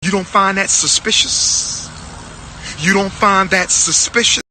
You don't find that suspicious? You don't find that suspicious?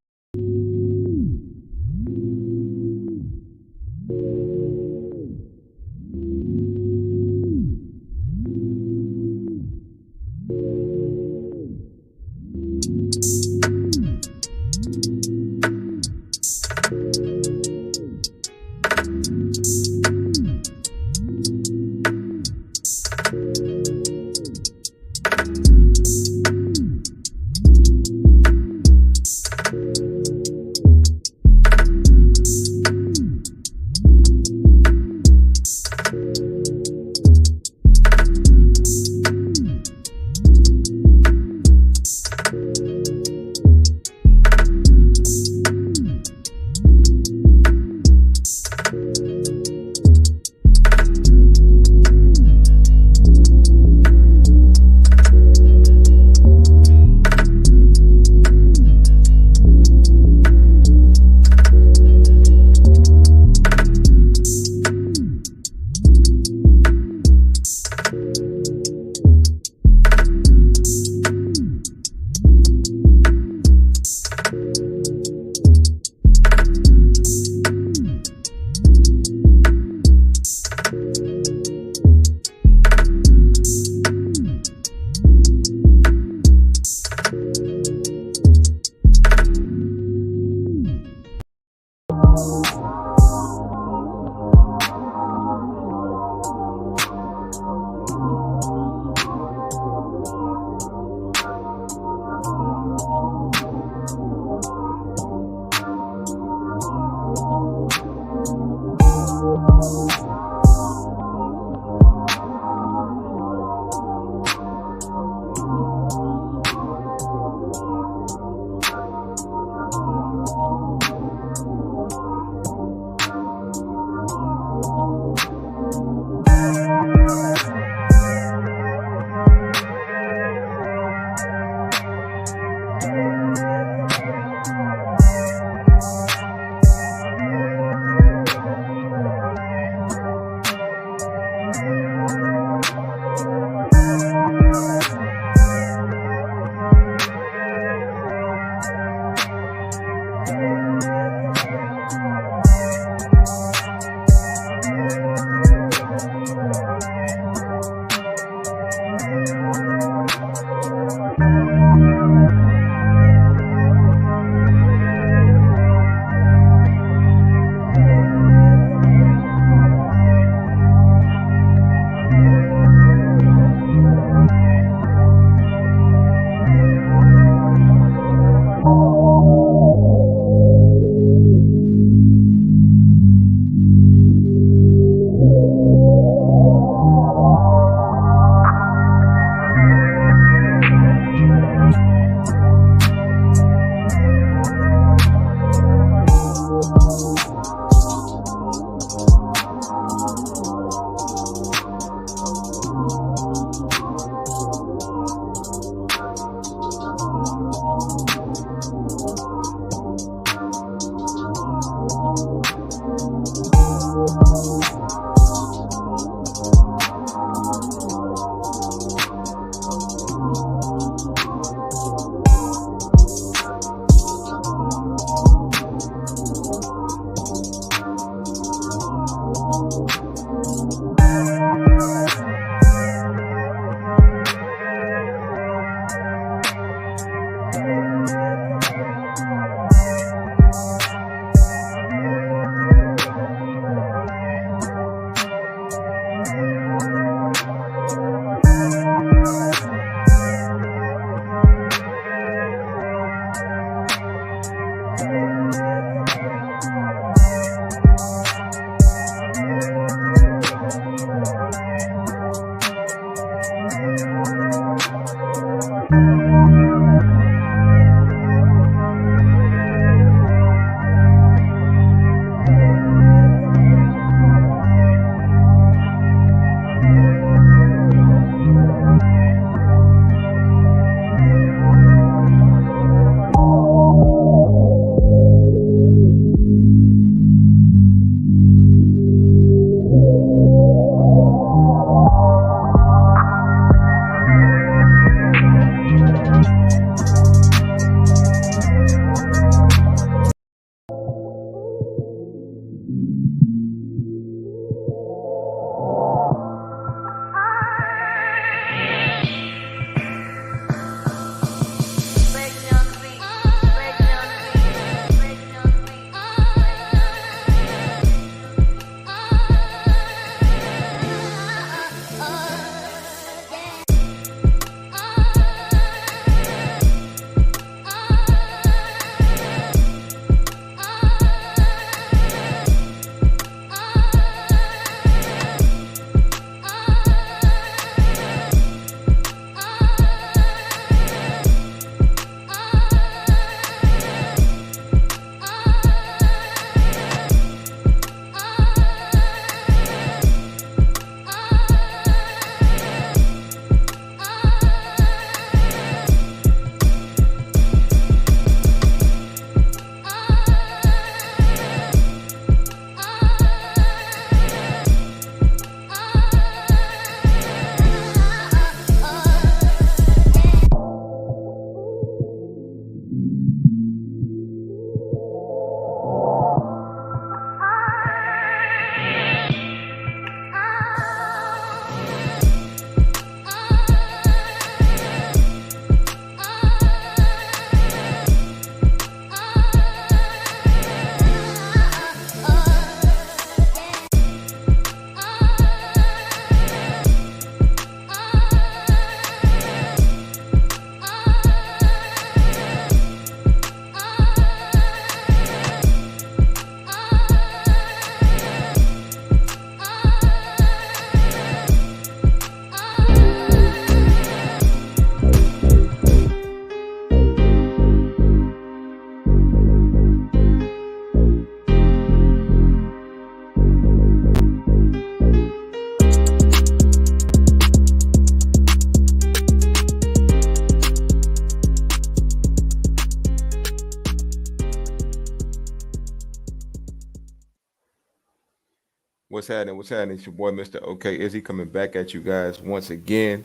What's happening? What's happening? It's your boy, Mr. OK Izzy, coming back at you guys once again.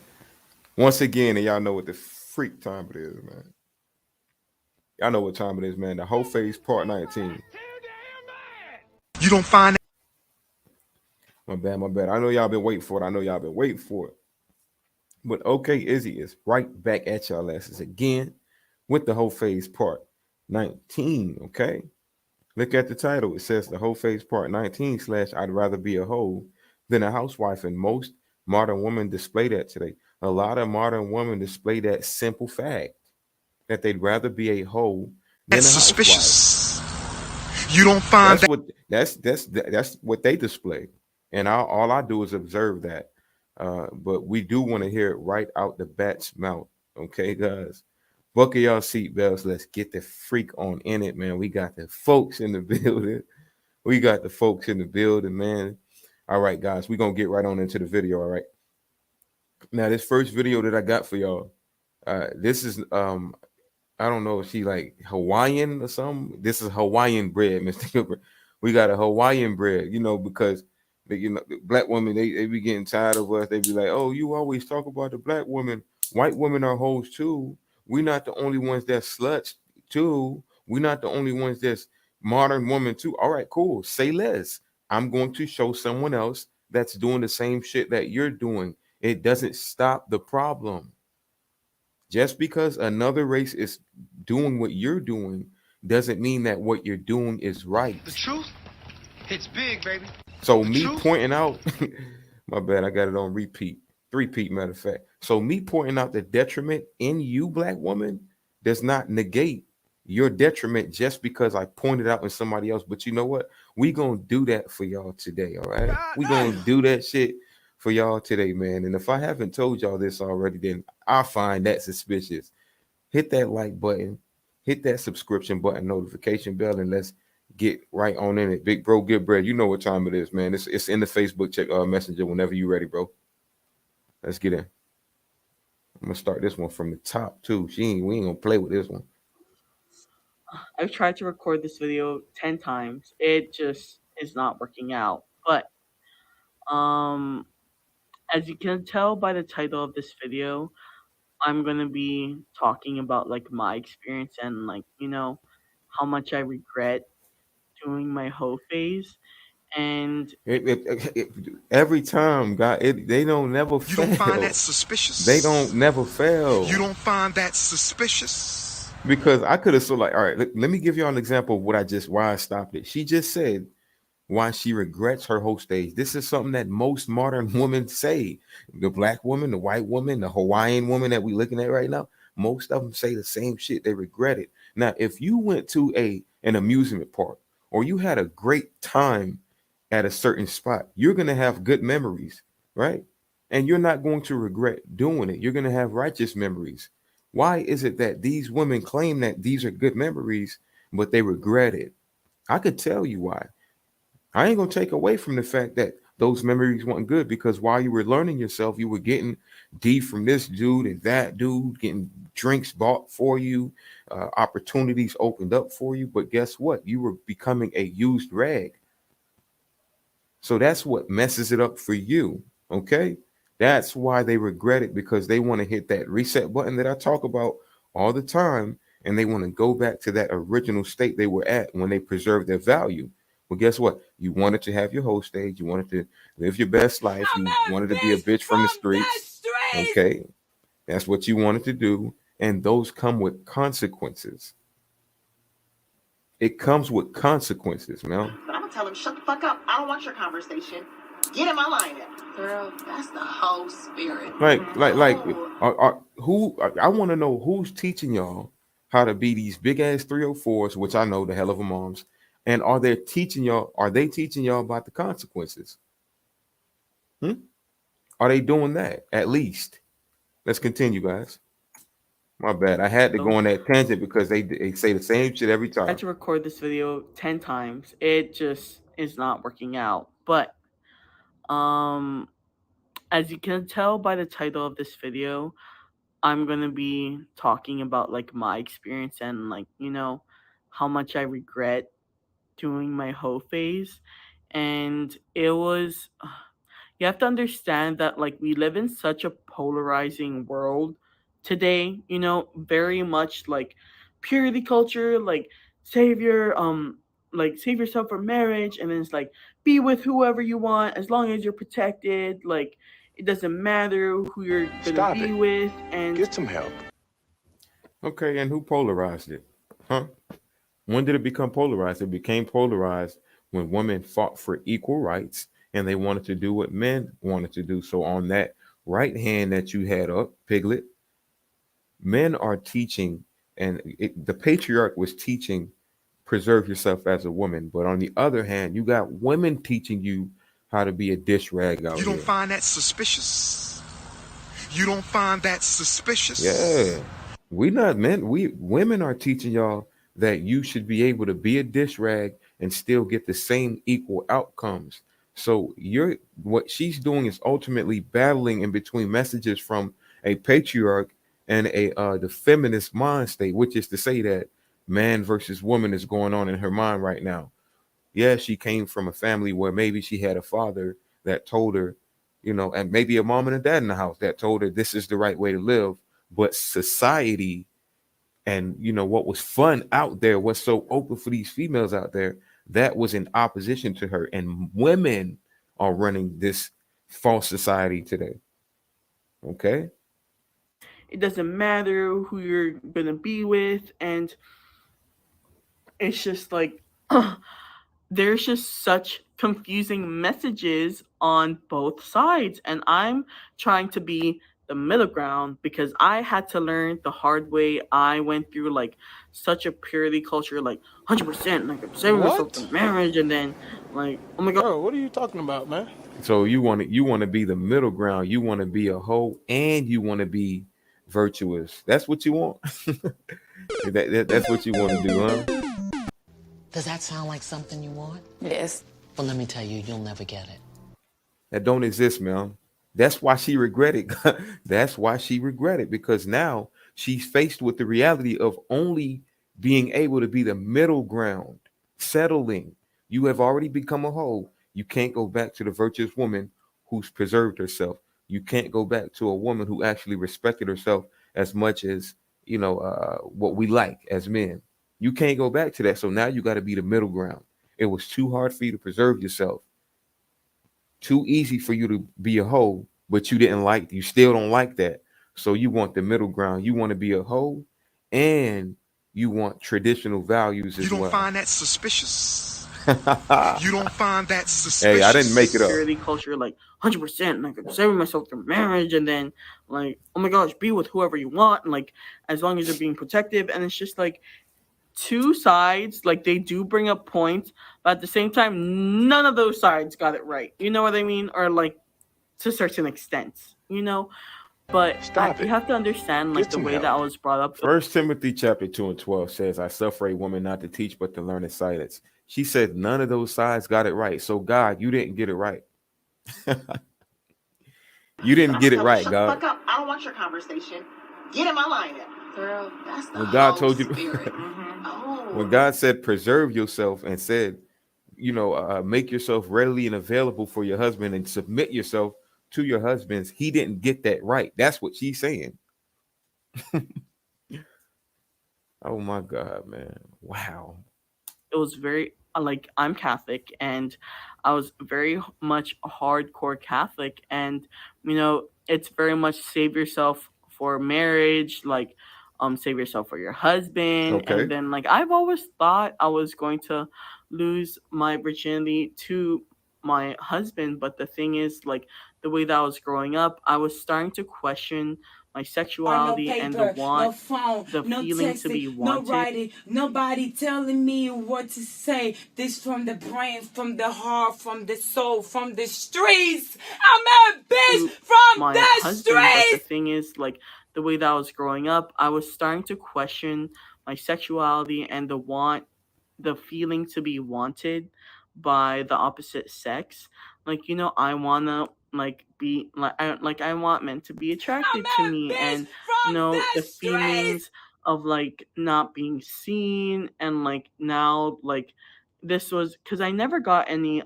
Once again, and y'all know what the freak time it is, man. Y'all know what time it is, man. The whole phase part 19. You don't find My bad, my bad. I know y'all been waiting for it. I know y'all been waiting for it. But OK Izzy is right back at y'all asses again with the whole phase part 19. Okay. Look at the title. It says the whole phase part 19 slash I'd rather be a hoe than a housewife. And most modern women display that today. A lot of modern women display that simple fact that they'd rather be a hoe that than a housewife. suspicious. You don't find That's that what that's what they display. And all I do is observe that. But we do want to hear it right out the bat's mouth. Okay, guys. Buckle y'all seatbelts. Let's get the freak on in it, man. We got the folks in the building. We got the folks in the building, man. All right, guys, we're gonna get right on into the video. All right. Now, this first video that I got for y'all, this is I don't know if she like Hawaiian or something. This is Hawaiian bread, Mr. Cooper. We got a Hawaiian bread, because the black women they be getting tired of us. They be like, oh, you always talk about the black women. White women are hoes too. We not the only ones that's sluts too. We not the only ones that's modern women too. All right, cool. Say less. I'm going to show someone else that's doing the same shit that you're doing. It doesn't stop the problem. Just because another race is doing what you're doing doesn't mean that what you're doing is The right. truth hits big, baby. So The me truth. pointing out, my bad, I got it on repeat, three-peat matter of fact. So me pointing out the detriment in you, black woman, does not negate your detriment just because I pointed out in somebody else. But you know what? We gonna do that for y'all today, all right? We gonna do that shit for y'all today, man. And if I haven't told y'all this already, then I find that suspicious. Hit that like button, hit that subscription button, notification bell, and let's get right on in it. Big bro, get bread. You know what time it is, man. It's in the Facebook check messenger whenever you ready, bro. Let's get in. I'm gonna start this one from the top too. We ain't gonna play with this one. I've tried to record this video 10 times. It just is not working out. But um as you can tell by the title of this video, I'm going to be talking about like my experience and like, how much I regret doing my hoe phase and Every time, God, they don't never you don't find that fail. They don't suspicious. never You fail. don't find that suspicious. Because I could have so like, all right, let me give y'all an example of why I stopped it. She just said why she regrets her whole stage. This is something that most modern women say. The black woman, the white woman, the Hawaiian woman that we looking at right now, most of them say the same shit. They regret it. Now, if you went to an amusement park or you had a great time at a certain spot, you're gonna have good memories, right? And you're not going to regret doing it. You're gonna have righteous memories. Why is it that these women claim that these are good memories, but they regret it? I could tell you why. I ain't gonna take away from the fact that those memories weren't good because while you were learning yourself, you were getting D from this dude and that dude, getting drinks bought for you, opportunities opened up for you. But guess what? You were becoming a used rag. So that's what messes it up for you. Okay. That's why they regret it because they want to hit that reset button that I talk about all the time. And they want to go back to that original state they were at when they preserved their value. Well, guess what? You wanted to have your whole stage. You wanted to live your best life. You wanted to be a bitch from the streets. Okay. That's what you wanted to do. And those come with consequences. It comes with consequences, man. But I'm gonna tell him, shut the fuck up. I don't want your conversation. Get in my lineup. Girl, that's the whole spirit. Like, Oh. I want to know who's teaching y'all how to be these big ass 304s, which I know the hell of a moms, and are they teaching y'all about the consequences? Hmm? Are they doing that at least? Let's continue, guys. My bad. I had to go on that tangent because they say the same shit every I tried time. to record this video 10 times. It just is not working out. But um as you can tell by the title of this video, I'm going to be talking about like my experience and like, how much I regret doing my hoe phase and it was you have to understand that like we live in such a polarizing world today, very much like purity culture, like save your like save yourself for marriage, and then it's like be with whoever you want as long as you're protected, like it doesn't matter who you're gonna Stop be it. with. And Get some help. Okay, and who polarized it? Huh? When did it become polarized? It became polarized when women fought for equal rights and they wanted to do what men wanted to do. So on that right hand that you had up, Piglet, men are teaching, and the patriarch was teaching, preserve yourself as a woman. But on the other hand, you got women teaching you how to be a dish rag out You don't here. find that suspicious. You don't find that suspicious. Yeah. We not men, we women are teaching y'all that you should be able to be a dish rag and still get the same equal outcomes. So you're what she's doing is ultimately battling in between messages from a patriarch and a the feminist mind state, which is to say that man versus woman is going on in her mind right now. Yeah, she came from a family where maybe she had a father that told her, and maybe a mom and a dad in the house that told her this is the right way to live. But society and what was fun out there, what's so open for these females out there, that was in opposition to her. And women are running this false society today. Okay. it doesn't matter who you're gonna be with, and it's just like there's just such confusing messages on both sides, and I'm trying to be the middle ground because I had to learn the hard way. I went through like such a purity culture, like 100%, like I'm saving myself for What? marriage, and then like, oh my god. Bro, what are you talking about, man? So you want to be the middle ground. You want to be a hoe and you want to be virtuous. That's what you want. That's what you want to do, huh? Does that sound like something you want? Yes. Well, let me tell you, you'll never get it. That don't exist, man. That's why she regretted. That's why she regretted, because now she's faced with the reality of only being able to be the middle ground, settling. You have already become a hoe. You can't go back to the virtuous woman who's preserved herself. You can't go back to a woman who actually respected herself as much as what we like as men. You can't go back to that. So now you got to be the middle ground. It was too hard for you to preserve yourself, too easy for you to be a hoe, but you still don't like that. So you want the middle ground. You want to be a hoe and you want traditional values You as don't well. find that suspicious. You don't find that Hey, I suspicious. didn't make it up. Purity culture, like 100%, like I'm saving myself for marriage, and then like, oh my gosh, be with whoever you want, and like as long as you're being protective. And it's just like two sides, like they do bring up points, but at the same time, none of those sides got it right. You know what I mean? Or like to a certain extent. But Stop you it. have to understand like Get the some way help. that I was brought up. First Timothy chapter 2 and 12 says, I suffer a woman not to teach, but to learn in silence. She said none of those sides got it right. So God, you didn't get it right. You didn't get it right, Shut the God. fuck up. I don't want your conversation. Get in my lineup. Girl, that's the When God whole told you, spirit. when Oh. God said preserve yourself and said, make yourself readily and available for your husband and submit yourself to your husbands, he didn't get that right. That's what she's saying. Oh my God, man. Wow. It was very like I'm Catholic, and I was very much a hardcore Catholic, and it's very much save yourself for marriage, like save yourself for your husband. And Okay. then like I've always thought I was going to lose my virginity to my husband, but the thing is like the way that I was growing up, I was starting to question my No sexuality and the paper, no want, phone, the no feeling to be texting, no wanted. writing, nobody telling me what to say. This from the brain, from the heart, from the soul, from the streets. I'm a bitch To from my the husband. But the streets. thing is, like the way that I was growing up, I was starting to question my sexuality and the feeling to be wanted by the opposite sex. Like, I wanna like be like I want men to be I'm attracted to a me, bitch and from the the streets. feelings of like not being seen, and like now like this was because I never got any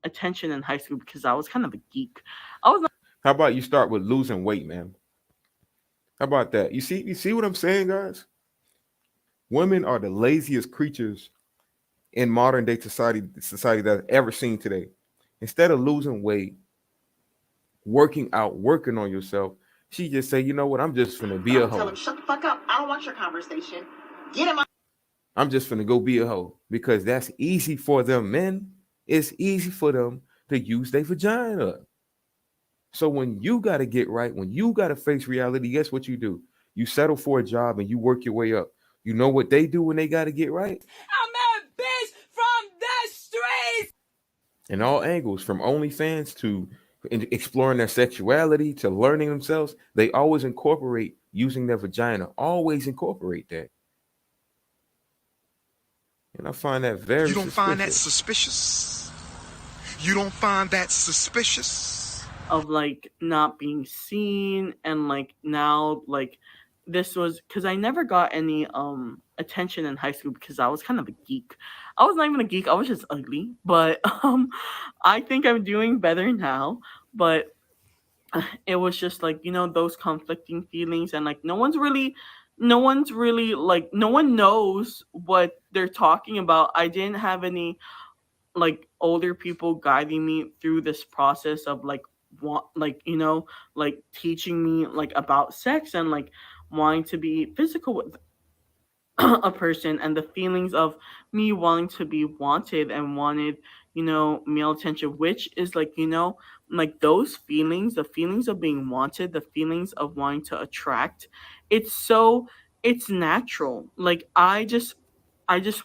attention in high school because I was kind of a geek. I was not How about you start with losing weight, man? How about that? You see what I'm saying, guys? Women are the laziest creatures in modern day society that I've ever seen today. Instead of losing weight, working out, working on yourself, she just say, you know what? I'm just gonna be a Tell hoe. him, shut the fuck up. I don't want your conversation. Get in my I'm just gonna go be a hoe because that's easy for them men. It's easy for them to use their vagina. So when you got to get right, when you got to face reality, guess what you do? You settle for a job and you work your way up. You know what they do when they got to get right? I'm a bitch from the streets. In all angles, from OnlyFans to exploring their sexuality to learning themselves, they always incorporate using their vagina. Always incorporate that. And I find that very You don't find that suspicious. suspicious? You don't find that suspicious? of like not being seen, and like now like this was because I never got any attention in high school because I was kind of a geek. I was not even a geek, I was just ugly. But I think I'm doing better now. But it was just like, those conflicting feelings, and like no one's really like, no one knows what they're talking about. I didn't have any like older people guiding me through this process of like like teaching me like about sex and like wanting to be physical with a person, and the feelings of me wanting to be wanted and wanted, male attention, which is like, like those feelings, the feelings of being wanted, the feelings of wanting to attract, it's natural. Like I just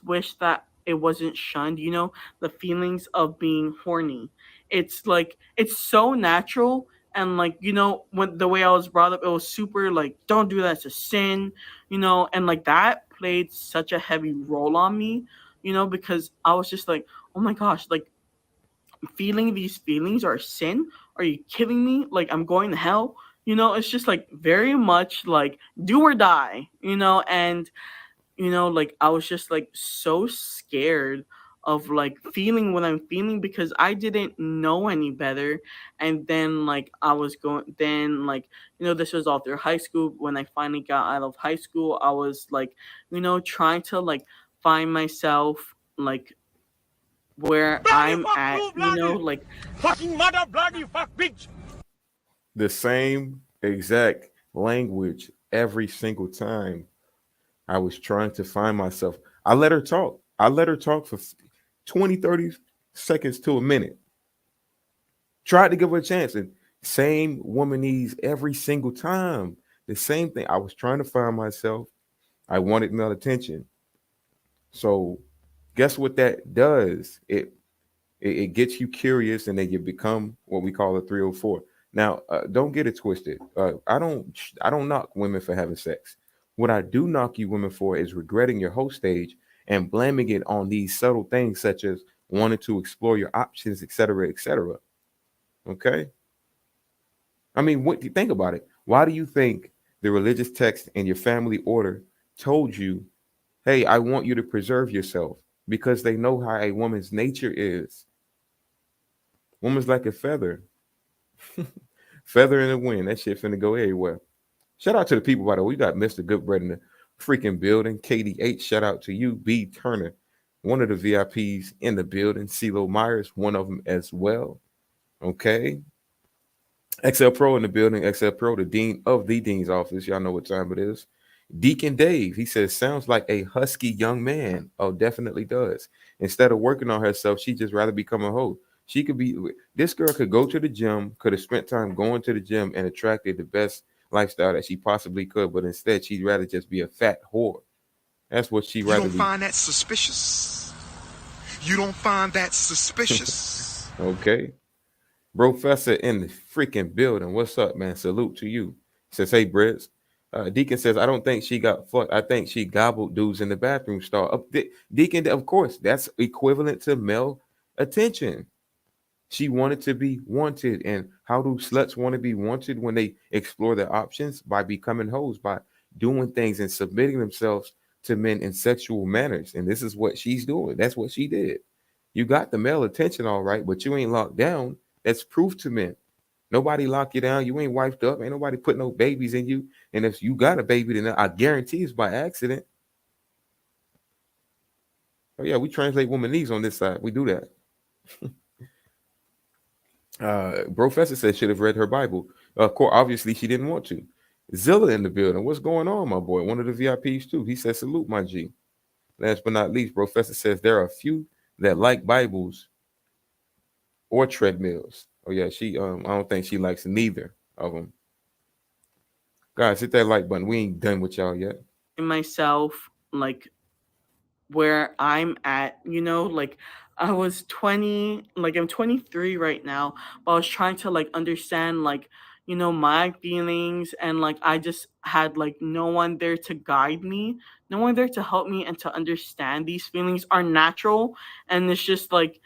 wish that it wasn't shunned, the feelings of being horny. It's like it's so natural, and like, when the way I was brought up, it was super like, don't do that, it's a sin, and like that played such a heavy role on me, because I was just like, oh my gosh, like feeling these feelings are a sin? Are you kidding me? Like I'm going to hell? It's just like very much like do or die, and like I was just like so scared of like feeling what I'm feeling because I didn't know any better. And then like this was all through high school. When I finally got out of high school, I was like, trying to like find myself like where I'm at, like The same exact language every single time I was trying to find myself. I let her talk. I let her talk for 20, 30 seconds to a minute. Tried to give her a chance. And same womanese every single time. The same thing. I was trying to find myself. I wanted male attention. So guess what that does? It gets you curious, and then you become what we call a 304. Now, don't get it twisted. I don't knock women for having sex. What I do knock you women for is regretting your whole stage and blaming it on these subtle things such as wanting to explore your options, etc., etc. Okay. I mean, what do you think about it? Why do you think the religious text in your family order told you, hey, I want you to preserve yourself? Because they know how a woman's nature is. Woman's like a feather. Feather in the wind. That shit finna go everywhere. Shout out to the people, by the way. We got Mr. Goodbread in the freaking building. KDH, shout out to you. B. Turner, one of the VIPs in the building. CeeLo Myers, one of them as well. Okay. XL Pro in the building. XL Pro, the dean of the dean's office. Y'all know what time it is. Deacon Dave, he says, sounds like a husky young man. Oh, definitely does. Instead of working on herself, she'd just rather become a hoe. This girl could go to the gym, could have spent time going to the gym and attracted the best lifestyle that she possibly could, but instead she'd rather just be a fat whore. That's what she'd You rather don't be. find that suspicious? You don't find that suspicious? Okay. Professor in the freaking building. What's up, man? Salute to you. Says, hey, Brits. Deacon says, I don't think she got fucked. I think she gobbled dudes in the bathroom stall. Deacon, of course, that's equivalent to male attention. She wanted to be wanted. And how do sluts want to be wanted when they explore their options? By becoming hoes, by doing things and submitting themselves to men in sexual manners. And this is what she's doing. That's what she did. You got the male attention all right, but you ain't locked down. That's proof to men. Nobody lock you down. You ain't wiped up. Ain't nobody put no babies in you. And if you got a baby, then I guarantee it's by accident. Oh yeah, we translate womanese on this side. We do that. Professor said should have read her Bible. Of course, obviously she didn't want to. Zilla in the building. What's going on, my boy? One of the VIPs too. He said salute, my G. Last but not least, Professor says there are a few that like Bibles or treadmills. Oh yeah, she I don't think she likes neither of them. Guys, hit that like button. We ain't done with y'all yet. Myself, like where I'm at, like I was 20, like I'm 23 right now, but I was trying to like understand like, my feelings, and like I just had like no one there to guide me, no one there to help me and to understand these feelings are natural, and it's just like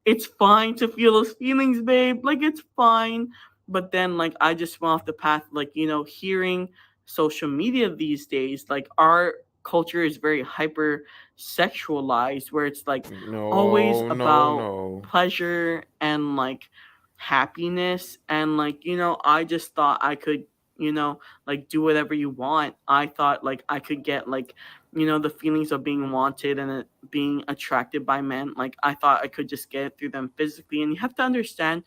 it's fine to feel those feelings, babe. Like it's fine. But then like I just went off the path, like, hearing social media these days, like our culture is very hyper sexualized where it's like always about No. pleasure and like happiness, and like, I just thought I could, like do whatever you want. I thought like I could get like, the feelings of being wanted and being attracted by men. Like I thought I could just get it through them physically. And you have to understand,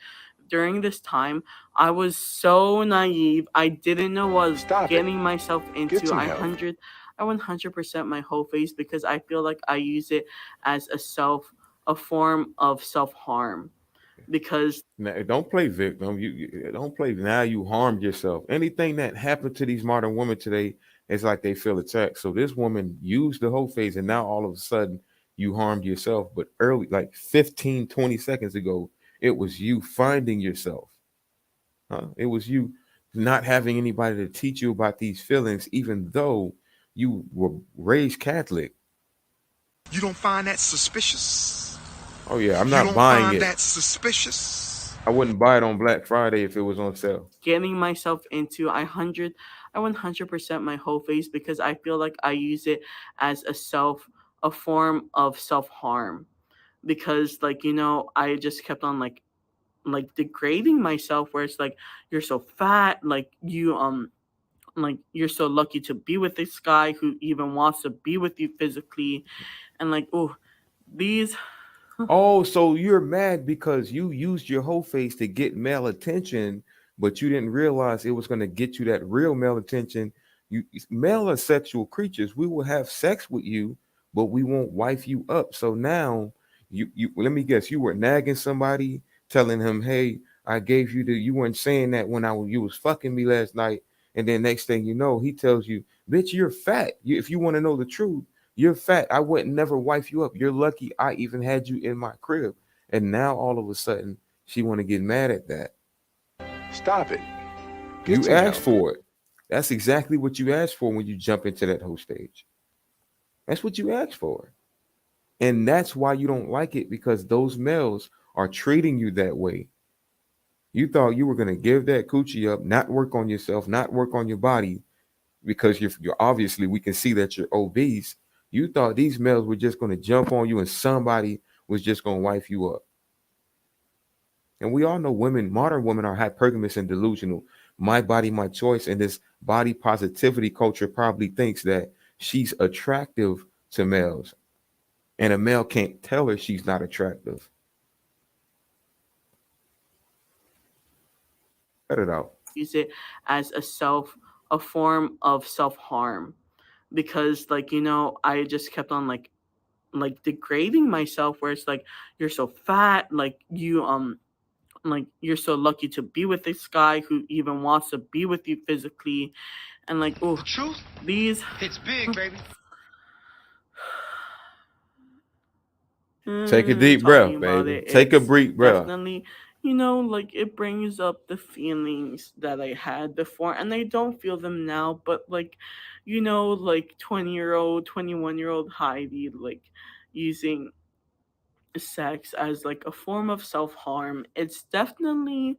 during this time, I was so naive. I didn't know what I was getting myself into. I 100% my whole face, because I feel like I use it as a form of self-harm. Because Now, don't play victim. You don't play. Now you harmed yourself. Anything that happened to these modern women today, it's like they feel attacked. So this woman used the whole phase, and now all of a sudden you harmed yourself. But early, like 15, 20 seconds ago, it was you finding yourself. It was you not having anybody to teach you about these feelings, even though you were raised Catholic. You don't find that suspicious? Oh yeah, I'm You not don't buying find it. that suspicious? I wouldn't buy it on Black Friday if it was on sale. getting myself into, I 100% my whole face, because I feel like I use it as a form of self-harm. Because like, I just kept on like degrading myself, where it's like, you're so fat, like you're so lucky to be with this guy who even wants to be with you physically, and like, oh, these Oh, so you're mad because you used your whole face to get male attention, but you didn't realize it was going to get you that real male attention. You male are sexual creatures. We will have sex with you, but we won't wife you up. So now you let me guess, you were nagging somebody, telling him, "Hey, I gave you the you weren't saying that when you was fucking me last night." And then next thing you know, he tells you, "Bitch, you're fat. If you want to know the truth, you're fat. I would never wife you up. You're lucky I even had you in my crib." And now all of a sudden she want to get mad at that. Stop it. You asked for it. That's exactly what you asked for when you jump into that whole stage. That's what you asked for. And that's why you don't like it, because those males are treating you that way. You thought you were going to give that coochie up, not work on yourself, not work on your body, because you're obviously, we can see that you're obese. You thought these males were just going to jump on you and somebody was just going to wife you up. And we all know women, modern women, are hypergamous and delusional. My body, my choice. And this body positivity culture probably thinks that she's attractive to males, and a male can't tell her she's not attractive. Cut it out. use it as a form of self-harm. Because like, I just kept on like degrading myself, where it's like, you're so fat, like you're so lucky to be with this guy who even wants to be with you physically, and like, oh, The truth these hits big, baby. Take a deep breath, baby. Take a it's deep breath. definitely, like it brings up the feelings that I had before, and I don't feel them now. But like, like 20-year-old, 21-year-old Heidi, like using sex as like a form of self-harm, it's definitely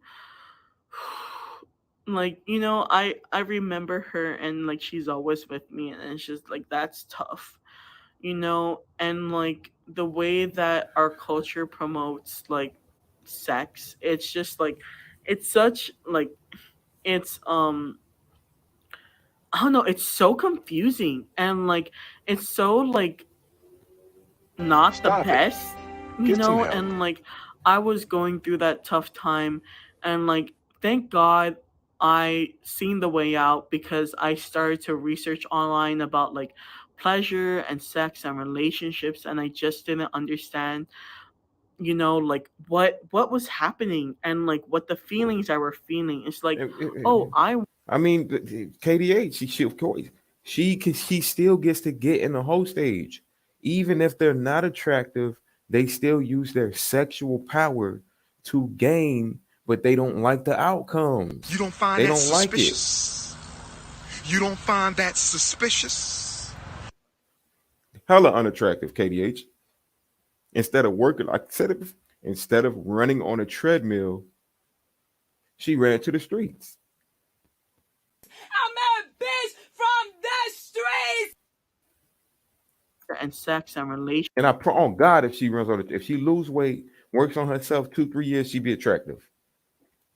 like, I remember her, and like she's always with me, and it's just like that's tough, and like the way that our culture promotes like sex, it's just like it's such like it's I don't know, it's so confusing, and like it's so like not the Stop it. best, Get some help. and like I was going through that tough time, and like thank God I seen the way out because I started to research online about like pleasure and sex and relationships, and I just didn't understand, like what was happening, and like what the feelings I were feeling. It's like, oh, I mean, KDH, she of course she still gets to get in the whole stage, even if they're not attractive. They still use their sexual power to gain, but they don't like the outcomes. You don't find They that don't like it. suspicious. You don't find that suspicious. Hella unattractive, KDH. Instead of working, like I said, instead of running on a treadmill, she ran to the streets. I met a bitch from the streets. and sex and relationships. And on God, if she runs on it, if she lose weight, works on herself 2-3 years, she'd be attractive.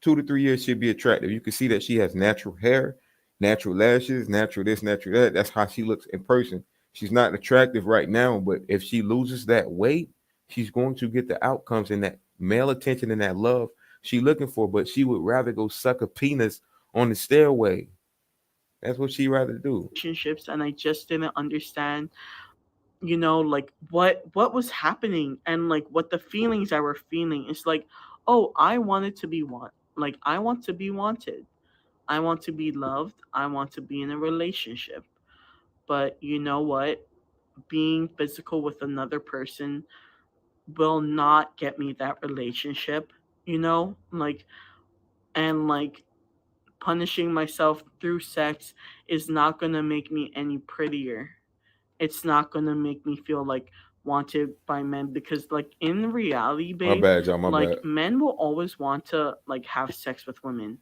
2 to 3 years, she'd be attractive. You can see that she has natural hair, natural lashes, natural this, natural that. That's how she looks in person. She's not attractive right now, but if she loses that weight, she's going to get the outcomes and that male attention and that love she's looking for. But she would rather go suck a penis on the stairway. That's what she'd rather do. And I just didn't understand, like what was happening, and like what the feelings I were feeling. It's like, oh, I wanted to be like I want to be wanted. I want to be loved. I want to be in a relationship. But you know what? Being physical with another person will not get me that relationship, like, and like punishing myself through sex is not going to make me any prettier. It's not going to make me feel like wanted by men, because like in reality, My babe, bad, y'all. My like bad. men will always want to like have sex with women.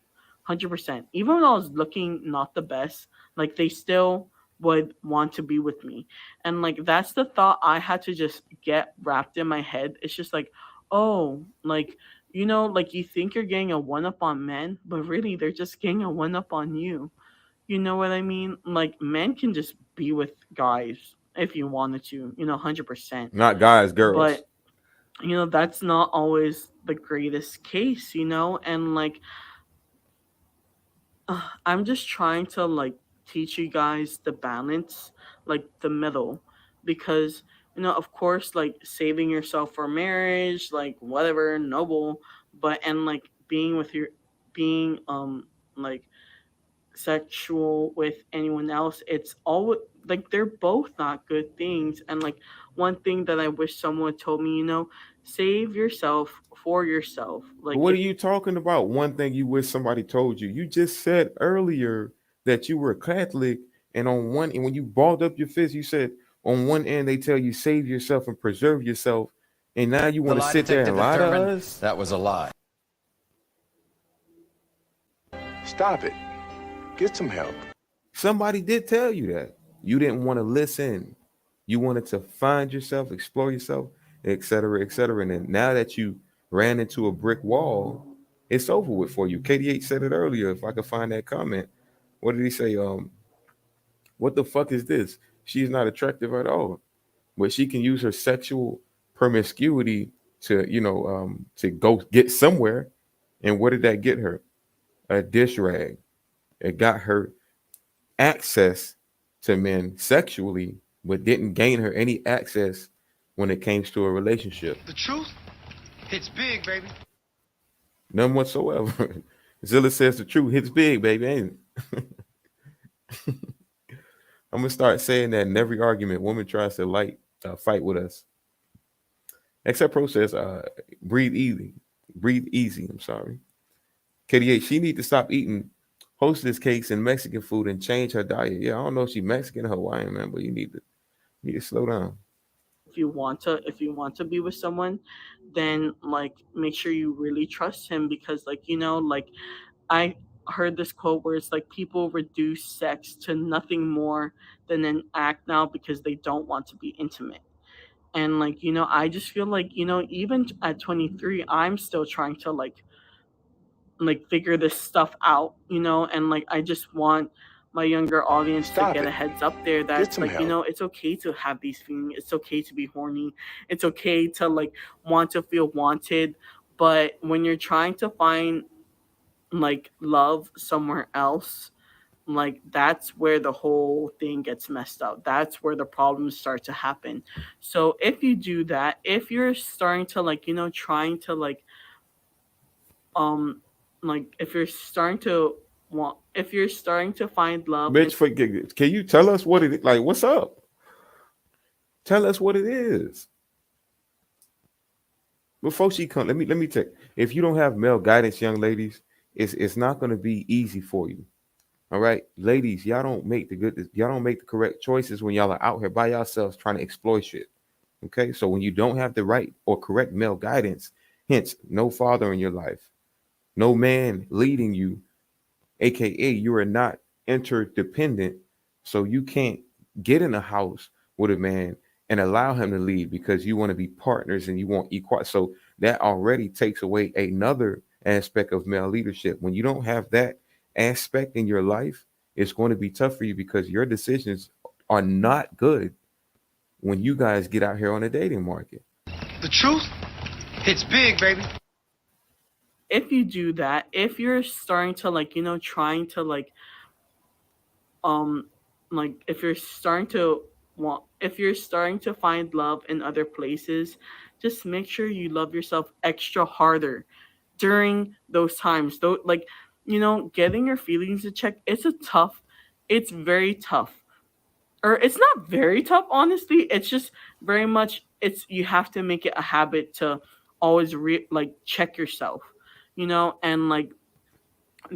100%. Even when I was looking not the best, like they still would want to be with me. And like that's the thought I had to just get wrapped in my head. It's just like, oh, like, like you think you're getting a one up on men, but really they're just getting a one up on you. You know what I mean? Like men can just be with guys if you wanted to, 100%. Not guys, girls. But that's not always the greatest case, and like I'm just trying to like teach you guys the balance, like the middle, because of course, like saving yourself for marriage, like whatever, noble, but and like being like sexual with anyone else, it's all like they're both not good things. And like one thing that I wish someone told me, save yourself for yourself. Like What are if you talking about? One thing you wish somebody told you. You just said earlier that you were Catholic, and and when you balled up your fist, you said on one end they tell you save yourself and preserve yourself, and now you want to sit there and lie to us? That was a lie. Stop it. Get some help. Somebody did tell you that. You didn't want to listen. You wanted to find yourself, explore yourself, etc., etc. And then now that you ran into a brick wall, it's over with for you. KD8 said it earlier. If I could find that comment, what did he say? What the fuck is this? She's not attractive at all, but she can use her sexual promiscuity to, to go get somewhere. And what did that get her? A dish rag. It got her access to men sexually, but didn't gain her any access when it came to a relationship. The truth hits big, baby. None whatsoever. Zilla says the truth hits big, baby, ain't it? I'm gonna start saying that in every argument woman tries to fight with us. Except Pro says, breathe easy. I'm sorry. KD8, she need to stop eating Hostess cakes and Mexican food and change her diet. Yeah, I don't know if she's Mexican or Hawaiian, man, but you need to slow down. if you want to be with someone, then like make sure you really trust him, because like like heard this quote where it's like people reduce sex to nothing more than an act now because they don't want to be intimate. And like, I just feel like, even at 23, I'm still trying to figure this stuff out, and like I just want my younger audience to Stop get a it. heads up there Get that some like, help. it's okay to have these feelings. It's okay to be horny. It's okay to like want to feel wanted. But when you're trying to find like love somewhere else, like that's where the whole thing gets messed up. That's where the problems start to happen. So if you do that, if you're starting to like, trying to um if you're starting to if you're starting to find love in, Bitch, can you tell us what it is? Like, what's up? Tell us what it is. Before she come, let me tell you, if you don't have male guidance, young ladies, it's not gonna be easy for you. All right, ladies, y'all don't make the correct choices when y'all are out here by yourselves trying to exploit shit. Okay, so when you don't have the right or correct male guidance, hence no father in your life, no man leading you, aka you are not interdependent, so you can't get in a house with a man and allow him to lead because you want to be partners and you want equal. So that already takes away another aspect of male leadership. When you don't have that aspect in your life, it's going to be tough for you because your decisions are not good when you guys get out here on the dating market. The truth hits big, baby. if you do that, if you're starting to like, trying to um if you're starting to if you're starting to find love in other places, just make sure you love yourself extra harder during those times. Though, like, getting your feelings in check, it's very tough. Or it's not very tough, honestly. It's just very much, you have to make it a habit to always check yourself, and like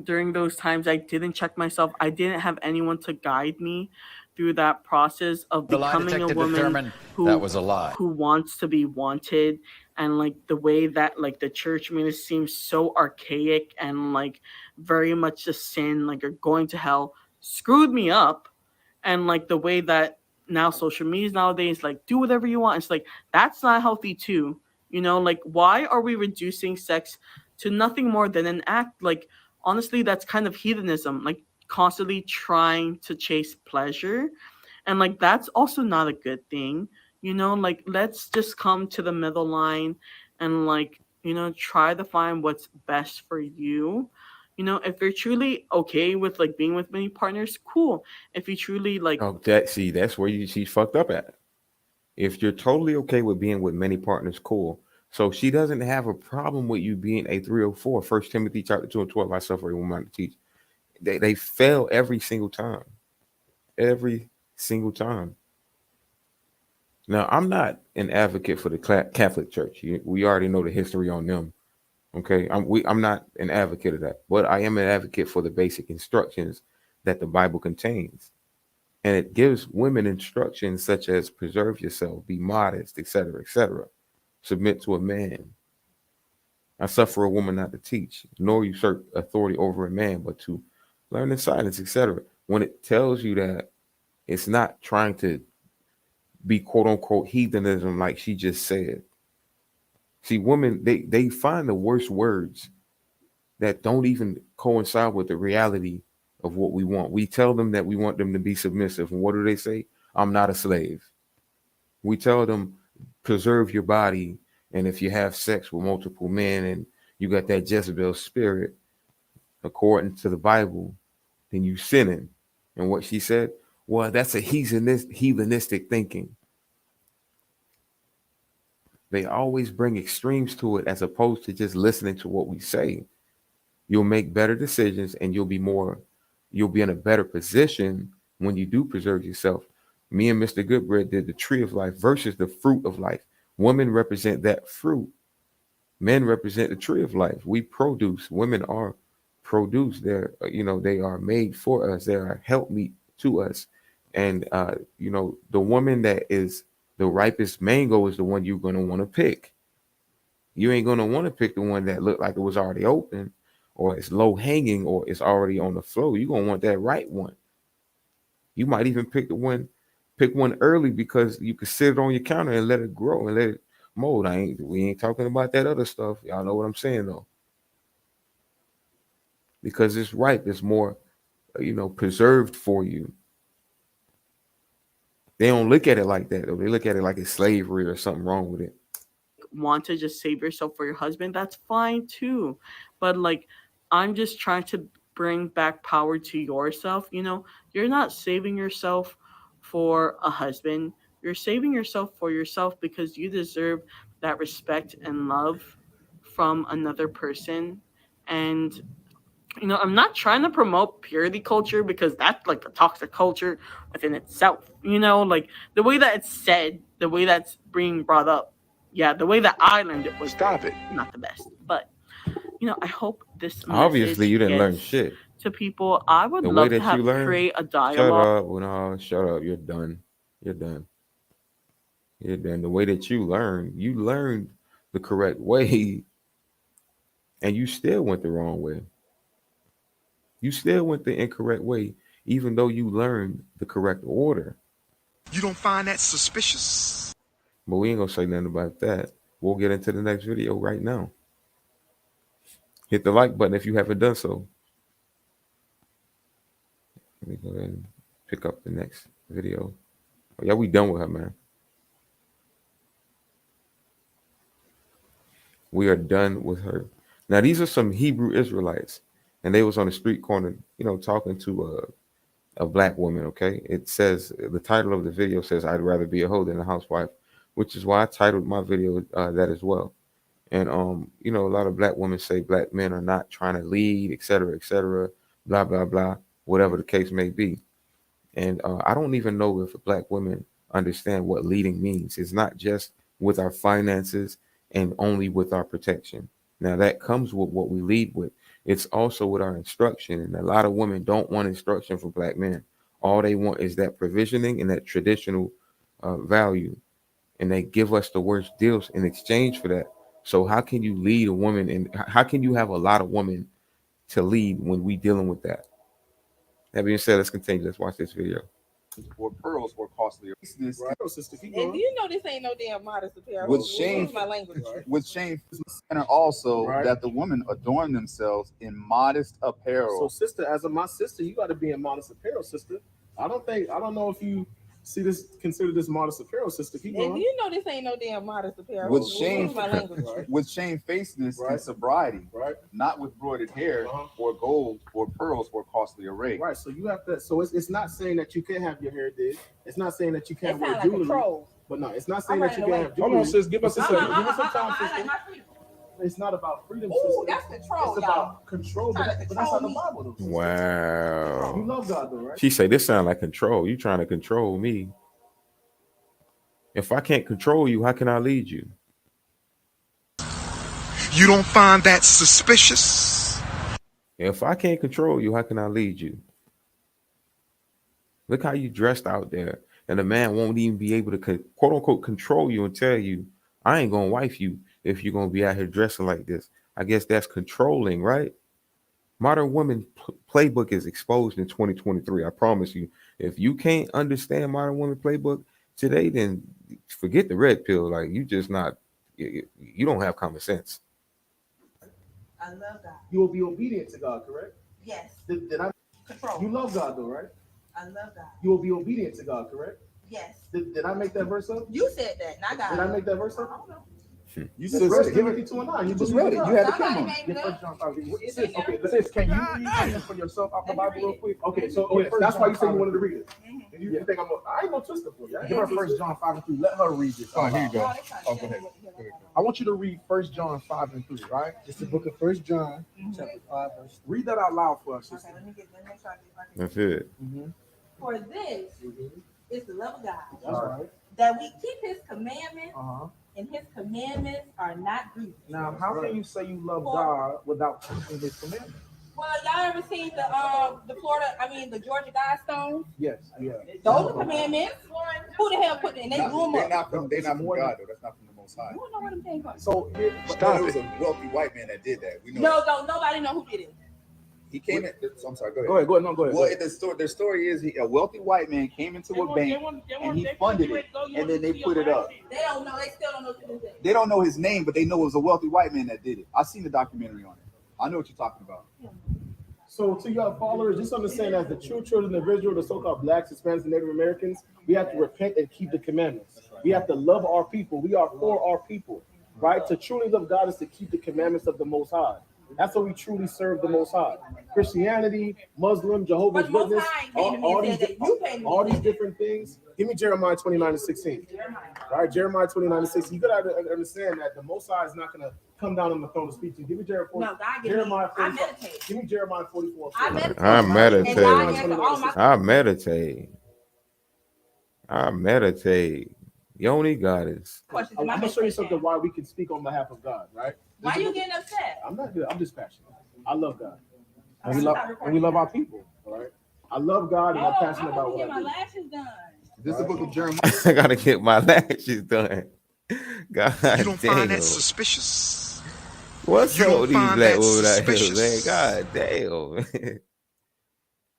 during those times I didn't check myself. I didn't have anyone to guide me through that process of The lie becoming a detector woman determined who that was a lie. who wants to be wanted. And like the way that like the church made it seem so archaic and like very much a sin, like you're going to hell, screwed me up. And like the way that now social media nowadays, like, do whatever you want, it's like that's not healthy too. Like, why are we reducing sex to nothing more than an act? Like, honestly, that's kind of hedonism, like constantly trying to chase pleasure. And like that's also not a good thing. Like, let's just come to the middle line and like, try to find what's best for you. If you're truly okay with like being with many partners, cool. If you truly like, Oh, that's where she's fucked up at. If you're totally okay with being with many partners, cool. So she doesn't have a problem with you being a 304. First Timothy chapter 2 and 12, I suffer a woman to teach. They fail every single time. Every single time. Now, I'm not an advocate for the Catholic Church. We already know the history on them. Okay, I'm not an advocate of that, but I am an advocate for the basic instructions that the Bible contains, and it gives women instructions such as preserve yourself, be modest, etc., etc., submit to a man. I suffer a woman not to teach, nor usurp authority over a man, but to learn in silence, etc. When it tells you that, it's not trying to be quote unquote heathenism, like she just said. See, women, they find the worst words that don't even coincide with the reality of what we want. We tell them that we want them to be submissive, and what do they say? I'm not a slave. We tell them preserve your body, and if you have sex with multiple men and you got that Jezebel spirit, according to the Bible, then you sinning. And what she said, well, that's a heathenistic thinking. They always bring extremes to it as opposed to just listening to what we say. You'll make better decisions and you'll be in a better position when you do preserve yourself. Me and Mr. Goodbread did the tree of life versus the fruit of life. Women represent that fruit. Men represent the tree of life. We produce. Women are produced. They are made for us. They are helpmeet to us. And the woman that is the ripest mango is the one you're going to want to pick. You ain't going to want to pick the one that looked like it was already open, or it's low hanging, or it's already on the floor. You're gonna want that right one. You might even pick one early because you can sit it on your counter and let it grow and let it mold. We ain't talking about that other stuff. Y'all know what I'm saying though. Because it's ripe, it's more, preserved for you. They don't look at it like that though. They look at it like it's slavery or something wrong with it. Want to just save yourself for your husband, that's fine too. But like, I'm just trying to bring back power to yourself. You're not saving yourself for a husband. You're saving yourself for yourself because you deserve that respect and love from another person. And I'm not trying to promote purity culture because that's like a toxic culture within itself. Like the way that it's said, the way that's being brought up. Yeah, the way that I learned it was Stop it. not the best. But, I hope this Obviously you didn't learn shit. To people. I would The love way to that have you learn, create a shut dialogue. up. No, shut up. You're done. You're done. You're done. The way that you learned the correct way, and you still went the wrong way. You still went the incorrect way, even though you learned the correct order. You don't find that suspicious? But we ain't gonna say nothing about that. We'll get into the next video right now. Hit the like button if you haven't done so. Let me go ahead and pick up the next video. Oh, yeah, we done with her, man. We are done with her. Now, these are some Hebrew Israelites, and they was on the street corner, talking to a black woman, okay? It says, the title of the video says, I'd rather be a hoe than a housewife, which is why I titled my video that as well. And, a lot of black women say black men are not trying to lead, et cetera, blah, blah, blah, whatever the case may be. And I don't even know if black women understand what leading means. It's not just with our finances and only with our protection. Now, that comes with what we lead with. It's also with our instruction. And a lot of women don't want instruction from black men. All they want is that provisioning and that traditional value. And they give us the worst deals in exchange for that. So how can you lead a woman, and how can you have a lot of women to lead when we dealing with that? That being said, let's continue. Let's watch this video. Or pearls or costlier. Right. And do you know this ain't no damn modest apparel? With shame, my language. With shame, and also Right. that the women adorn themselves in modest apparel. So, sister, as my sister, you got to be in modest apparel, sister. I don't know if you consider this modest apparel, sister. Keep going. And do you know this ain't no damn modest apparel? With shame, my language. with shamefacedness Right. and sobriety, Right. not with broidered hair or gold or pearls or costly array. Right. So you have to. So it's not saying that you can't have your hair did. It's not saying that you can't wear like jewelry. control. But no, it's not saying that you running can't away. have jewelry. Hold on, sis. Give us a second. Give us some time, I sister. like my freedom. It's not about freedom, Ooh, sister. that's control, It's about control, but Trying to that's not the control Bible, though. sister. Wow. You love God, though, right? She say, this sound like control. You trying to control me. If I can't control you, how can I lead you? You don't find that suspicious? If I can't control you, how can I lead you? Look how you dressed out there. And a man won't even be able to quote unquote control you and tell you, I ain't gonna wife you if you're gonna be out here dressing like this. I guess that's controlling, right? Modern Women Playbook is exposed in 2023. I promise you. If you can't understand Modern Women Playbook today, then forget the red pill. Like, you just not, you don't have common sense. I love God. You will be obedient to God, correct? Yes. Did I? Control. You love God, though, right? I love God. You will be obedient to God, correct? Yes. Did I make that verse up? You said that, not God. Did I make that verse I up? don't know. You Just said read it. Timothy 2:9. You just read it. You had the Somebody camera. made Yeah, it First up. John 5. Is Sis, it okay, him? sis, can you read this for yourself out the Let me Bible read real it. quick? Okay, so Yeah, First that's why you John said you 5. wanted to read it. Mhm. You think I ain't no twister for you. Give her First John 5:3. Let her read this. Oh, here you go. No, they trying to Oh, tell go me ahead. what the hell I got. I want you to read 1 John 5:3, right? It's the book of 1 John, chapter 5, verse. Read that out loud for us, sister. Okay, let me make sure I get That's it. For this is the love of God, That's right. that we keep his commandments, Uh-huh. and his commandments are not grievous. Now, how can you say you love For- God without keeping His commandments? Well, y'all ever seen the Georgia Guidestones? Yes, yeah. Those are commandments. Who the hell put it in? They blew them They're up. not from God, though. That's not from the Most Most High. You don't know where them came from. So Stop it was it. a wealthy white man that did that. We know. No, nobody know who did it. He came in. I'm sorry. Go ahead. Go ahead. No, go ahead. Well, the story is a wealthy white man came into a bank and he funded it, and then they put it up. They don't know. They still don't know who did it. They don't know his name, but they know it was a wealthy white man that did it. I seen the documentary on it. I know what you're talking about. So to your followers, just understand as the true children of Israel, the so-called blacks, Hispanics, and Native Americans, we have to repent and keep the commandments. We have to love our people. We are for our people, right? To truly love God is to keep the commandments of the Most High. That's what we truly serve the Most High. Christianity, Muslim, Jehovah's Witness, all these different things. Give me Jeremiah 29:16. All right, Jeremiah 29:16. You got to understand that the Most High is not going to come down on the throne to speak to you. Give me Jeremiah 44. Give me Jeremiah 44. I meditate. Yoni Goddess. I'm gonna show you something why we can speak on behalf of God, right? Why are you getting upset? I'm not good. I'm just passionate. I love God. And we love our people. All right. I love God and I'm passionate about what I do. My lashes done. This is the book of Jeremiah. I gotta get my lashes done. God You don't damn. find that suspicious. What's You up don't with these find black that women out here, man? suspicious. God damn.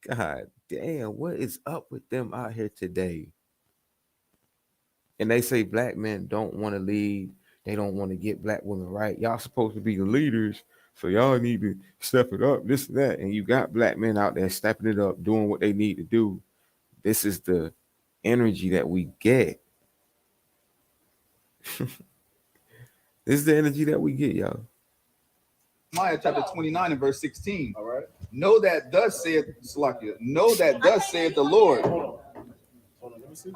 God damn. What is up with them out here today? And they say black men don't want to lead. They don't want to get black women right. Y'all supposed to be the leaders, so y'all need to step it up, this and that. And you got black men out there stepping it up, doing what they need to do. This is the energy that we get. This is the energy that we get, y'all. Jeremiah chapter 29 and verse 16. All right. Know that thus saith Salakia. Know that thus saith the Lord. Hold on. Let me see.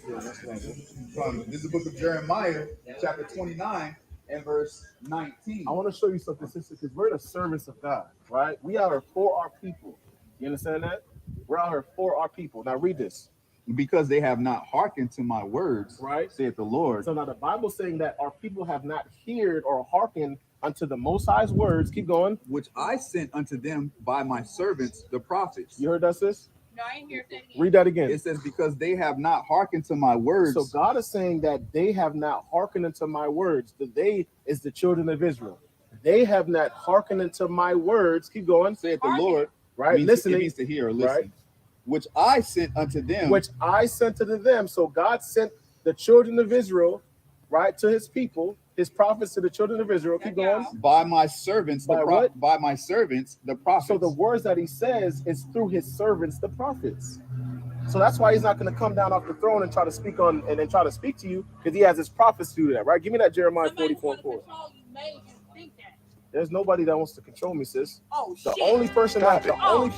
This is the book of Jeremiah, chapter 29 and verse 19. I want to show you something, sister, because we're the servants of God, right? We are for our people. You understand that? We're out here for our people. Now read this. Because they have not hearkened to my words, right? Saith the Lord. So now the Bible's saying that our people have not heard or hearkened unto the Most High's words. Keep going. Which I sent unto them by my servants, the prophets. You heard that, sis? No, I ain't hear that. Read that again. It says, because they have not hearkened to my words. So God is saying that they have not hearkened unto my words. The they is the children of Israel. They have not hearkened unto my words. Keep going. Saith the Lord. Right? Listening. It means to hear or listen. Right? Which I sent unto them. Which I sent unto them. So God sent the children of Israel, right, to his people, his prophets to the children of Israel. Keep going. By my servants, by my servants, the prophets. So the words that he says is through his servants, the prophets. So that's why he's not going to come down off the throne and try to speak on and then try to speak to you, because he has his prophets to do that, right? Give me that Jeremiah 44:4. There's nobody that wants to control me, sis. Oh, the shit. only person that that I want to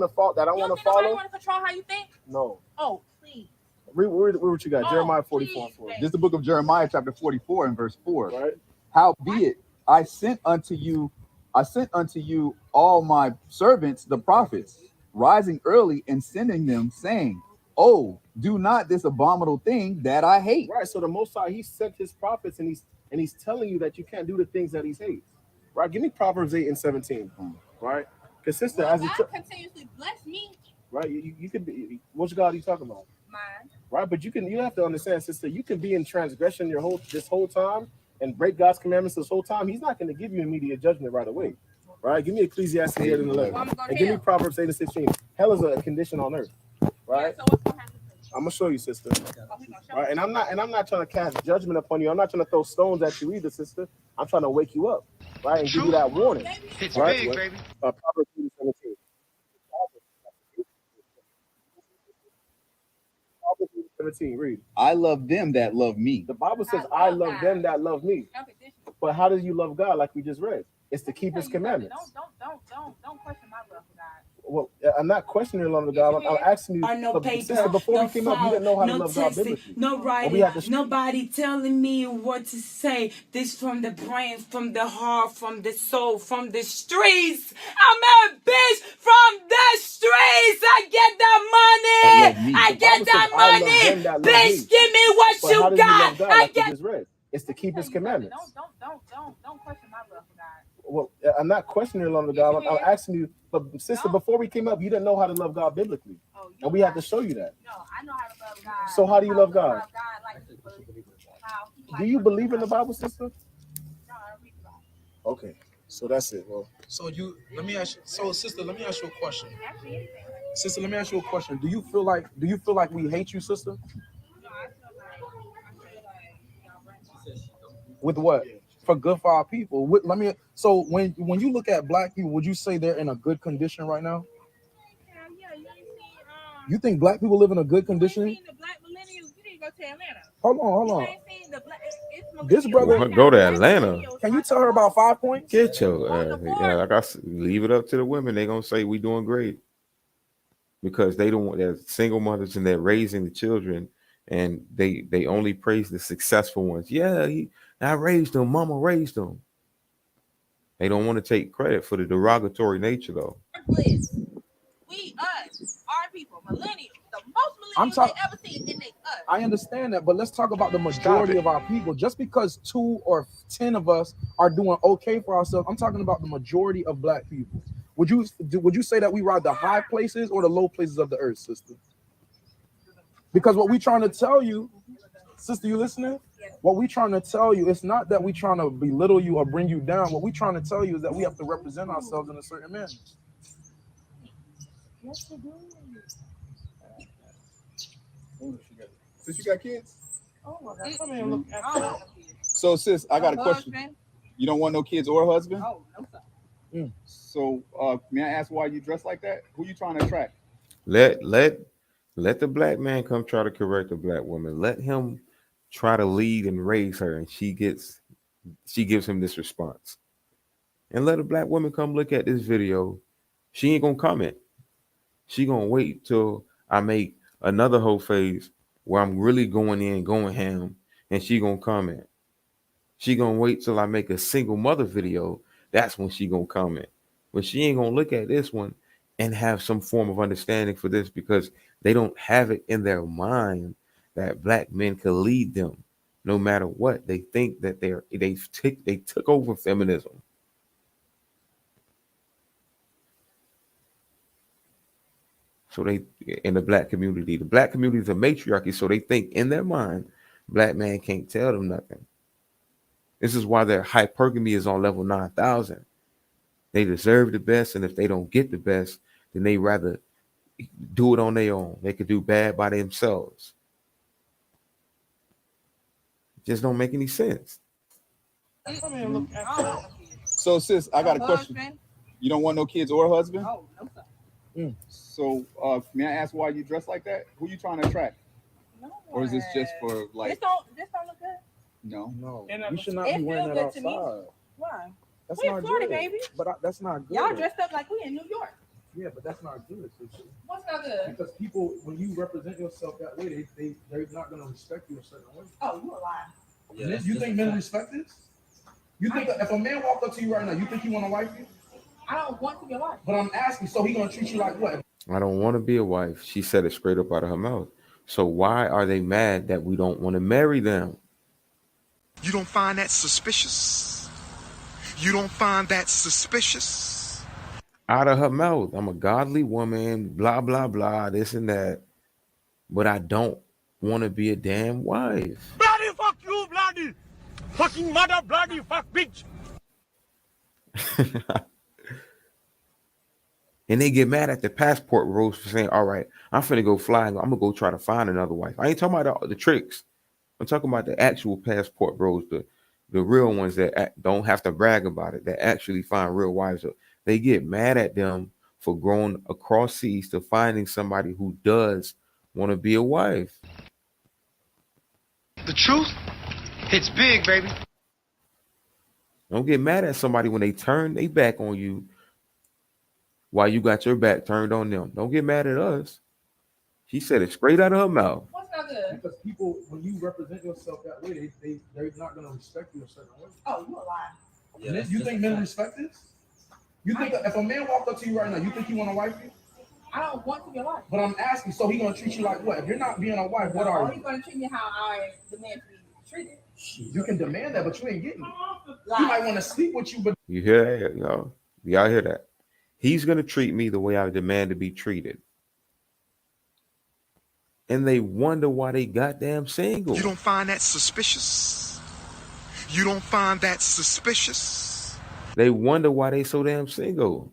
follow, that I want to follow. Want to control how you think? No. Oh, please. Read what you got. Jeremiah 44:4. This is the book of Jeremiah, chapter 44 and verse 4. Right. Howbeit, I sent unto you all my servants, the prophets, rising early and sending them, saying, oh, do not this abominable thing that I hate. Right. So the Most High, he sent his prophets, and he's telling you that you can't do the things that he hates. Right. Give me Proverbs 8:17. Right. Because sister, as God continuously bless me. Right. You could be. Which God are you talking about? Mine. Right. But you have to understand, sister. You can be in transgression this whole time and break God's commandments this whole time. He's not going to give you immediate judgment right away. Right. Give me Ecclesiastes 8:11. And give me Proverbs 8:16. Hell is a condition on earth. Right. Yeah, so what's gonna happen? I'm gonna show you, sister. Right. And I'm not trying to cast judgment upon you. I'm not trying to throw stones at you either, sister. I'm trying to wake you up, right, and give you that warning. It's right? big, baby. Proverbs 8:17. Proverbs 8:17. Read. I love them that love me. The Bible says, "I love them that love me." But how do you love God? Like we just read, it's to keep His commandments. Don't question my love for God. Well, I'm not questioning the love of God. I'm asking you. No paper, sister, before we came up, you didn't know how to love God biblically. No writing, nobody telling me what to say. This from the brain, from the heart, from the soul, from the streets. I'm a bitch from the streets. I get that money. I get that money. Bitch, give me what you got. I get. It's to keep His commandments. Don't question my love for God. Well, I'm not questioning the love of God. I'm asking you, but sister, before we came up, you didn't know how to love God biblically, and we had to show you that. No, I know how to love God. So how do you love God? How Do you believe in the Bible, sister? No, I don't read the Bible. Okay, so that's it. Well, So let me ask you. So sister, let me ask you a question. Sister, let me ask you a question. Do you feel like we hate you, sister? No, I feel like y'all run. With what? For good for our people. So when you look at black people, would you say they're in a good condition right now? Yeah, you ain't seen You think black people live in a good condition? the black millennials. You didn't go to Atlanta. Hold on. You ain't seen the black. This brother Go to Atlanta. Can you tell her about 5 points? Get your leave it up to the women. They're gonna say we doing great because they don't want. They're single mothers and they're raising the children, and they only praise the successful ones. Yeah, I raised them. Mama raised them. They don't want to take credit for the derogatory nature, though. Bliss. We, us, our people, millennials, the most millennials they ever seen, and they us. I understand that, but let's talk about the majority of our people. Just because 2 or 10 of us are doing okay for ourselves, I'm talking about the majority of black people. Would you say that we ride the high places or the low places of the earth, sister? Because what we trying to tell you, sister, you listening? What we trying to tell you, it's not that we trying to belittle you or bring you down. What we trying to tell you is that we have to represent ourselves in a certain manner. Yes, we do. Sis, you got kids? Oh my God. Come here and look at So sis, I got a question. You don't want no kids or a husband? Oh, no, sir. So may I ask why you dress like that? Who you trying to attract? Let the black man come try to correct the black woman. Let him try to lead and raise her, and she gives him this response. And let a black woman come look at this video. She ain't gonna comment. She gonna wait till I make another whole phase where I'm really going ham, and she gonna comment. She gonna wait till I make a single mother video. That's when she gonna comment. But she ain't gonna look at this one and have some form of understanding for this because they don't have it in their mind that black men can lead them no matter what. They think that they took over feminism. So they, in the black community is a matriarchy. So they think in their mind, black man can't tell them nothing. This is why their hypergamy is on level 9,000. They deserve the best. And if they don't get the best, then they rather do it on their own. They could do bad by themselves. It just don't make any sense. Come here and look at So sis, I got a question. You don't want no kids or a husband? Oh, no, sir. So may I ask why you dress like that? Who you trying to attract? No, or is this just for like? This don't look good. No. We should not be wearing that outside. Why? That's We not in Florida, good. baby. But that's not good. Y'all dressed up like we in New York. Yeah, but that's not good. What's not good? Because people, when you represent yourself that way, they're not going to respect you a certain way. Oh, you a liar. Yeah, you think men respect this? You think if a man walked up to you right now, you think he want to wife you? I don't want to be a wife. But I'm asking, so he going to treat you like what? I don't want to be a wife. She said it straight up out of her mouth. So why are they mad that we don't want to marry them? You don't find that suspicious? You don't find that suspicious? Out of her mouth. I'm a godly woman, blah, blah, blah, this and that. But I don't want to be a damn wife. Bloody fuck you, bloody fucking mother, bloody fuck bitch. And they get mad at the passport rules for saying, all right, I'm finna go fly. I'm gonna go try to find another wife. I ain't talking about the tricks. I'm talking about the actual passport bros, the real ones that don't have to brag about it, that actually find real wives. They get mad at them for going across seas to finding somebody who does want to be a wife. The truth hits big, baby. Don't get mad at somebody when they turn their back on you while you got your back turned on them. Don't get mad at us. She said it straight out of her mouth. What's not good? Because people, when you represent yourself that way, they're not going to respect you a certain way. Oh, you a liar. Yeah, you think men respect this? You think if a man walked up to you right now, you think he want to wife you? I don't want to be a wife. But I'm asking, so he going to treat you like what? If you're not being a wife, what are He's you? going to treat me how I demand to be treated. You can demand that, but you ain't getting it. He might want to sleep with you, but You hear that, y'all? Y'all hear that? He's gonna treat me the way I demand to be treated. And they wonder why they goddamn single. You don't find that suspicious? You don't find that suspicious? They wonder why they so damn single.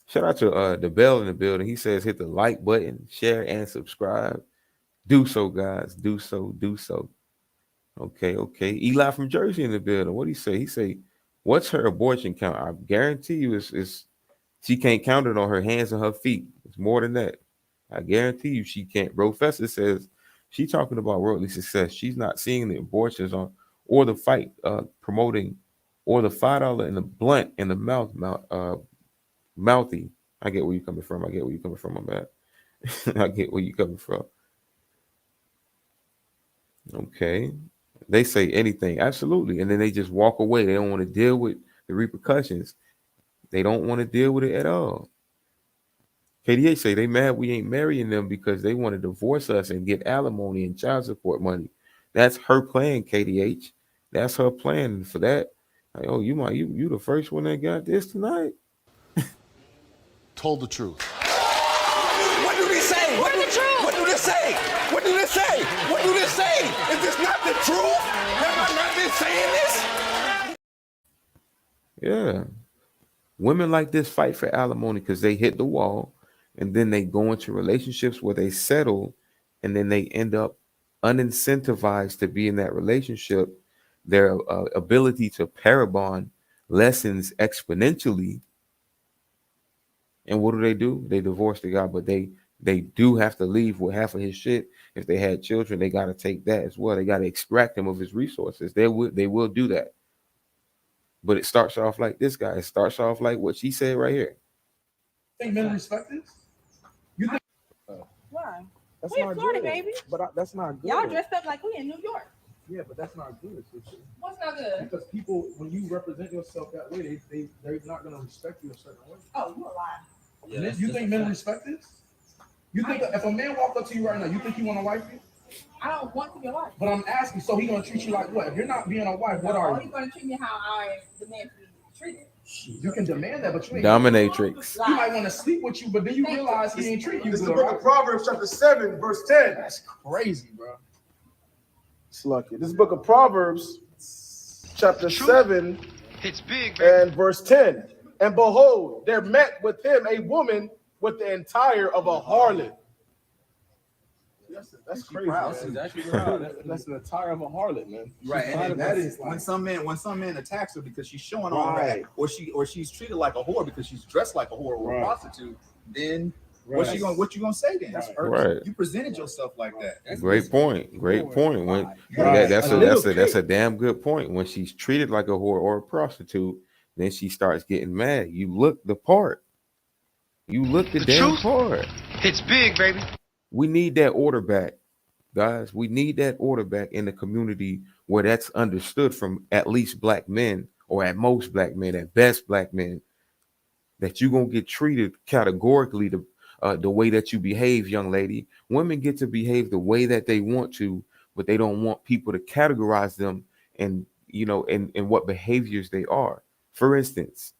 Shout out to the Bell in the building. He says hit the like button, share, and subscribe. Do so, guys. Do so. Do so. Okay. Eli from Jersey in the building. What do he say? He say, what's her abortion count? I guarantee you it's she can't count it on her hands and her feet. It's more than that. I guarantee you she can't. Bro Fester says she's talking about worldly success. She's not seeing the abortions on or the fight promoting or the $5 in the blunt in the mouthy. I get where you're coming from. I'm bad. I get where you're coming from. Okay. They say anything. Absolutely. And then they just walk away. They don't want to deal with the repercussions. They don't want to deal with it at all. KDH say they mad we ain't marrying them because they want to divorce us and get alimony and child support money. That's her plan, KDH. That's her plan for that. Like, oh, you the first one that got this tonight. Told the truth. What do they say? What do they say? What do they say? What do they say? Is this not the truth? Have I not been saying this? Yeah. Women like this fight for alimony because they hit the wall and then they go into relationships where they settle and then they end up unincentivized to be in that relationship. Their ability to parabond lessens exponentially. And what do? They divorce the guy, but they do have to leave with half of his shit. If they had children, they got to take that as well. They got to extract him of his resources. They will do that. But it starts off like this, guy. It starts off like what she said right here. think men respect this? You think? Why? That's We in not Florida, good. baby. But that's not good. Y'all dressed up like we in New York. Yeah, but that's not good, sister. What's not good? Because people, when you represent yourself that way, they're not gonna respect you a certain way. Oh, you a lie. Yeah, you think men respect this? You think that if a man walked up to you right now, you think he want to wife you? I don't want to be a wife. But I'm asking, so he gonna treat you like what? If you're not being a wife, what are He's you? gonna treat me how I demand to be treated. You can demand that, but you ain't. Dominatrix. He might want to sleep with you, but then you realize he ain't treating you This is good. the book of Proverbs, chapter 7, verse 10. That's crazy, bro. It's lucky. This is the book of Proverbs, chapter 7, It's big, baby. and verse 10. And behold, there met with him a woman with the entire of a harlot. That's crazy. That's Man. actually proud. That's an attire of a harlot, man. Right, and that is when some man attacks her because she's showing all Right. that, or she's treated like a whore because she's dressed like a whore or a Right. prostitute. Then Right. what you gonna say then? Right. You presented yourself like that. Great point. Great point. When Right. that's a damn good point. When she's treated like a whore or a prostitute, then she starts getting mad. You look the part. You look the damn truth? part. It's big, baby. We need that order back, guys. We need that order back in the community where that's understood from at least black men, or at most black men, at best black men, that you're gonna get treated categorically the way that you behave, young lady. Women get to behave the way that they want to, but they don't want people to categorize them and in what behaviors they are. For instance,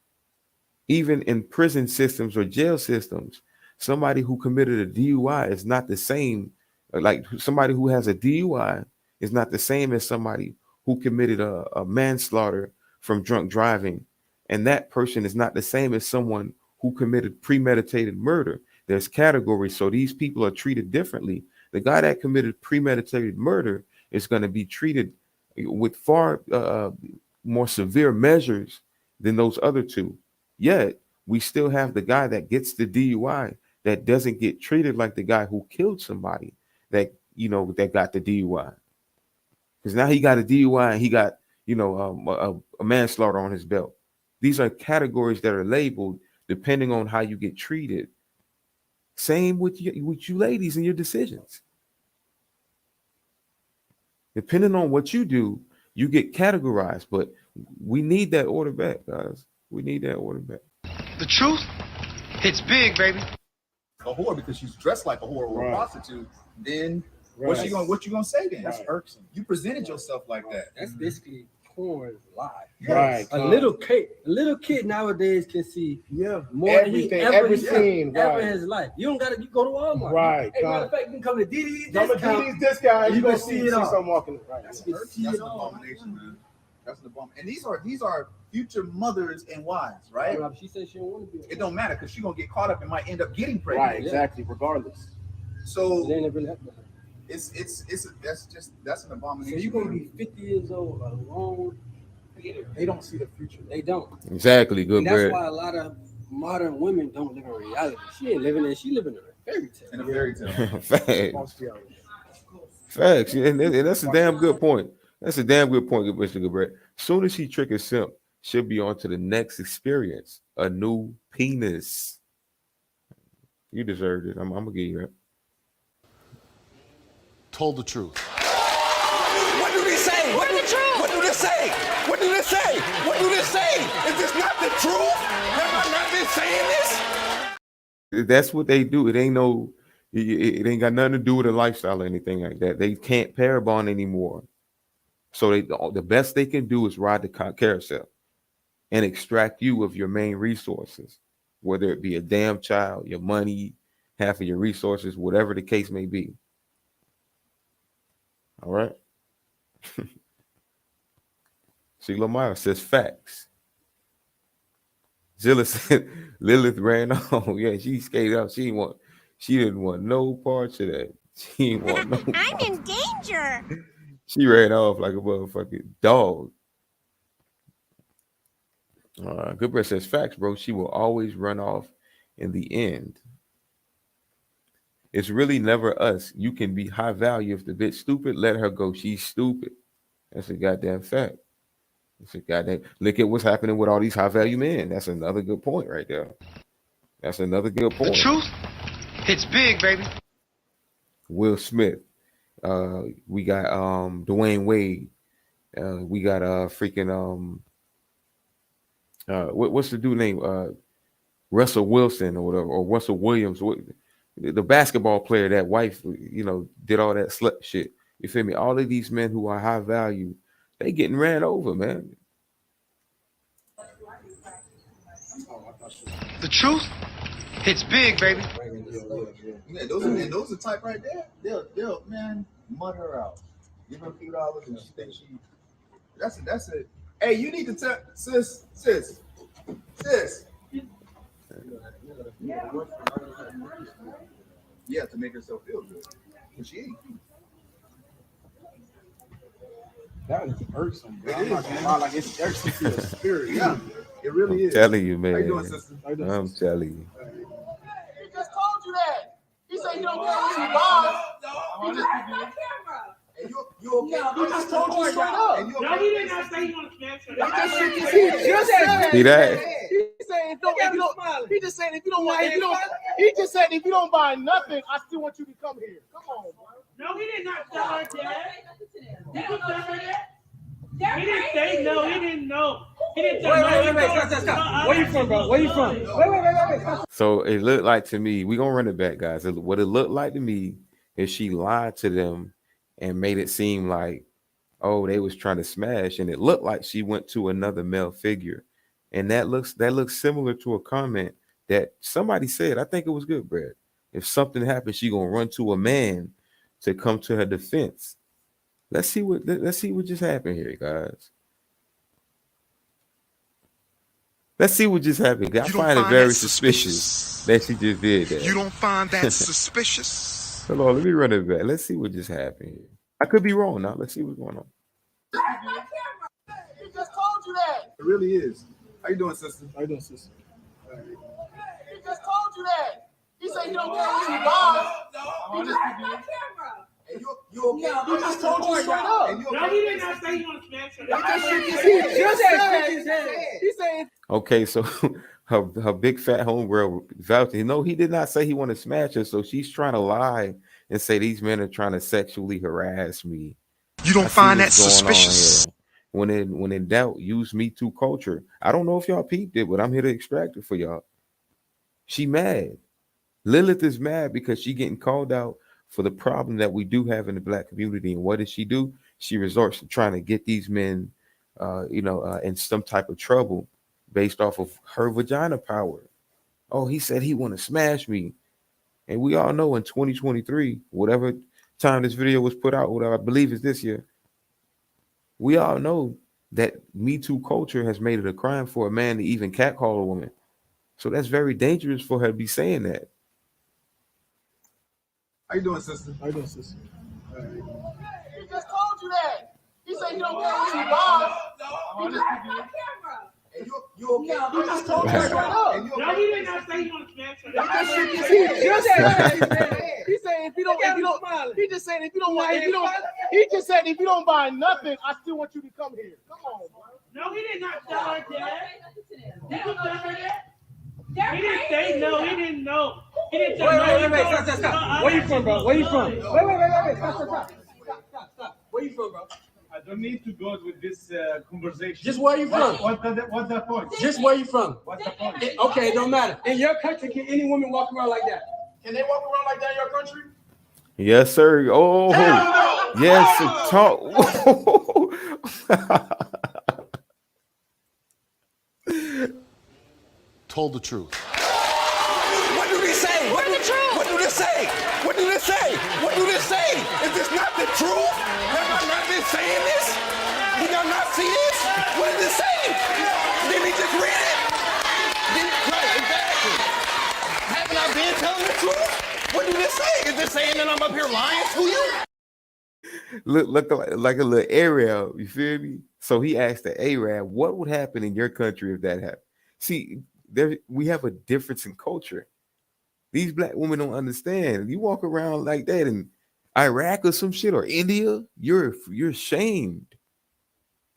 even in prison systems or jail systems, somebody who committed a DUI is not the same. Like somebody who has a DUI is not the same as somebody who committed a manslaughter from drunk driving. And that person is not the same as someone who committed premeditated murder. There's categories. So these people are treated differently. The guy that committed premeditated murder is going to be treated with far more severe measures than those other two. Yet we still have the guy that gets the DUI that doesn't get treated like the guy who killed somebody that got the DUI. Because now he got a DUI and he got a manslaughter on his belt. These are categories that are labeled depending on how you get treated. Same with you ladies and your decisions. Depending on what you do, you get categorized. But we need that order back, guys. We need that order back. The truth? It's big, baby. A whore because she's dressed like a whore or a prostitute. Then What you gonna say then? That's irksome. You presented yourself like that. That's basically porn live. Right. A little kid nowadays can see more Everything, than he ever every seen scene, ever right. in his life. You don't gotta. You go to Walmart. Right, Hey, matter God. of fact, you can come to DD's Come to discount. DD's discount, You you gonna gonna see see it all. someone walking. Right. That's an abomination, man. That's an abomination. And these are future mothers and wives, right? She said she don't want to be. It don't matter because she's gonna get caught up and might end up getting pregnant. Right. Exactly. Regardless. So They never left her. that's an abomination. So you're gonna be 50 years old alone. They don't see the future. They don't. Exactly. Good And that's bread. why a lot of modern women don't live in reality. She ain't living in. She living in a fairy tale. In a fairy tale. Facts. Facts. And that's a damn good point. That's a damn good point, Mr. Goodbread. Soon as she trick a simp, she'll be on to the next experience. A new penis. You deserved it. I'm gonna give you that. Told the truth. What do they say? What do they say? What do they say? What do they say? Is this not the truth? Have I not been saying this? That's what they do. It ain't got nothing to do with a lifestyle or anything like that. They can't pair bond anymore. So the best they can do is ride the carousel and extract you of your main resources, whether it be a damn child, your money, half of your resources, whatever the case may be. All right. See, Lamar says facts. Zilla said Lilith ran on. Yeah, she skated out. She didn't want no parts of that. She didn't want no I'm in danger. She ran off like a motherfucking dog. Good bread says facts, bro. She will always run off in the end. It's really never us. You can be high value. If the bitch stupid, let her go. She's stupid. That's a goddamn fact. It's a goddamn. Look at what's happening with all these high value men. That's another good point right there. That's another good point. The truth hits big, baby. Will Smith. We got Dwayne Wade. We got freaking what's the dude name? Russell Wilson or whatever, or Russell Williams. The basketball player, that wife, did all that slut shit. You feel me? All of these men who are high value, they getting ran over, man. The truth hits big, baby. Yeah, those are the type right there. They'll man mud her out. Give her $2 and she thinks she. That's it. Hey, you need to tell sis. Yeah, to make herself feel good. But she ain't. That is irksome, bro. I'm not gonna lie, like it's irksome to the spirit. Yeah, it really is. Telling you, man. How you doing, sister? I'm telling you. He just told you that. He said you don't care what you buy. He just And you okay? He just told you straight up. And you No, okay? he did not say he want to smash her. He just said. See that? He said if you don't. He just said if you don't want. He just said if you don't buy nothing, I still want you to come here. Come on, bro. No, he did not tell her that. He didn't tell her that. He didn't say no. He didn't know. He didn't tell her. Wait, stop. Where you from, bro? Where you from? Wait. So it looked like to me, we're gonna run it back, guys. What it looked like to me is she lied to them and made it seem like, oh, they was trying to smash, and it looked like she went to another male figure. And that looks similar to a comment that somebody said. I think it was Good Bread. If something happens, she gonna run to a man to come to her defense. Let's see what just happened here, guys. Let's see what just happened. I find it very suspicious that she just did that. You don't find that suspicious? Hold on, let me run it back. Let's see what just happened here. I could be wrong now. Let's see what's going on. He just told you that. It really is. How you doing, sister? How you doing, sister? He just told you that. He said you don't care what you buy. He just And you okay? He just told you straight up. And you No, okay? he did not say he want to smash her. He said Okay, so her big fat homegirl vouching. No, he did not say he wanted to smash her. So she's trying to lie and say these men are trying to sexually harass me. You don't find that suspicious? When in doubt, use Me Too culture. I don't know if y'all peeped it, but I'm here to extract it for y'all. She mad. Lilith is mad because she getting called out for the problem that we do have in the black community. And what does she do? She resorts to trying to get these men, in some type of trouble based off of her vagina power. Oh, he said he want to smash me. And we all know in 2023, whatever time this video was put out, what I believe is this year, we all know that Me Too culture has made it a crime for a man to even catcall a woman. So that's very dangerous for her to be saying that. How you doing, sister? How you doing, sister? He just told you that. He said you don't care what you buy. He just you okay? He just told you straight up. No, he did not say he want to smash her. He said if you don't, he just said if you don't want, he just said if you don't buy nothing, I still want you to come here. Come on, bro. No, he did not tell her that. Did you tell her that? He didn't say no. He didn't know. He didn't tell her. Wait, stop. Where you from, bro? Where you from? Wait. Stop. Where you from, bro? I don't need to go with this conversation. Just where you from? What's the point? Just where you from? What's the point? Okay, it don't matter. In your country, can any woman walk around like that? Can they walk around like that in your country? Yes, sir. Oh, yes. Talk. Told the truth. What do they say? What do they say? What do they say? What do they say? Is this not the truth? Have I not been saying this? Did y'all not see this? What does it say? Didn't he just read it? Right, exactly. Haven't I been telling the truth? What do they say? Is it saying that I'm up here lying to you? Look like a little Arab, you feel me? So he asked the Arab, what would happen in your country if that happened? See, we have a difference in culture. These black women don't understand. You walk around like that in Iraq or some shit or India, you're shamed.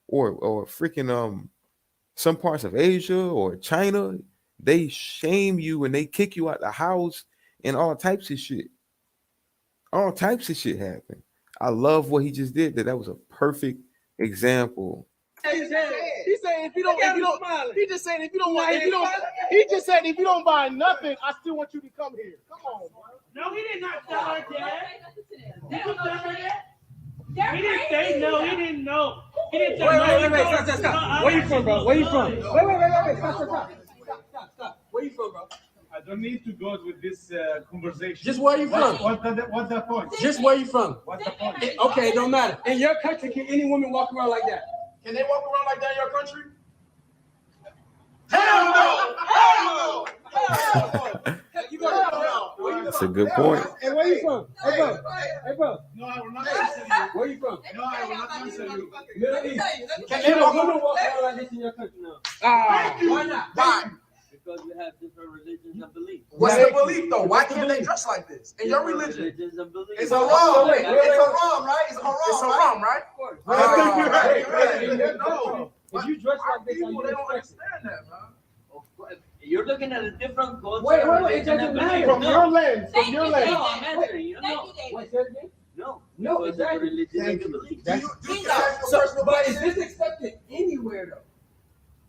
Or freaking some parts of Asia or China, they shame you and they kick you out the house and all types of shit. All types of shit happen. I love what he just did. That was a perfect example. He said if you don't, he just said if you don't want, he just said if you don't buy nothing, I still want you to come here. Come on, bro. No, he did not tell her that. Did you tell her that? He didn't say no. He didn't know. He didn't tell her. Wait, stop. Where you from, bro? Where you from? Wait. Stop. Where you from, bro? I don't need to go with this conversation. Just where you from? What's the point? Just where you from? What's the point? Okay, it don't matter. In your country, can any woman walk around like that? Can they walk around like that in your country? Hell no! You go. That's a good point. Hey, where you from? Hey, bro. No, I will not answer you. Where you from? No, I will not answer you. Middle East. Can a woman walk around like this in your country now? Why not? Why? Because we have different religions and beliefs. What's the belief though? Why can't they dress like this? In your religion, Religions and beliefs. it's haram. It's haram, right? It's haram, right? No. If you dress like this, People, they don't understand that, man. you're looking at a different culture. Wait. It doesn't matter. From your lens. From your lens. No, I'm answering you. No, exactly. Religion and beliefs. But is this accepted anywhere though?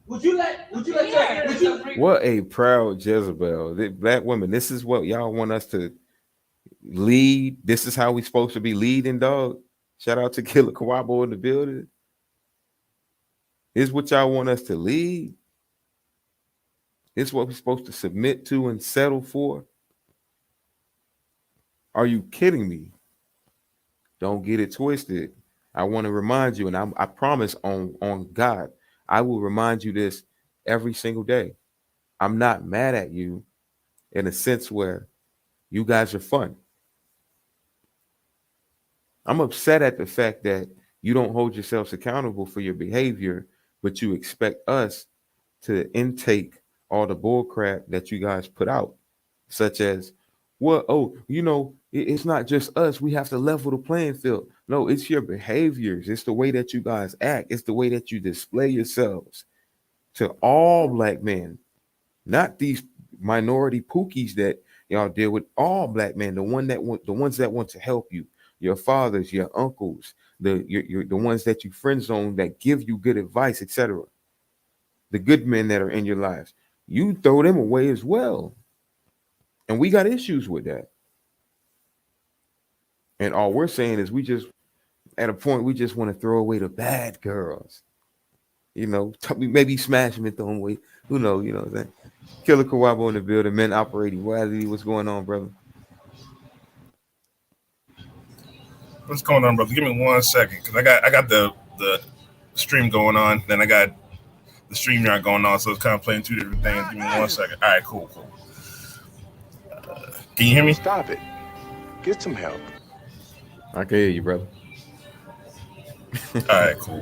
Would you let What a proud Jezebel. The black women, this is what y'all want us to lead. This is how we supposed to be leading, dog. Shout out to Killer Kawabo in the building. This is what y'all want us to lead. This is what we're supposed to submit to and settle for. Are you kidding me? Don't get it twisted. I want to remind you, and I promise on God, I will remind you this every single day. I'm not mad at you in a sense where you guys are fun. I'm upset at the fact that you don't hold yourselves accountable for your behavior, but you expect us to intake all the bull crap that you guys put out, such as, it's not just us. We have to level the playing field. No, it's your behaviors. It's the way that you guys act. It's the way that you display yourselves to all black men, not these minority pookies that y'all deal with. All black men, the ones that want to help you, your fathers, your uncles, the ones that you friend zone that give you good advice, etc. The good men that are in your lives, you throw them away as well. And we got issues with that. And all we're saying is we just at a point we just want to throw away the bad girls. You know, maybe smash them and throw them away. Who knows? You know what I'm saying? Killer Kawabo in the building, men operating. What's going on, brother? What's going on, brother? Give me 1 second, because I got the stream going on, then I got the StreamYard going on, so it's kind of playing two different things. Give me 1 second. All right, cool. Can you hear me? Stop it. Get some help. I can hear you, brother. All right, cool.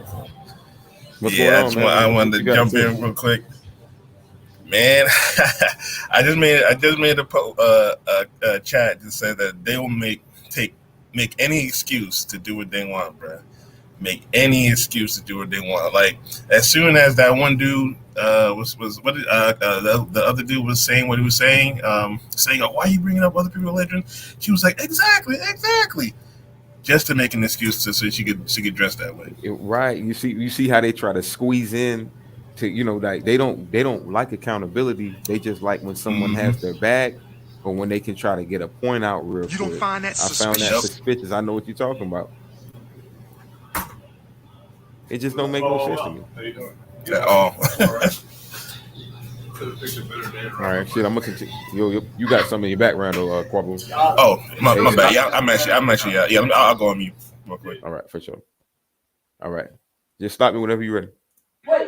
What's going on, man? I wanted to jump in real quick. Man, I just made a chat to say that they will make any excuse to do what they want, bro. Make any excuse to do what they want. Like, as soon as that one dude the other dude was saying what he was saying, saying, "Oh, why are you bringing up other people's religion?" She was like, "Exactly," just to make an excuse so she could dress that way. Right. You see how they try to squeeze in to, you know, like they don't like accountability. They just like when someone has their back, or when they can try to get a point out real quick. You don't find that I found that suspicious. I know what you're talking about. It just don't make no sense to me. How you doing? At all. All right, shit. I'm gonna continue. You got something in your background, though, Quabo. Oh, my bad. Yeah, I'm actually. Yeah, I'll go on mute real quick. All right, for sure. All right, just stop me whenever you're ready. Wait,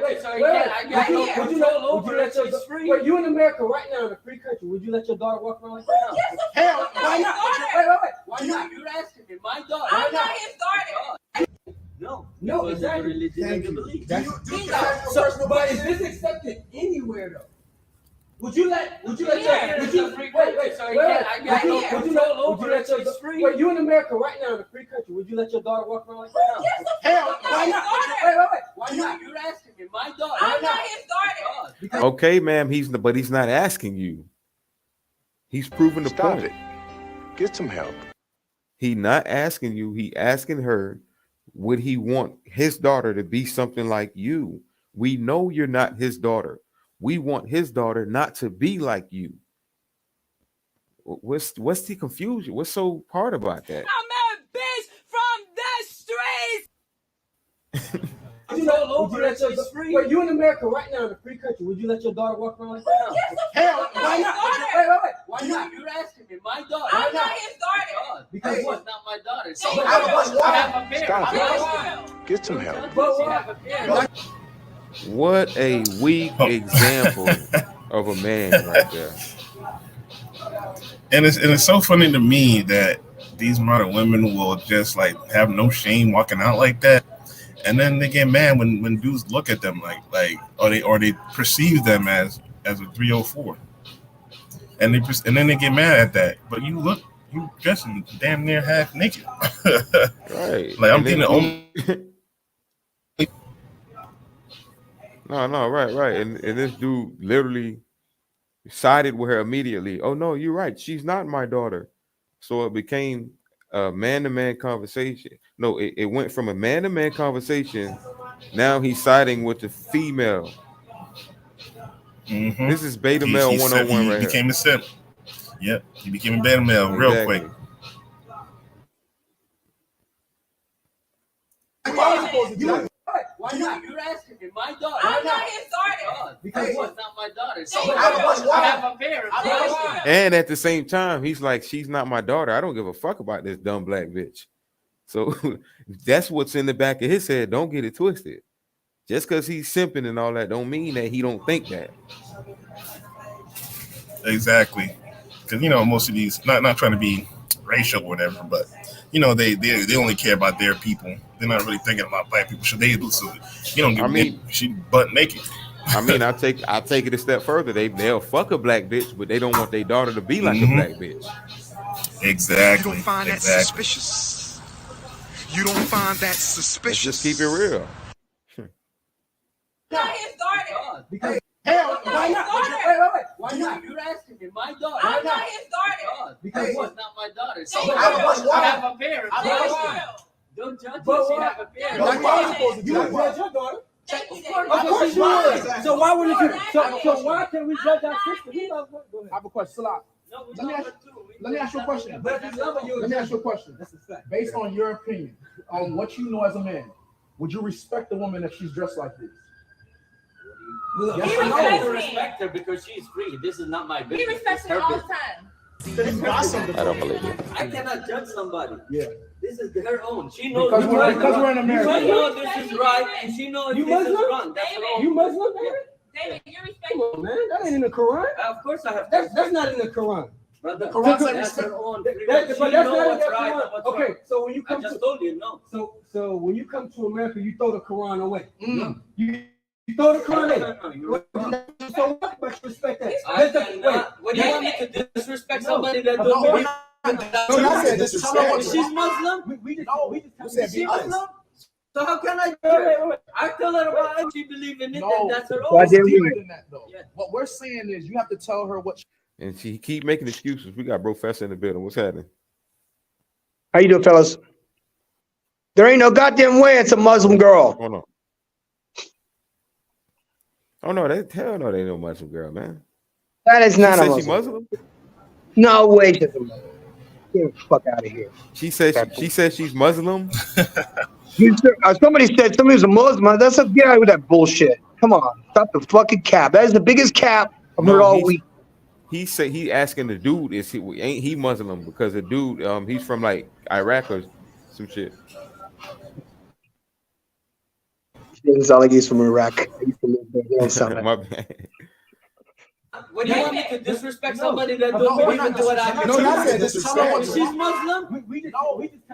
would you in America right now in a free country, would you let your daughter walk around like that? Yes, hell, why not? Wait. Why not? You're asking me, my daughter. I'm not his daughter. No, exactly. Religion and belief. So, but is this accepted anywhere though? Would you let you in America right now in a free country, would you let your daughter walk around like that? Yes, hell, why not? Wait. Why not? You're asking me, my daughter. I'm not his daughter. Okay, ma'am. He's not asking you. He's proving the point. Stop it. Get some help. He not asking you. He asking her, would he want his daughter to be something like you? We know you're not his daughter. We want his daughter not to be like you. What's the confusion? What's so hard about that? I'm a bitch from the streets. Wait, you in America right now in a free country, would you let your daughter walk around like that? Yes, hell, why not? Wait. Why not? You're asking me, my daughter. I'm not his daughter. Because it's not my daughter. So I have a parent. Stop it. Get some help. What a weak example of a man right there. And it's so funny to me that these modern women will just like have no shame walking out like that, and then they get mad when dudes look at them like or they perceive them as a 304, and then they get mad at that. But you dressing damn near half naked, right? Like I'm being the only. No, right. And this dude literally sided with her immediately. Oh, no, you're right. She's not my daughter. So it became a man-to-man conversation. No, it went from a man-to-man conversation. Now he's siding with the female. Mm-hmm. This is beta male 101 right here. He became a simp. Yep, he became a beta male real quick. Why not? You're asking me, my daughter. I'm not his daughter. Because it's not my daughter. So I have a parent. And at the same time, he's like, she's not my daughter. I don't give a fuck about this dumb black bitch. So that's what's in the back of his head. Don't get it twisted. Just because he's simping and all that don't mean that he don't think that. Exactly. Because, you know, most of these, not trying to be racial or whatever, but, you know, they only care about their people. They're not really thinking about black people. Should they listen? You don't give me. She butt naked. I mean, I take it a step further. They'll fuck a black bitch, but they don't want their daughter to be like a black bitch. Exactly. You don't find that suspicious. You don't find that suspicious. Let's just keep it real. Not his daughter. Because hell, why not? Wait. Why not? You're asking me, my daughter. I'm not his daughter. Because it's not my daughter. So I have a parent. Don't judge me. She have a parent. You don't judge your daughter. Of course you would. So why wouldn't you? So why can't we judge our sister? I have a question. Let me ask you. let me ask you a question. But if you love her, you Let me ask you a question. That's a fact. Based on your opinion, on what you know as a man, would you respect a woman if she's dressed like this? Look, Yes he or no? respects to respect her because she's free. This is not my business. He respects It's me her all the business. time. I don't believe you. I cannot judge somebody. Yeah. This is her own. She knows Because we're in America. She knows this is right, and she knows You this is Muslim? wrong. That's her own. You Muslim, David? David, you respect Come on, man. That ain't in the Quran. Of course, I have. That's not in the Quran. Brother, The Quran said that's her own. But She that's not knows in what's the right Quran. and what's Okay, wrong. so when you I come just to told you no. so when you come to America, you throw the Quran away. You throw the Quran away. So what? But you respect that. I cannot. What do you want me to disrespect somebody that don't believe? I said disrespect. She's Muslim. We said Is she be honest. Muslim? So how can I do it? I tell her about it. She believe in it. No, Then that's her it's own. deeper than that, though. Yeah. What we're saying is you have to tell her what. And she keep making excuses. We got Professor in the building. What's happening? How you doing, fellas? There ain't no goddamn way it's a Muslim girl. Oh no. Oh no, hell no, they ain't no Muslim girl, man. That is not She a said Muslim. she Muslim? No way she's a Muslim. Get the fuck out of here. She said she said she's Muslim. Somebody said somebody's a Muslim. That's a get out with that bullshit. Come on, stop the fucking cap. That is the biggest cap I've heard all week. He said he asking the dude ain't he Muslim because the dude he's from like Iraq or some shit. It doesn't sound like he's from Iraq. I used to live there. He don't sound like My bad. What do you want me to disrespect somebody that No, don't we're believe not into what I disrespecting. believe? No, y'all said disrespect. She's Muslim. We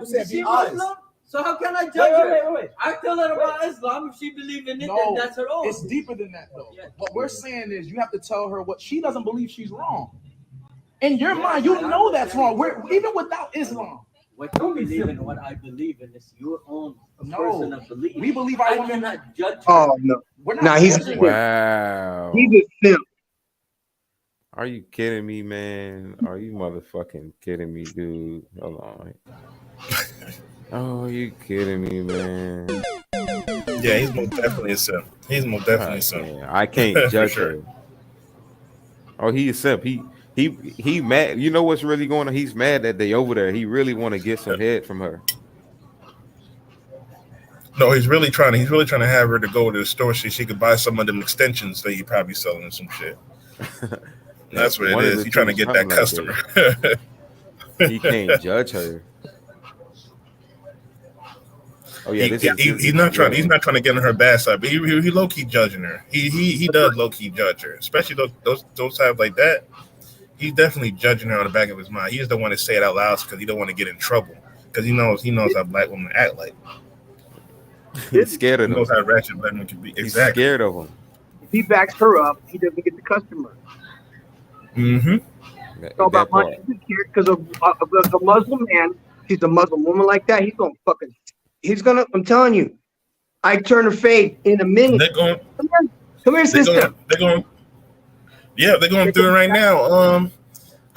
Is said she be honest. Muslim? So how can I judge her? Wait. I tell her about Islam. If she believe in it, then No, that's her own. it's deeper than that, though. Yeah. What we're saying is you have to tell her what she doesn't believe she's wrong. In your mind, you know that's wrong. We're even without Islam. What you believe in, what I believe in, is your own No, person of belief. we believe our I women. cannot judge her. Oh no. We're not. Nah, he's judging. Wow. he's a simp. Are you kidding me, man? Are you motherfucking kidding me, dude? Hold on. Oh, you kidding me, man? Yeah, he's most definitely a simp. He's most definitely a simp. Man, I can't For judge sure. her. Oh, he is simp. He mad. You know what's really going on? He's mad that they over there. He really want to get some head from her. No, he's really trying to have her to go to the store so she could buy some of them extensions that he probably selling some shit. That's what it One of is. the He's trying to two, get that something like customer. He can't judge her. Oh yeah, He's not trying to get on her bad side, but he low key judging her. He does low key judge her, especially those times like that. He's definitely judging her on the back of his mind. He's the one to say it out loud because he don't want to get in trouble because he knows how black women act like. He's scared of He them. knows how ratchet black women can be. He's Exactly. scared of them. If he backs her up, he doesn't get the customer. Mm-hmm. It's all about money. Because of a Muslim man, she's a Muslim woman like that. I'm telling you, I turn her fade in a minute. They're Come here, sister. They're going through it right now.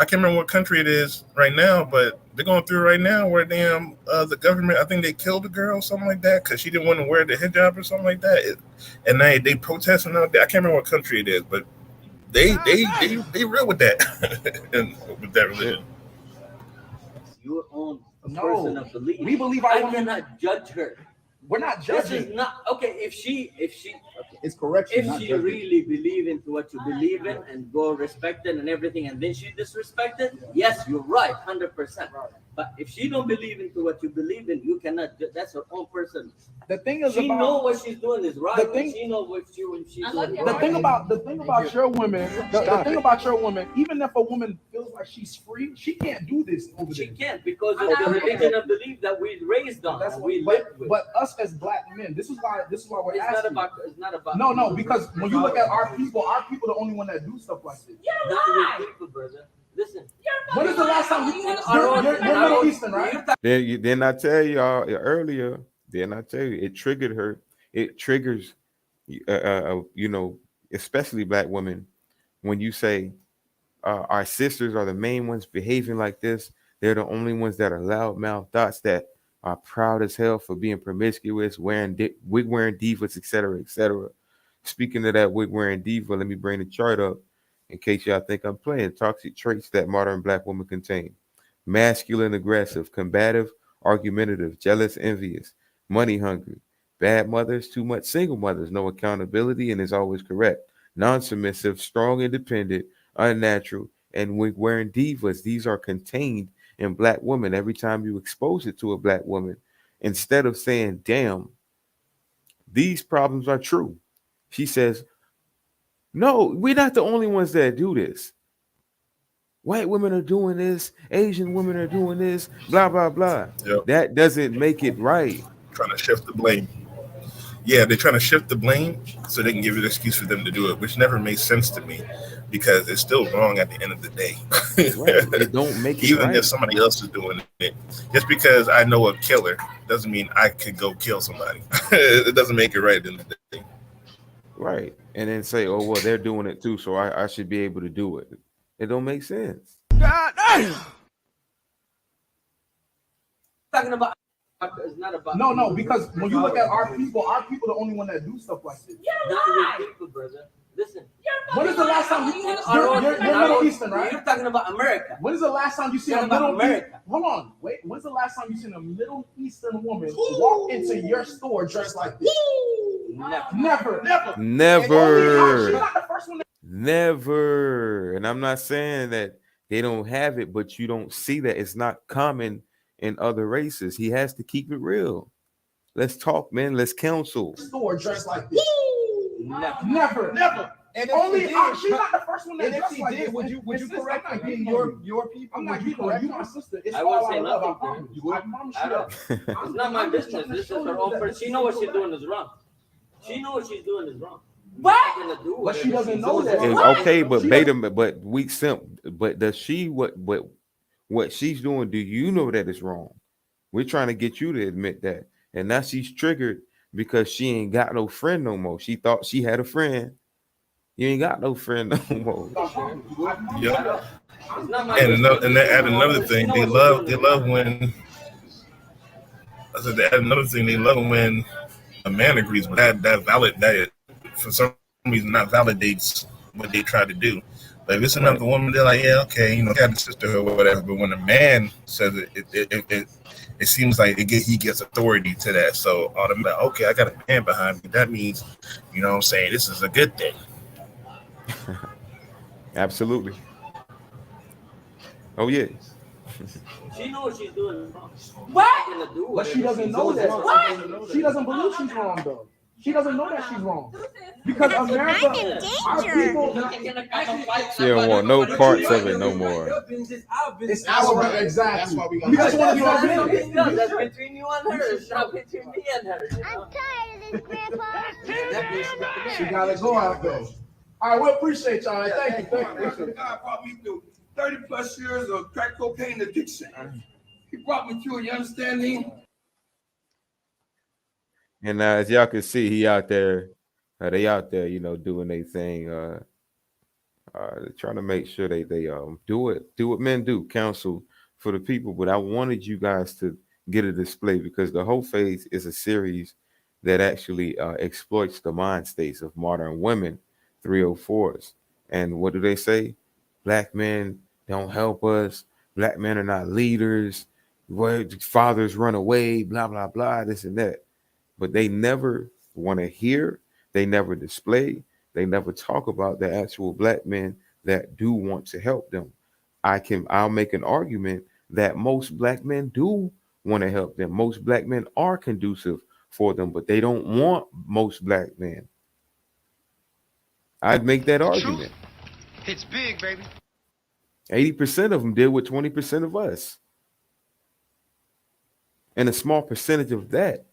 I can't remember what country it is right now, but they're going through it right now where the government, I think they killed a girl or something like that because she didn't want to wear the hijab or something like that. And they protesting out there. I can't remember what country it is, but they real with that and with that religion. Your own No, person of belief. we believe our I women. cannot judge her. We're not This judging. is not okay. If she It's correction. if not she judging. really believe into what you believe in and go respect it and everything, and then she disrespect it, yes, you're right, 100%. But if she don't believe into what you believe in, you cannot. That's her own person. The thing is She about know what she's doing is right. the and thing- she know what she's doing the thing about your women, the thing about your woman, even if a woman feels like she's free, she can't do this over she there. can't because of the religion of belief that we raised on. That's and what we but, live with. but us as black men, this is why we're It's not asking. about. It's not about. No, because when you look at our people the only one that do stuff like this. Not with people, brother. Listen. When is the last time you're Middle Eastern, right? Then I tell y'all earlier. Then I tell you, it triggered her. It triggers, especially black women, when you say our sisters are the main ones behaving like this. They're the only ones that are loudmouth thoughts that are proud as hell for being promiscuous, wig wearing divas, etc., etc. Speaking of that wig wearing diva, let me bring the chart up. in case y'all think I'm playing. Toxic traits that modern black women contain: masculine, aggressive, combative, argumentative, jealous, envious, money hungry, bad mothers, too much single mothers, no accountability, and is always correct, non-submissive, strong, independent, unnatural, and wig-wearing divas. These are contained in black women. Every time you expose it to a black woman, instead of saying, damn, these problems are true, she says, no, we're not the only ones that do this. White women are doing this, Asian women are doing this, blah, blah, blah. Yep. That doesn't make it right. Trying to shift the blame. Yeah, they're trying to shift the blame so they can give you an excuse for them to do it, which never makes sense to me because it's still wrong at the end of the day. Right. It don't make it Even right. if somebody else is doing it. Just because I know a killer doesn't mean I could go kill somebody. It doesn't make it right at the end of the day. Right. And then say, oh, well, they're doing it too, so I should be able to do it. It don't make sense. God damn. Talking about it's not about No, because when you look at our people the only one that do stuff like this. not your people, brother. Listen. When is the last time you're Middle Eastern, right? You're talking about America. When is the last time you seen a Talking about Middle America. Hold on, wait. When's the last time you seen a Middle Eastern woman walk into your store dressed like this? Never. Never. She's not the first one. Never. And I'm not saying that they don't have it, but you don't see that. It's not common in other races. He has to keep it real. Let's talk, man. Let's counsel. Store dressed like this. Never. And Only if she did, she's not the first one that and if dressed she like did, this. would you It's correct I'm not again getting your people? I'm not Would you getting correct you, her? my sister. It's I all won't say out of love. I nothing, promise you. I promise I you don't. that. It's not my business. This is her own person. She knows what she's doing is wrong. She knows what she's doing is wrong. What? But she doesn't know that. Okay, but She beta, but weak simp. But does she what she's doing? Do you know that it's wrong? We're trying to get you to admit that, and now she's triggered because she ain't got no friend no more. She thought she had a friend. You ain't got no friend no more. Yep. And they add another thing. They love when I said they add another thing. They love when a man agrees with that for some reason that validates what they try to do. Like if it's another woman, they're like, yeah, okay, you know, got a sister or whatever. But when a man says it seems like he gets authority to that. So automatically, okay, I got a man behind me. That means, you know what I'm saying, this is a good thing. Absolutely. Oh yeah. She knows what she's doing wrong. What? But she doesn't know that. What? She doesn't believe she's wrong though. She doesn't know that she's wrong. Because America, our people, She don't want no parts of it no more. it's our exactly. That's why we got. You just want to be our business. That's between you and her. It's not between me and her. You know? She gotta go out there. All right, we appreciate y'all. Thank you. God brought me through 30 plus years of crack cocaine addiction. He brought me through, you understand me? And as y'all can see, he out there. They out there, you know, doing their thing. They're trying to make sure they do what men do, counsel for the people. But I wanted you guys to get a display because the whole phase is a series that actually exploits the mind states of modern women, 304s. And what do they say? Black men don't help us. Black men are not leaders. Fathers run away, blah, blah, blah, this and that. But they never want to hear. They never display. They never talk about the actual black men that do want to help them. I'll make an argument that most black men do want to help them. Most black men are conducive for them, but they don't want most black men. I'd make that argument. It's big, baby. 80% of them deal with 20% of us. And a small percentage of that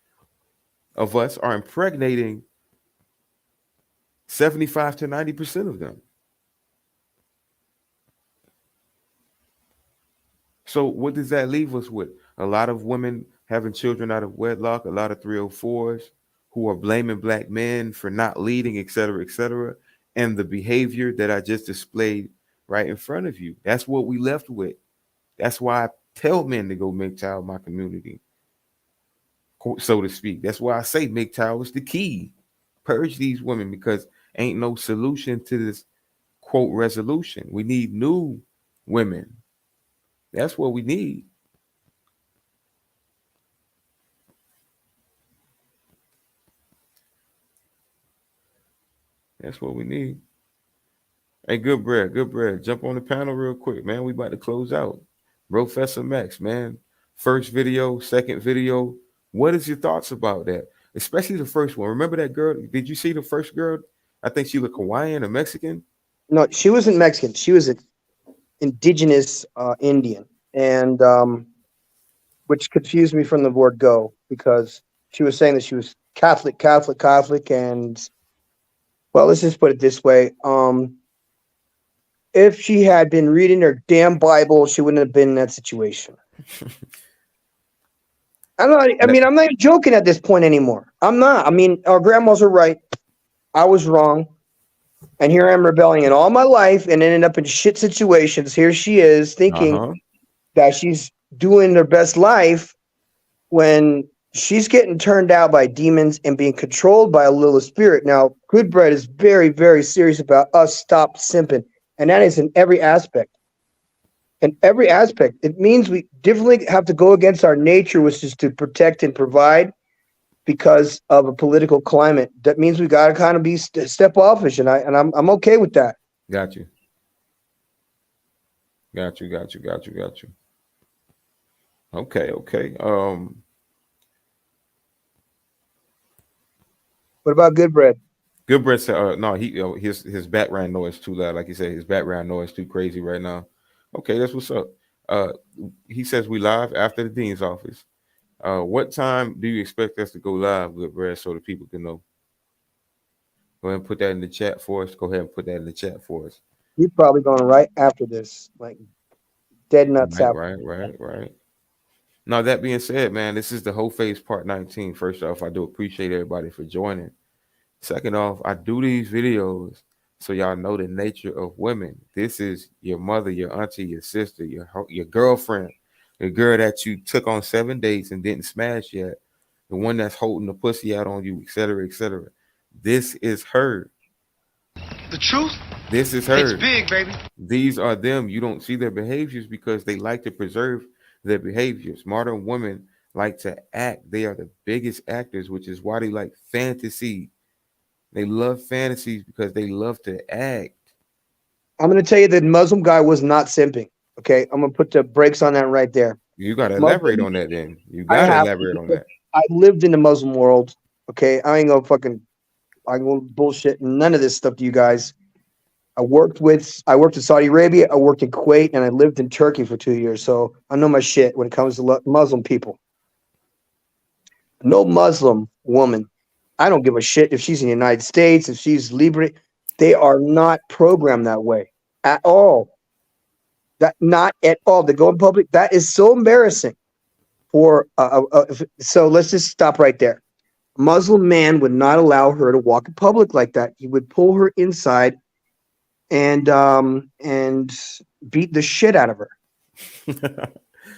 of us are impregnating 75 to 90% of them. So what does that leave us with? A lot of women having children out of wedlock, a lot of 304s who are blaming black men for not leading, et cetera, and the behavior that I just displayed right in front of you. That's what we left with. That's why I tell men to go MGTOW my community, so to speak. That's why I say MGTOW is the key. Purge these women because ain't no solution to this quote resolution. We need new women. That's what we need. That's what we need. Hey, good bread. Jump on the panel real quick, man. We about to close out. Professor Max, man. First video, second video. What is your thoughts about that? Especially the first one. Remember that girl? Did you see the first girl? I think she looked Hawaiian or Mexican. No, she wasn't Mexican. She was an indigenous Indian, and which confused me from the word "go" because she was saying that she was Catholic, and well, let's just put it this way: if she had been reading her damn Bible, she wouldn't have been in that situation. I'm not even joking at this point anymore. I'm not. I mean, our grandmas are right. I was wrong. And here I am rebelling in all my life and ended up in shit situations. Here she is thinking that she's doing their best life when she's getting turned out by demons and being controlled by a little spirit. Now, Good Bread is very, very serious about us stop simping. And that is in every aspect. In every aspect. It means we definitely have to go against our nature, which is to protect and provide because of a political climate. That means we got to kind of be step offish, and I'm okay with that. Got you. Okay. What about Good Bread? Good Bread said, no, his background noise too loud. Like you said, his background noise too crazy right now. Okay, that's what's up. He says we live after the dean's office. What time do you expect us to go live, Good Bread, so the people can know? Go ahead and put that in the chat for us. He's probably going right after this, like dead nuts out. Right. Now, that being said, man, this is the Whole Face Part 19. First off, I do appreciate everybody for joining. Second off, I do these videos so y'all know the nature of women. This is your mother, your auntie, your sister, your girlfriend, the girl that you took on 7 dates and didn't smash yet, the one that's holding the pussy out on you, etc., etc. This is her. The truth? This is her. It's big, baby. These are them. You don't see their behaviors because they like to preserve their behaviors. Modern women like to act. They are the biggest actors, which is why they like fantasy. They love fantasies because they love to act. I'm going to tell you that Muslim guy was not simping. Okay, I'm going to put the brakes on that right there. You got to elaborate on that then. You got to elaborate on that. I lived in the Muslim world. Okay, I ain't going to bullshit none of this stuff to you guys. I worked in Saudi Arabia, I worked in Kuwait, and I lived in Turkey for 2 years. So I know my shit when it comes to Muslim people. No Muslim woman, I don't give a shit if she's in the United States, if she's Libre. They are not programmed that way at all. Not at all. They go in public. That is so embarrassing. So let's just stop right there. A Muslim man would not allow her to walk in public like that. He would pull her inside and beat the shit out of her.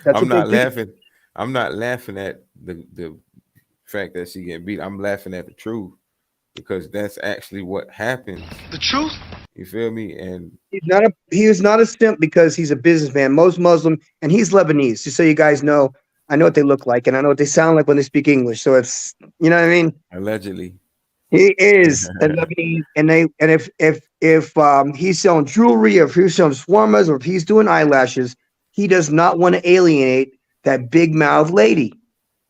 I'm not laughing. I'm not laughing at the fact that she getting beat. I'm laughing at the truth because that's actually what happens. The truth? You feel me? And he is not a simp because he's a businessman. Most Muslim, and he's Lebanese. Just so you guys know, I know what they look like and I know what they sound like when they speak English. So it's, you know what I mean? Allegedly. He is a Lebanese, and if he's selling jewelry, or if he's selling shawarmas, or if he's doing eyelashes, he does not want to alienate that big mouth lady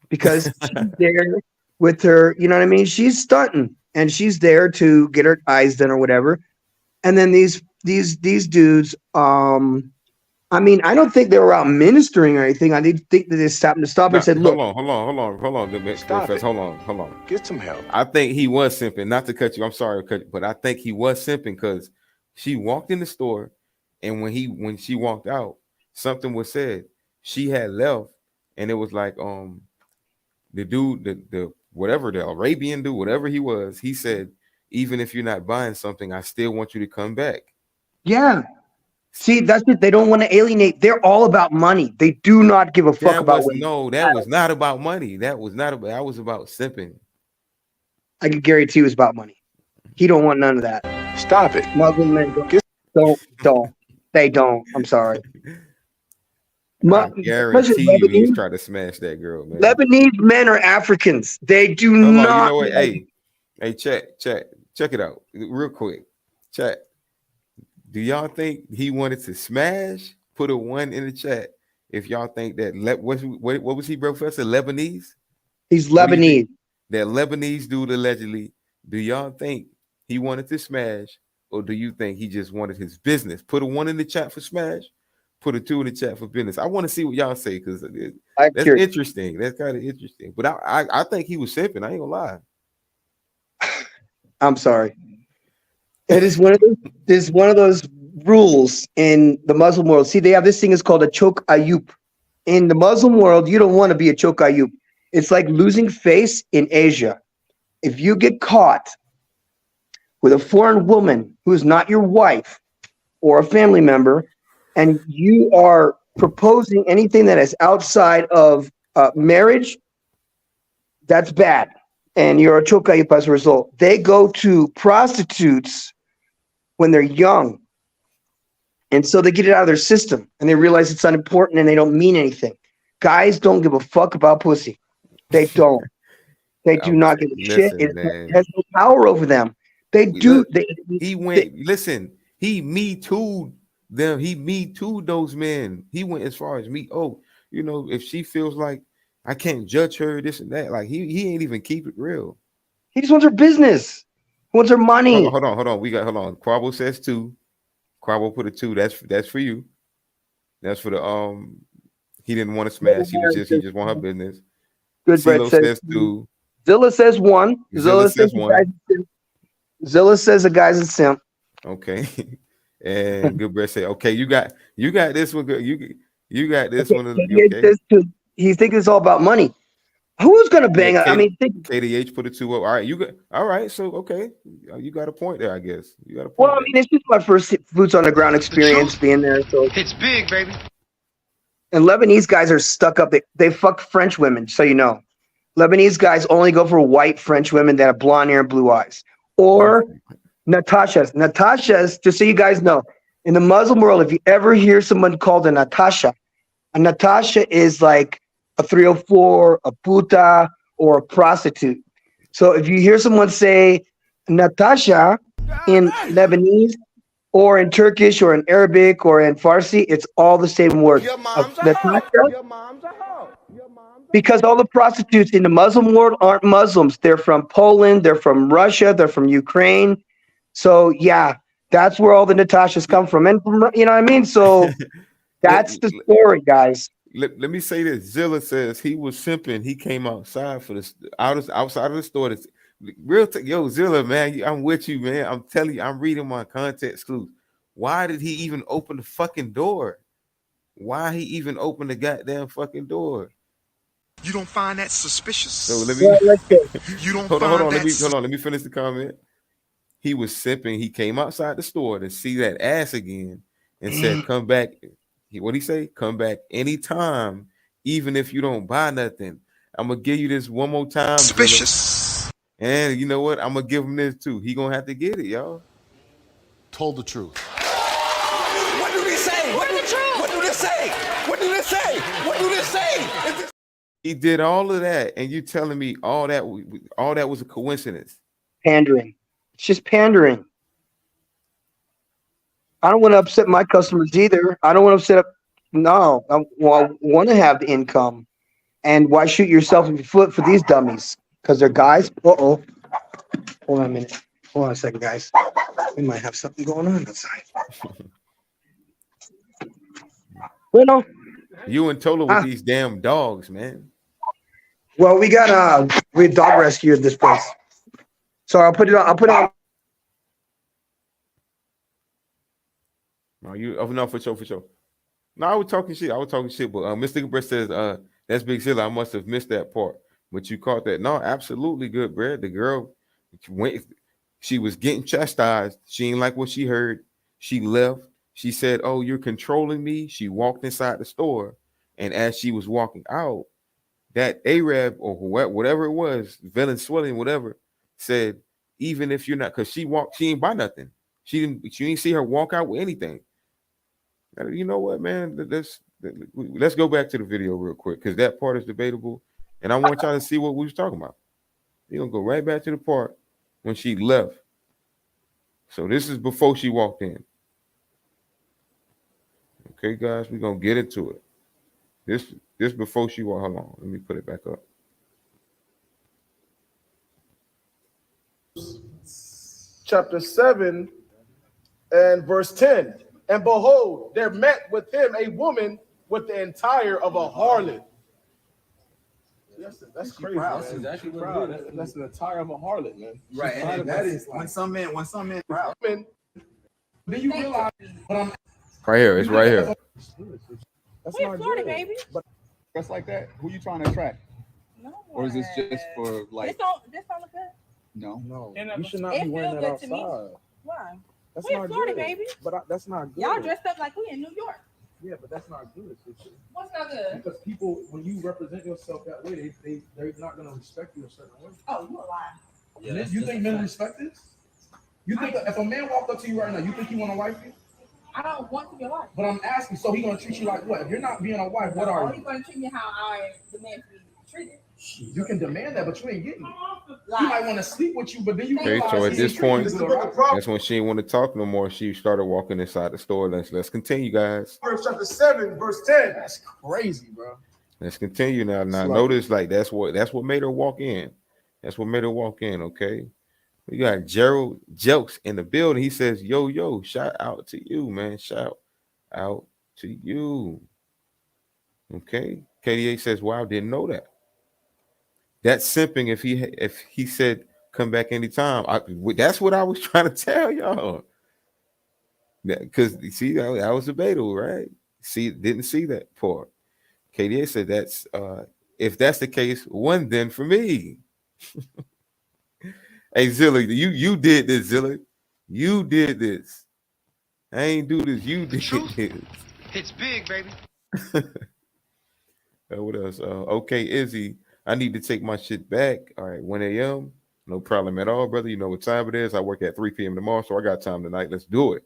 because she's there with her, you know what I mean? She's stunting and she's there to get her eyes done or whatever. And then these dudes, I mean, I don't think they were out ministering or anything. I did think that they stopped and said, "Look, hold on. Stop it. Hold on. Get some help. I think he was simping. Not to cut you. I'm sorry, but I think he was simping because she walked in the store, and when she walked out, something was said. She had left, and it was like the dude, the whatever, the Arabian dude, whatever he was, he said, "Even if you're not buying something, I still want you to come back." Yeah. See, that's it. They don't want to alienate. They're all about money. They do not give a fuck about women. No, that was not about money. That was about simping. I can guarantee it was about money. He don't want none of that. Stop it. Muslim men don't. Don't. They don't. I'm sorry. I Especially guarantee you he's Lebanese, trying to smash that girl, man. Lebanese men are Africans. They do Hold on, you not. know what? Hey, check it out real quick. Chat. Do y'all think he wanted to smash? Put a 1 in the chat if y'all think that. What was he, Professor? Lebanese? He's What do you Lebanese. think? That Lebanese dude allegedly. Do y'all think he wanted to smash, or do you think he just wanted his business? Put a 1 in the chat for smash. Put a 2 in the chat for business. I want to see what y'all say because that's interesting. That's kind of interesting. But I think he was simping. I ain't gonna lie. I'm sorry. It is one of those rules in the Muslim world. See, they have this thing is called a chok ayub. In the Muslim world, you don't want to be a chok ayub. It's like losing face in Asia. If you get caught with a foreign woman who is not your wife or a family member, and you are proposing anything that is outside of marriage, that's bad. And you're a chok ayub as a result. They go to prostitutes when they're young. And so they get it out of their system and they realize it's unimportant and they don't mean anything. Guys don't give a fuck about pussy. They don't. They do not give a shit. It has no power over them. They do. He me too'd them. He me too'd those men. He went as far as me. Oh, if she feels like I can't judge her, this and that. Like he ain't even keep it real. He just wants her business. He wants her money. Hold on. Hold on. Quabo says 2. Quabo put a 2. That's for you. That's for the he didn't want to smash. He just want her business. Good Brett says 2. Zilla says 1. Zilla says 1. Zilla says a guy's a simp. Okay. And Good Brett say, okay, you got this one. You got this one. Okay. He thinks it's all about money. Who's gonna bang? KDH put a 2 up. All right, all right. So okay, you got a point there, I guess. You got a point. Well, it's just my first boots on the ground experience being there. So it's big, baby. And Lebanese guys are stuck up. They fuck French women, so you know. Lebanese guys only go for white French women that have blonde hair and blue eyes, or Natashas. Natashas, just so you guys know, in the Muslim world, if you ever hear someone called a Natasha is like a 304, a puta, or a prostitute. So if you hear someone say Natasha in Lebanese or in Turkish or in Arabic or in Farsi, it's all the same word. Because all the prostitutes in the Muslim world aren't Muslims. They're from Poland, they're from Russia, they're from Ukraine. So yeah, that's where all the Natashas come from. And you know what I mean? So that's the story, guys. Let me say this. Zilla says he was simping. He came outside for this outside of the store. Yo, Zilla, man, I'm with you, man. I'm telling you, I'm reading my context clues. Why did he even open the fucking door? Why he even opened the goddamn fucking door? You don't find that suspicious? So let me. You don't hold find on. that Hold on. Let me finish the comment. He was simping. He came outside the store to see that ass again and said, "Come back." What he say? Come back anytime, even if you don't buy nothing. I'm gonna give you this one more time. Suspicious. And you know what? I'm gonna give him this too. He gonna have to get it, y'all. Told the truth. What do they say? What do they say? What do they say? What do they say? He did all of that, and you telling me all that was a coincidence? Pandering. It's just pandering. I don't want to upset my customers either. I don't want to upset up. No, I want to have the income. And why shoot yourself in the foot for these dummies? Because they're guys. Hold on a minute. Hold on a second, guys. We might have something going on outside. Well, you and Tola with these damn dogs, man. Well, we got we dog rescue at this place. So I'll put it on. No, no, for sure. No, I was talking shit. But Mr. Goodbread says, that's Big Zilla. I must have missed that part. But you caught that. No, absolutely good, Brad. The girl she was getting chastised. She ain't like what she heard. She left. She said, "Oh, you're controlling me." She walked inside the store. And as she was walking out, that Arab or whatever it was, Valenzuelan, whatever, said, even if you're not, because she ain't buy nothing. She didn't see her walk out with anything. You know what, man? Let's go back to the video real quick because that part is debatable, and I want y'all to see what we was talking about. You're gonna go right back to the part when she left. So this is before she walked in. Okay, guys, we're gonna get into it. This before she walked. Hold on, let me put it back up. Chapter 7 and verse 10. And behold, there met with him a woman with the entire of a harlot. That's crazy. Proud. Man. That's exactly what Proud. it is. That's an attire of a harlot, man. Right, and that is when some men proud. Then you realize what I'm Right here, it's right here. That's We're not in Florida, good. baby. But That's like that. Who you trying to attract? No. Or is this just for like? This don't look good. No. you should not It be wearing feel that good to me. outside. Why? That's We in not Florida, good. baby. But that's not good. Y'all dressed up like we in New York. Yeah, but that's not good. Sister. What's not good? Because people, when you represent yourself that way, they're not gonna respect you a certain way. Oh, you a lie. You think men respect this? You think that if a man walked up to you right now, you think he want to wife you? I don't want to be a wife. But I'm asking, so he gonna treat you like what? If you're not being a wife, what are He's you? going to treat me how I demand to be treated. You can demand that, but you ain't getting it. Lie. He might want to sleep with you, but then you Okay, realize so at he this ain't treating point, you good, right? that's when she didn't want to talk no more. She started walking inside the store. Let's continue, guys. Verse chapter 7, verse 10. That's crazy, bro. Let's continue now. Now Slow. notice, like that's what made her walk in. That's what made her walk in. Okay, we got Gerald Jelks in the building. He says, "Yo, shout out to you, man. Shout out to you." Okay, KDA says, "Wow, didn't know that." That's simping. If he said come back anytime, that's what I was trying to tell y'all. Because see, that was debatable, right? See, didn't see that part. KDA said that's if that's the case, one then for me. Hey Zilla, you did this, Zilla. You did this. I ain't do this. You did this. It's big, baby. What else? Okay, Izzy, I need to take my shit back. All right, 1 a.m. No problem at all, brother. You know what time it is. I work at 3 p.m. tomorrow, so I got time tonight. Let's do it.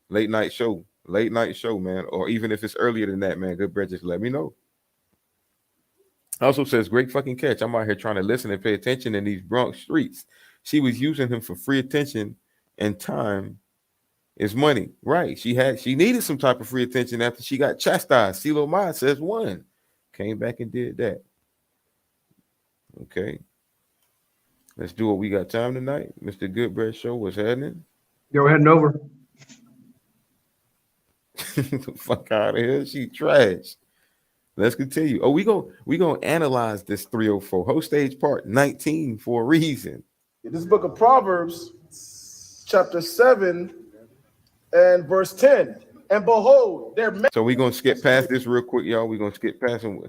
Late night show, man. Or even if it's earlier than that, man, good bread, just let me know. Also says, great fucking catch. I'm out here trying to listen and pay attention in these Bronx streets. She was using him for free attention, and time is money. Right. She needed some type of free attention after she got chastised. CeeLo Mod says one. Came back and did that. Okay. Let's do what we got time tonight. Mr. Goodbread Show, what's happening? Yo, we're heading over. The fuck out of here. She trash. Let's continue. Oh, we gonna analyze this 304 host stage part 19 for a reason. This book of Proverbs, chapter 7 and verse 10. And behold, there met. So we're gonna skip past this real quick, y'all. We're gonna skip past them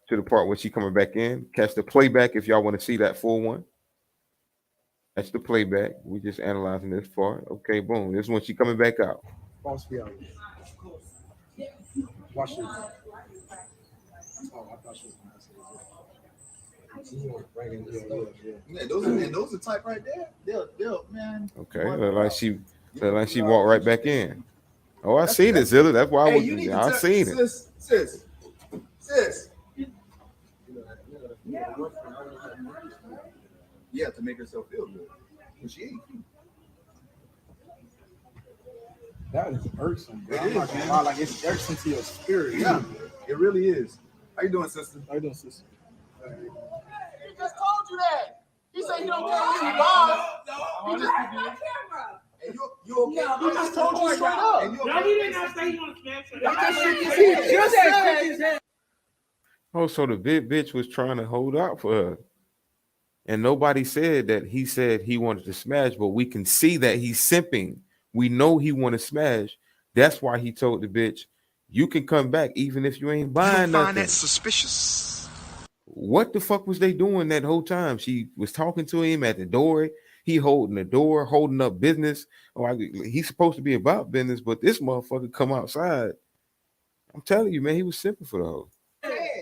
to the part where she coming back in. Catch the playback if y'all want to see that full one. That's the playback. We just analyzing this part. Okay, boom. This is when she coming back out. False reality. Watch this. Oh, I thought she was Yeah, those are type right there. They'll man. Okay, like she walked right back in. Oh, I seen it, Zilla. That's why I seen it. Sis. Yeah, to make herself feel good. But she ain't cute. That is irksome, bro. It I'm is, not gonna man. lie, like it's irksome to your spirit. Yeah, it really is. How you doing, sister? How you doing, sister? He just told you that. He said he don't care what he buys. He just And you okay? He just told you straight up. And you No, okay? he did not say he want to smash her. Oh, so the big bitch was trying to hold out for her. And nobody said that he said he wanted to smash, but we can see that he's simping. We know he want to smash. That's why he told the bitch, you can come back even if you ain't buying You don't nothing. find that suspicious? What the fuck was they doing that whole time? She was talking to him at the door. He holding the door, holding up business. He's supposed to be about business, but this motherfucker come outside. I'm telling you, man, he was simping for the hoe.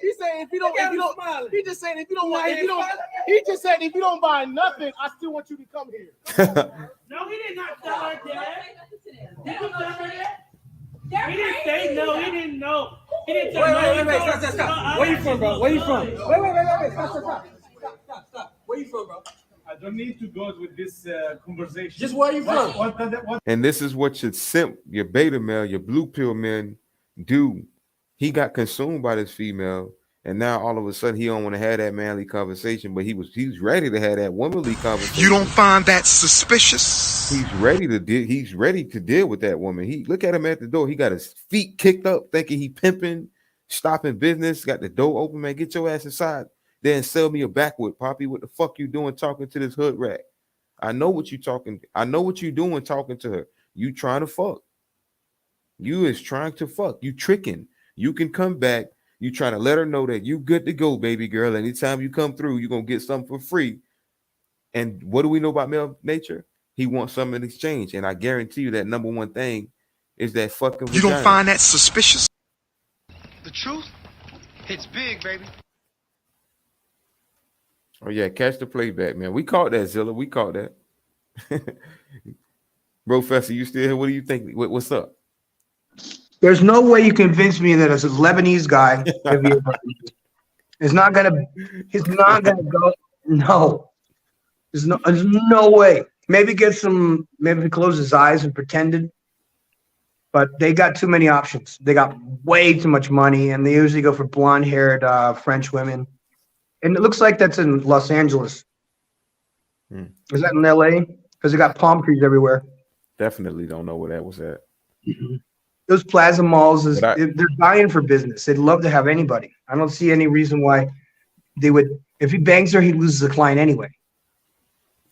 He said if you don't, he just said if you don't want, he just said if you don't buy nothing, I still want you to come here. No, he did not tell her that. He didn't say no. He didn't know. He didn't say Wait, stop. Where you from, bro? Where you from? Wait. Stop. Where you from, bro? I don't need to go with this conversation. Just where you from? What And this is what your simp, your beta male, your blue pill men do. He got consumed by this female, and now all of a sudden he don't want to have that manly conversation, but he's ready to have that womanly conversation. You don't find that suspicious? He's ready to deal with that woman. He look at him at the door. He got his feet kicked up, thinking he pimping, stopping business. Got the door open, man. Get your ass inside. Then sell me a backwood, Poppy. What the fuck you doing talking to this hood rat? I know what you talking. I know what you doing talking to her. You trying to fuck. You is trying to fuck. You tricking. You can come back. You trying to let her know that you good to go, baby girl. Anytime you come through, you're gonna get something for free. And what do we know about male nature? He wants something in exchange. And I guarantee you that number one thing is that fucking You vagina. don't find that suspicious? The truth hits big, baby. Oh yeah, catch the playback, man. We caught that, Zilla. We caught that. Professor, you still here? What do you think? What's up? There's no way you convince me that it's a Lebanese guy. He's not gonna go. No, there's no way. Maybe close his eyes and pretended, but they got too many options. They got way too much money, and they usually go for blonde-haired French women. And it looks like that's in Los Angeles. Is that in LA? Because they got palm trees everywhere. Definitely don't know where that was at. Those plaza malls, they're dying for business. They'd love to have anybody. I don't see any reason why they would. If he bangs her, he loses a client anyway.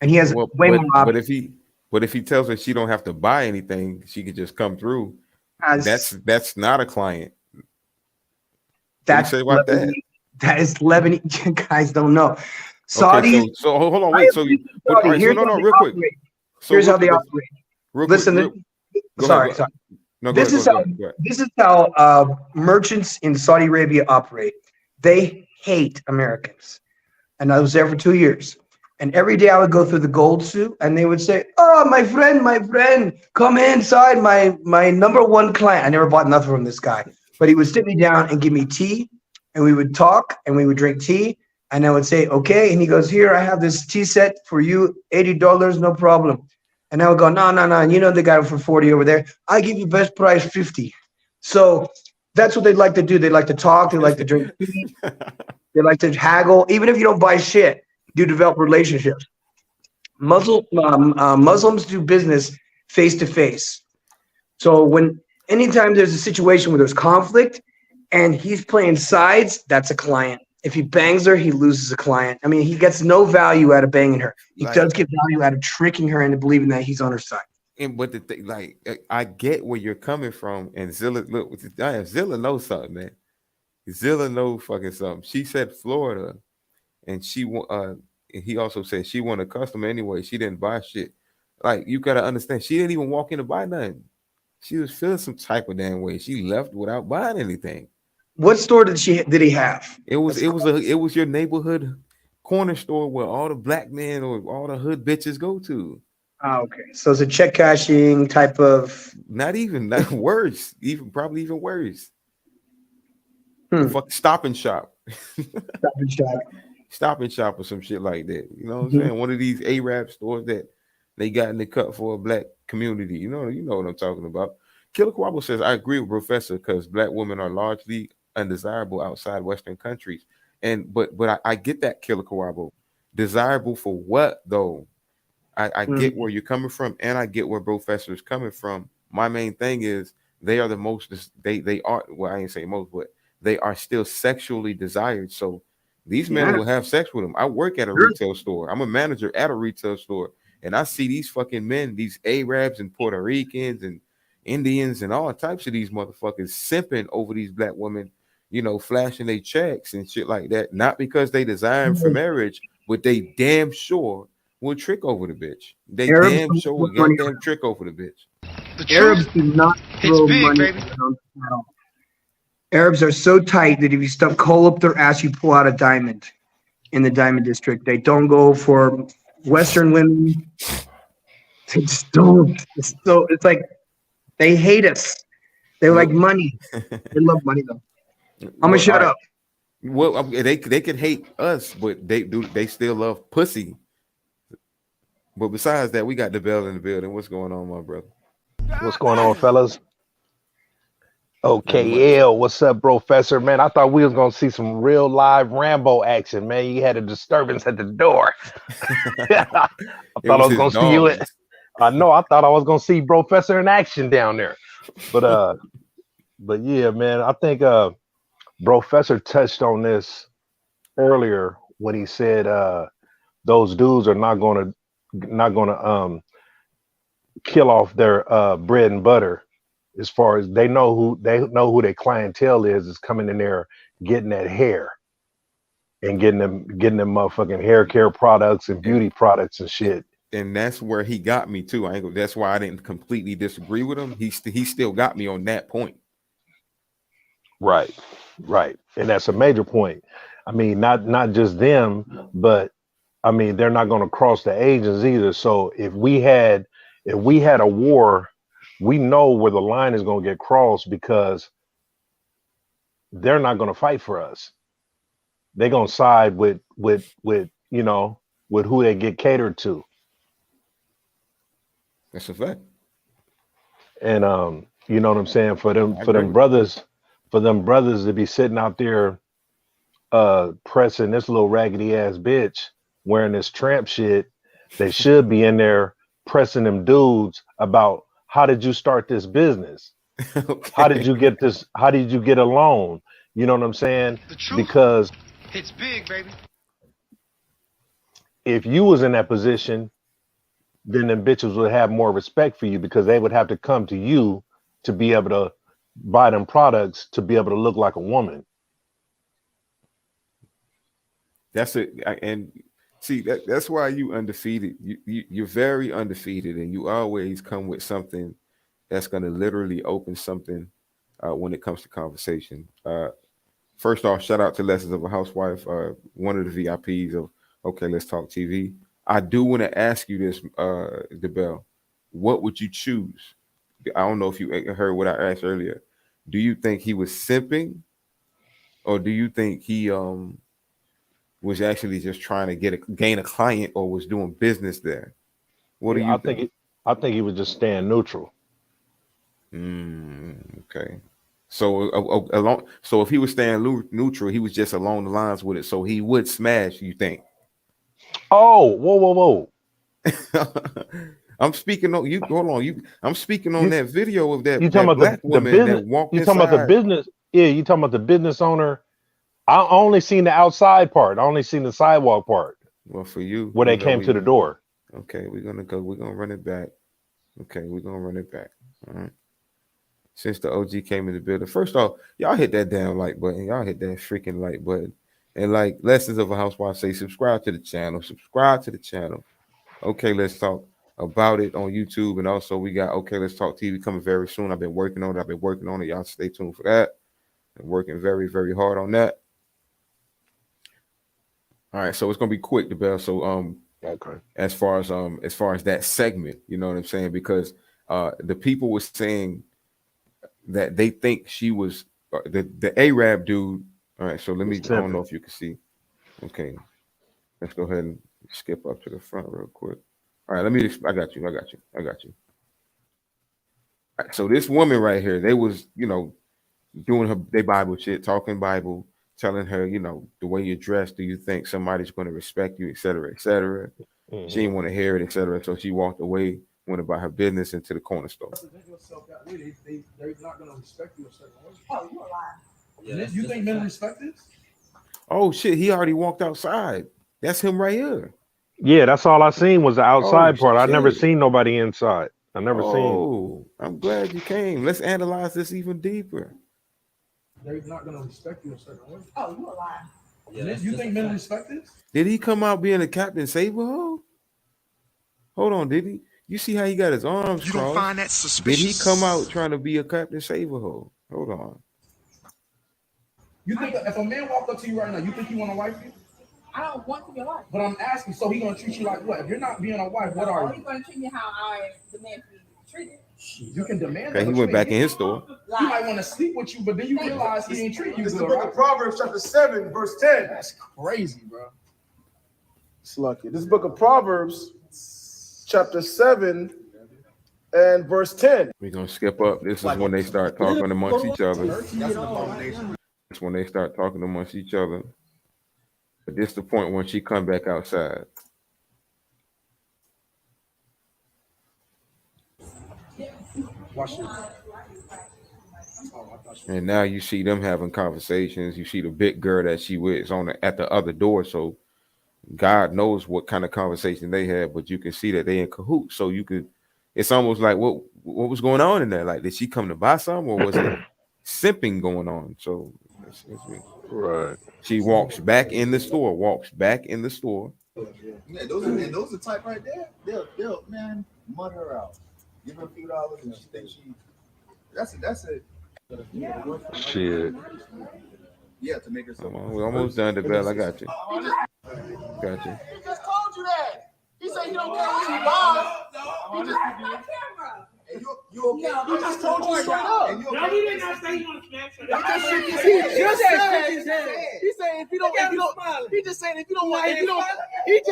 And he has way more options. But if he tells her she don't have to buy anything, she could just come through. That's not a client. That's say about that. That is Lebanese. Guys don't know. Saudi. Okay, so hold on, wait. Real quick. Here's how they operate. Listen, sorry. No, this is how merchants in Saudi Arabia operate. They hate Americans, and I was there for 2 years. And every day I would go through the gold suit, and they would say, "Oh, my friend, come inside. My number one client." I never bought nothing from this guy, but he would sit me down and give me tea, and we would talk, and we would drink tea, and I would say, "Okay," and he goes, "Here, I have this tea set for you, $80, no problem." And I would go, no, you know they got it for 40 over there. I give you best price 50. So that's what they like to do. They like to talk. They like to drink tea. They like to haggle. Even if you don't buy shit, you develop relationships. Muslims do business face to face. So anytime there's a situation where there's conflict and he's playing sides, that's a client. If he bangs her, he loses a client. I mean, he gets no value out of banging her. He does get value out of tricking her into believing that he's on her side. But the thing, I get where you're coming from, and Zilla knows something, man. Zilla knows fucking something. She said Florida, and he also said she wanted a customer anyway. She didn't buy shit. Like, you gotta understand, she didn't even walk in to buy nothing. She was feeling some type of damn way. She left without buying anything. What store did he have? It was your neighborhood corner store where all the black men or all the hood bitches go to. Oh, okay. So it's a check cashing type of. Not worse. Probably even worse. Fuck Stop and Shop. Stop and Shop or some shit like that. You know what I'm saying? One of these Arab stores that they got in the cut for a black community. You know what I'm talking about. Killer Quabo says, I agree with Professor because black women are largely undesirable outside Western countries. But I get that, Killer Quabo. Desirable for what though? I get where you're coming from, and I get where Professor is coming from. My main thing is they are the most they are, well, I ain't say most, but they are still sexually desired. So these men will have sex with them. I work at a retail store. I'm a manager at a retail store, and I see these fucking men, these Arabs and Puerto Ricans and Indians and all types of these motherfuckers simping over these black women, flashing their checks and shit like that. Not because they designed for marriage, but they damn sure will trick over the bitch. They damn sure will goddamn trick over the bitch. Arabs do not throw money around at all. Arabs are so tight that if you stuff coal up their ass, you pull out a diamond in the diamond district. They don't go for Western women. They just don't. It's like They hate us. They like money. They love money though. I'm gonna shut up. Well, they could hate us, but they still love pussy. But besides that, we got the bell in the building. What's going on, my brother? What's going on, fellas? Okay, what's up, Professor? Man, I thought we was gonna see some real live Rambo action, man. You had a disturbance at the door. I thought I was gonna see you. I know. I thought I was gonna see Professor in action down there, but yeah, man. I think Professor touched on this earlier when he said those dudes are not gonna kill off their bread and butter. As far as they know who their clientele is coming in there getting that hair and getting them motherfucking hair care products and beauty products and shit. And that's where he got me too. That's why I didn't completely disagree with him. He still got me on that point. Right. And that's a major point. I mean, not just them, but I mean, they're not going to cross the ages either. So if we had a war, we know where the line is going to get crossed because they're not going to fight for us. They're going to side with who they get catered to. That's a fact. And you know what I'm saying? For them brothers to be sitting out there pressing this little raggedy ass bitch wearing this tramp shit, they should be in there pressing them dudes about how did you start this business? Okay. How did you get this? How did you get a loan? You know what I'm saying? Because it's big, baby. If you was in that position, then them bitches would have more respect for you because they would have to come to you to be able to buy them products to be able to look like a woman. That's it. And see, that's why you undefeated. You're very undefeated, and you always come with something that's going to literally open something when it comes to conversation. First off, shout out to Lessons of a Housewife, one of the VIPs of Okay, Let's Talk TV. I do want to ask you this, DeBell. What would you choose? I don't know if you heard what I asked earlier. Do you think he was simping, or do you think he was actually just trying to gain a client, or was doing business there? What do you think? I think he was just staying neutral. Okay. So so if he was staying neutral, he was just along the lines with it. So he would smash, you think? Oh, whoa. I'm speaking on you. Hold on, I'm speaking on that video of that. You talking about black the woman business? That walked you talking about the business? Yeah, you talking about the business owner? I only seen the outside part. I only seen the sidewalk part. Well, for you, where they came to the door. Okay, we're gonna run it back. Okay, we're gonna run it back. All right. Since the OG came in the building, first off, y'all hit that damn like button. Y'all hit that freaking like button. And like Lessons of a Housewife say, subscribe to the channel. Okay, let's talk about it on YouTube. And also we got Okay, Let's Talk TV coming very soon. I've been working on it. Y'all stay tuned for that. I'm working very, very hard on that. All right, so it's gonna be quick, DeBell. So okay. As far as that segment, you know what I'm saying? Because the people were saying that they think she was the Arab dude. All right, so let me. I don't know if you can see. Okay, let's go ahead and skip up to the front real quick. All right, I got you. All right, so this woman right here, they was doing their Bible shit, talking Bible, telling her, the way you're dressed, do you think somebody's going to respect you, et cetera, et cetera. Mm-hmm. She didn't want to hear it, et cetera. So she walked away, went about her business into the corner store. They're not going to respect you a certain way. Oh, you a lie. Yeah, you think men respect this? Oh shit, he already walked outside. That's him right here. Yeah, that's all I seen was the outside part. I never seen nobody inside. I never seen. Oh, I'm glad you came. Let's analyze this even deeper. They're not going to respect you a certain way. Oh, you a lie. Yeah, you think men respect this? Did he come out being a Captain Save-A-Ho? Hold on, did he? You see how he got his arms crossed? You don't find that suspicious? Did he come out trying to be a Captain Save-A-Ho? Hold on. You think that if a man walked up to you right now, you think he want to wife you? I don't want to be a wife. But I'm asking, so he gonna treat you like what? If you're not being a wife, what are you? He's gonna treat me how I demand to be treated. You can demand Okay, that. he but went you back ain't- in his store. He might want to sleep with you, but then you realize he ain't treating you It's the good, book right? of Proverbs, chapter 7, verse 10. That's crazy, bro. It's lucky. This book of Proverbs, chapter 7 and verse 10. We're gonna skip up. This is when they start talking amongst each other. That's an abomination. That's when they start talking amongst each other. But this the point when she come back outside. Watch this. And now you see them having conversations. You see the big girl that she with is on at the other door. So God knows what kind of conversation they had, but you can see that they in cahoots. So you could, it's almost like what was going on in there? Like, did she come to buy some, or was it simping going on? So right. She walks back in the store. Yeah, those are type right there. They'll man mud her out. Give her a few dollars and she thinks that's it. Shit. Yeah, to make her so. We're almost done, Bell. I got you. Got you. He just told you that. He said he don't care what you buy. And you okay? He just told you straight up. And you okay? No, he did not say he want to smash her. He said if you don't, he just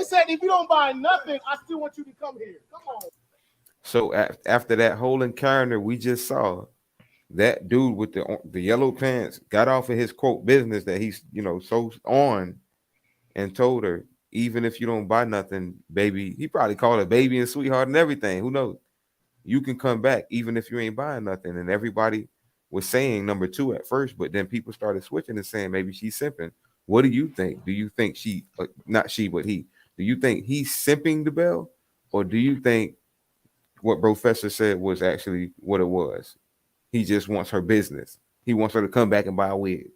said if you don't buy nothing, I still want you to come here. Come on. So after that whole encounter we just saw, that dude with the yellow pants got off of his quote business that he's so on, and told her, even if you don't buy nothing, baby, he probably called her baby and sweetheart and everything. Who knows? You can come back even if you ain't buying nothing. And everybody was saying number 2 at first, but then people started switching and saying maybe she's simping. What do you think? Do you think she, not she, but he? Do you think he's simping the Bell, or do you think what Professor said was actually what it was? He just wants her business. He wants her to come back and buy a wig.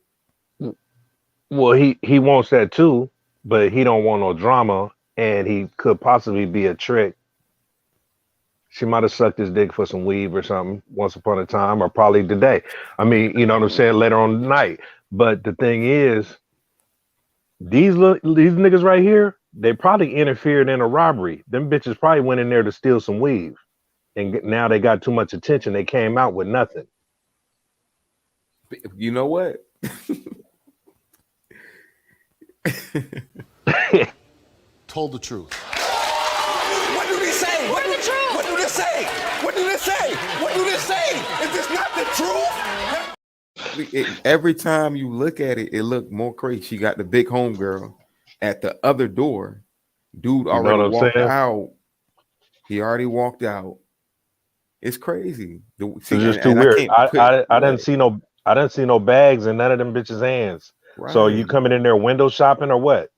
Well, he wants that too, but he don't want no drama, and he could possibly be a trick. She might have sucked his dick for some weave or something once upon a time, or probably today. I mean, you know what I'm saying, later on tonight. But the thing is, these niggas right here, they probably interfered in a robbery. Them bitches probably went in there to steal some weave, and now they got too much attention. They came out with nothing. You know what? Told the truth. What do they say? What do they say? What do they say? What do they say? What do they say? Is this not the truth? Every time you look at it, it looked more crazy. She got the big homegirl at the other door. Dude already walked out. He already walked out. It's crazy. It's just too weird. I didn't see no bags in none of them bitches' hands. Right. So you coming in there window shopping or what?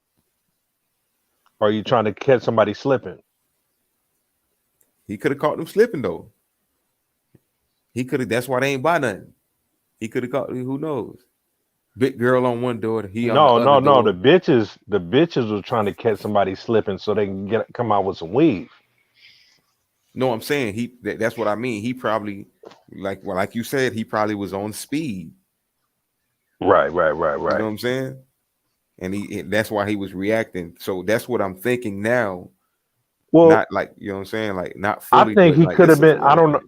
Or are you trying to catch somebody slipping? He could have caught them slipping though. He could have. That's why they ain't buy nothing. He could have caught. Who knows? Big girl on one door. He on the other door. The bitches was trying to catch somebody slipping so they can come out with some weave. No, I'm saying that's what I mean. He probably, like you said, he probably was on speed. Right. You know what I'm saying? And that's why he was reacting. So that's what I'm thinking now. Well, not like, you know what I'm saying? Like not fully. I think he could have been, I don't know.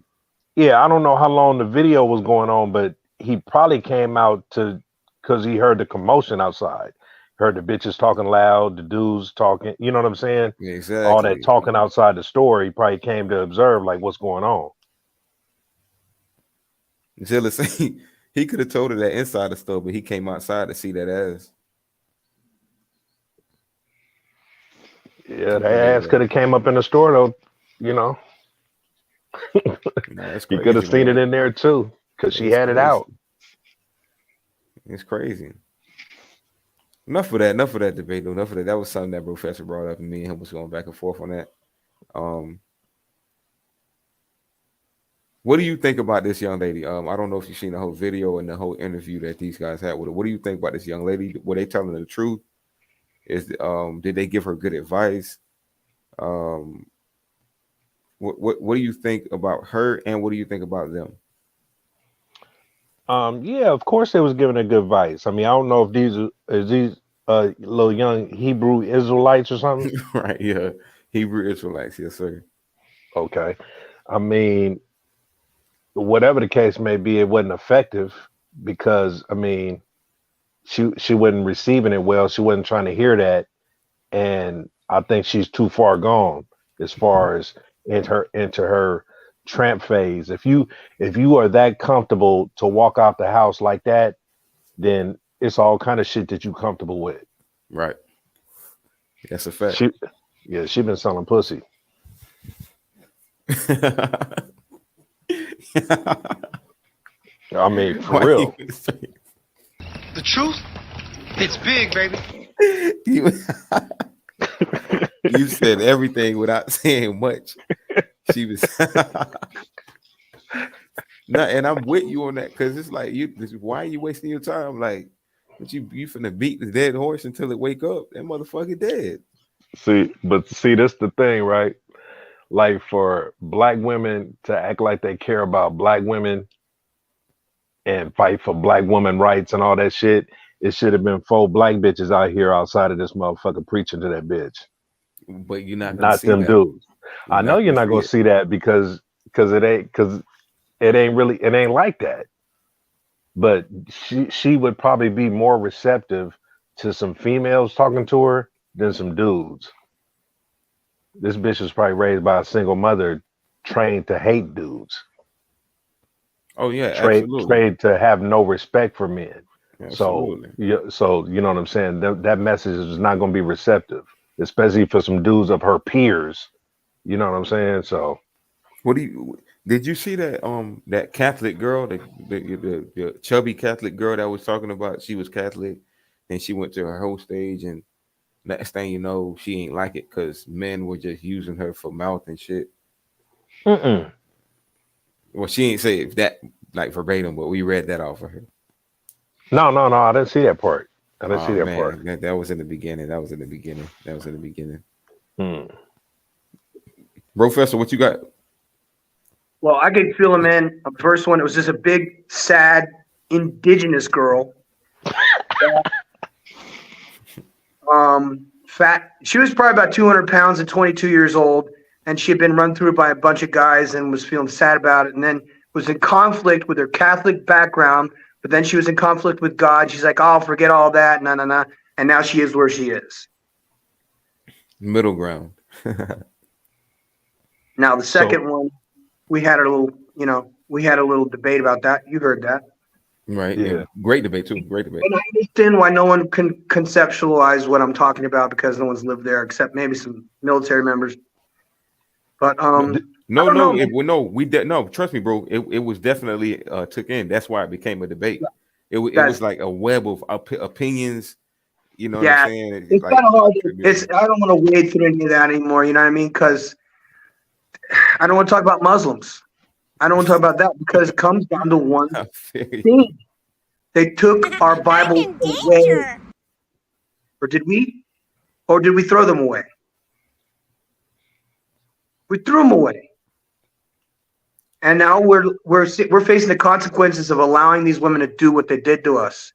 Yeah, I don't know how long the video was going on, but he probably came out because he heard the commotion outside. Heard the bitches talking loud, the dudes talking, you know what I'm saying? Yeah, exactly. All that talking outside the store, he probably came to observe like what's going on. He could have told her that inside the store, but he came outside to see that ass. Yeah, that ass could have came up in the store though, you know. He could have seen it in there too, because she had it out. It's crazy. Enough of that debate though. Enough of that. That was something that Professor brought up, and me and him was going back and forth on that. What do you think about this young lady? I don't know if you've seen the whole video and the whole interview that these guys had with her. What do you think about this young lady? Were they telling her the truth? Did they give her good advice? What do you think about her, and what do you think about them? Yeah, of course they was giving her good advice. I mean, I don't know if these little young Hebrew Israelites or something. Right, yeah. Hebrew Israelites, yes, sir. Okay. I mean, whatever the case may be, it wasn't effective because I mean, she wasn't receiving it well. She wasn't trying to hear that, and I think she's too far gone as far as into her tramp phase. If you are that comfortable to walk out the house like that, then it's all kind of shit that you comfortable with. Right. That's a fact. She been selling pussy. I mean, for real. The truth hits big, baby. You said everything without saying much. She was no, and I'm with you on that because it's like why are you wasting your time? Like, but you finna beat the dead horse until it wake up. That motherfucker dead. See, that's the thing, right? Like for black women to act like they care about black women and fight for black women rights and all that shit, it should have been 4 black bitches out here outside of this motherfucker preaching to that bitch. But you're not gonna not see them that. dudes. I know you're not gonna see that because it ain't like that. But she would probably be more receptive to some females talking to her than some dudes. This bitch was probably raised by a single mother, trained to hate dudes. Oh yeah, absolutely. Trained to have no respect for men. Absolutely. So you know what I'm saying. That message is not going to be receptive, especially for some dudes of her peers. You know what I'm saying? So, did you see that that Catholic girl, the chubby Catholic girl that was talking about? She was Catholic, and she went to her whole stage, and next thing you know, she ain't like it because men were just using her for mouth and shit. Well, she ain't say that like verbatim, but we read that off of her. No, I didn't see that part. I didn't see that part. That was in the beginning. Professor, what you got? Well, I could fill him in. The first one, it was just a big, sad, indigenous girl. Fat. She was probably about 200 pounds and 22 years old, and she had been run through by a bunch of guys and was feeling sad about it, and then was in conflict with her Catholic background, but then she was in conflict with God. She's like, oh, forget all that, nah. And now she is where she is. Middle ground. Now, the second one, we had a little debate about that. You heard that. Right. Yeah. Great debate too. Great debate. And I understand why no one can conceptualize what I'm talking about because no one's lived there except maybe some military members. But no, trust me, bro. It was definitely took in. That's why it became a debate. It was like a web of opinions. You know what I'm saying? It's kind of hard. I don't want to wade through any of that anymore. You know what I mean? Because I don't want to talk about Muslims. I don't want to talk about that because it comes down to one thing. They took our Bible away. Or did we? Or did we throw them away? We threw them away. And now we're facing the consequences of allowing these women to do what they did to us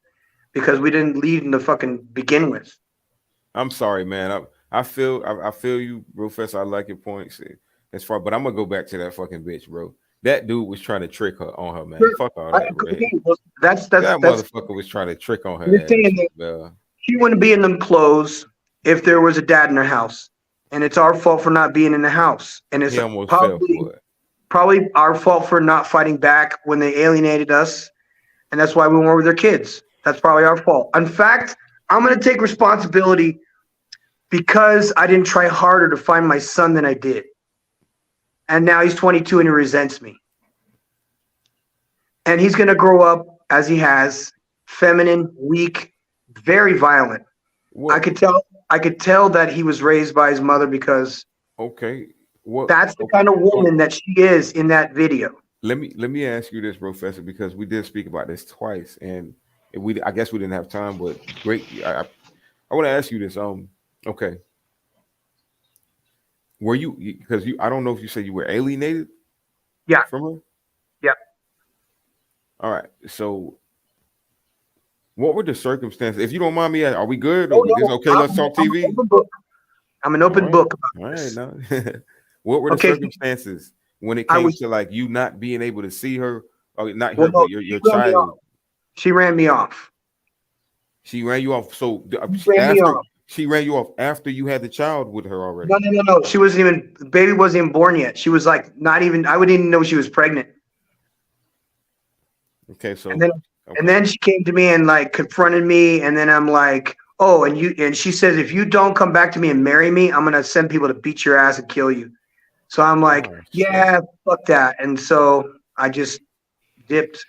because we didn't lead them to fucking begin with. I'm sorry, man. I feel you, Professor. I like your points as far, but I'm gonna go back to that fucking bitch, bro. That dude was trying to trick her on her, man. Fuck all that. That motherfucker was trying to trick on her. You're saying that she wouldn't be in them clothes if there was a dad in her house, and it's our fault for not being in the house, and it's probably our fault for not fighting back when they alienated us, and that's why we weren't with their kids. That's probably our fault. In fact, I'm going to take responsibility because I didn't try harder to find my son than I did. And now he's 22 and he resents me. And he's going to grow up as he has, feminine, weak, very violent. What? I could tell that he was raised by his mother because that's the kind of woman that she is in that video. Let me ask you this, Professor, because we did speak about this twice, and I guess we didn't have time, but great. I want to ask you this. Okay. Were you, because I don't know if you said you were alienated? Yeah. From her? Yeah. All right. So what were the circumstances? If you don't mind me, are we good? Is okay? Let's talk TV. I'm an open book. All right. Now. What were the circumstances when it came to like you not being able to see her, or not her, Well, but your she ran me child. off. She ran me off. She ran you off. So She ran me off. she ran you off after you had the child with her already. No. She wasn't even, the baby wasn't even born yet. She was like not even, I wouldn't even know she was pregnant. Okay, so and then she came to me and like confronted me, and then I'm like, oh, and she says, if you don't come back to me and marry me, I'm gonna send people to beat your ass and kill you. So I'm like, yeah, fuck that. And so I just dipped.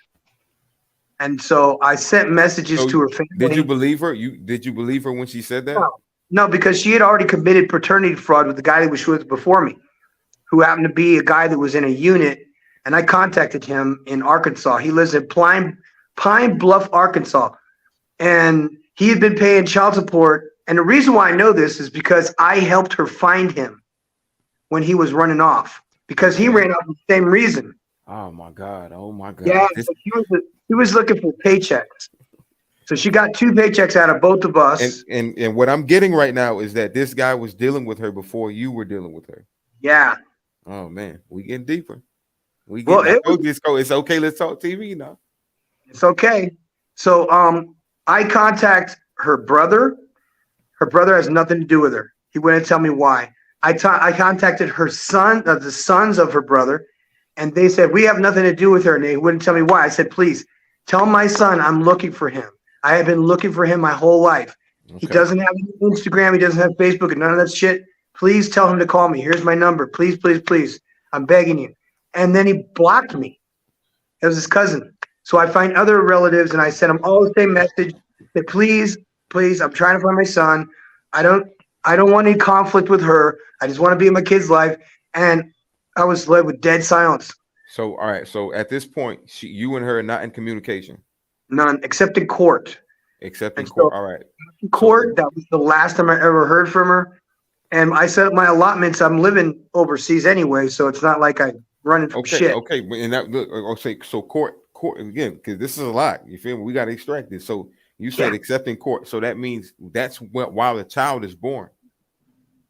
And so I sent messages to her family. Did you believe her? Did you believe her when she said that? No, because she had already committed paternity fraud with the guy that was with before me, who happened to be a guy that was in a unit. And I contacted him in Arkansas. He lives in Pine Bluff, Arkansas. And he had been paying child support. And the reason why I know this is because I helped her find him when he was running off, because he ran off for the same reason. Oh my God. Yeah, so he was looking for paychecks. So she got 2 paychecks out of both of us. And what I'm getting right now is that this guy was dealing with her before you were dealing with her. Yeah. Oh man, we getting deeper. It's okay. Let's talk TV now. It's okay. So I contact her brother. Her brother has nothing to do with her. He wouldn't tell me why. I contacted her son, the sons of her brother, and they said, we have nothing to do with her. And they wouldn't tell me why. I said, please tell my son I'm looking for him. I have been looking for him my whole life. Okay. He doesn't have Instagram. He doesn't have Facebook and none of that shit. Please tell him to call me. Here's my number. Please, please, please. I'm begging you. And then he blocked me. It was his cousin. So I find other relatives and I sent them all the same message that please, please, I'm trying to find my son. I don't want any conflict with her. I just want to be in my kid's life. And I was led with dead silence. So, all right. So at this point, you and her are not in communication. None, except in court. Except in court. All right. In court, that was the last time I ever heard from her. And I set up my allotments. I'm living overseas anyway, so it's not like I'm running from shit. Okay. And that look, okay. So court again, because this is a lot. You feel me? We got to extract this. So you said except in court. So that means that's while the child is born.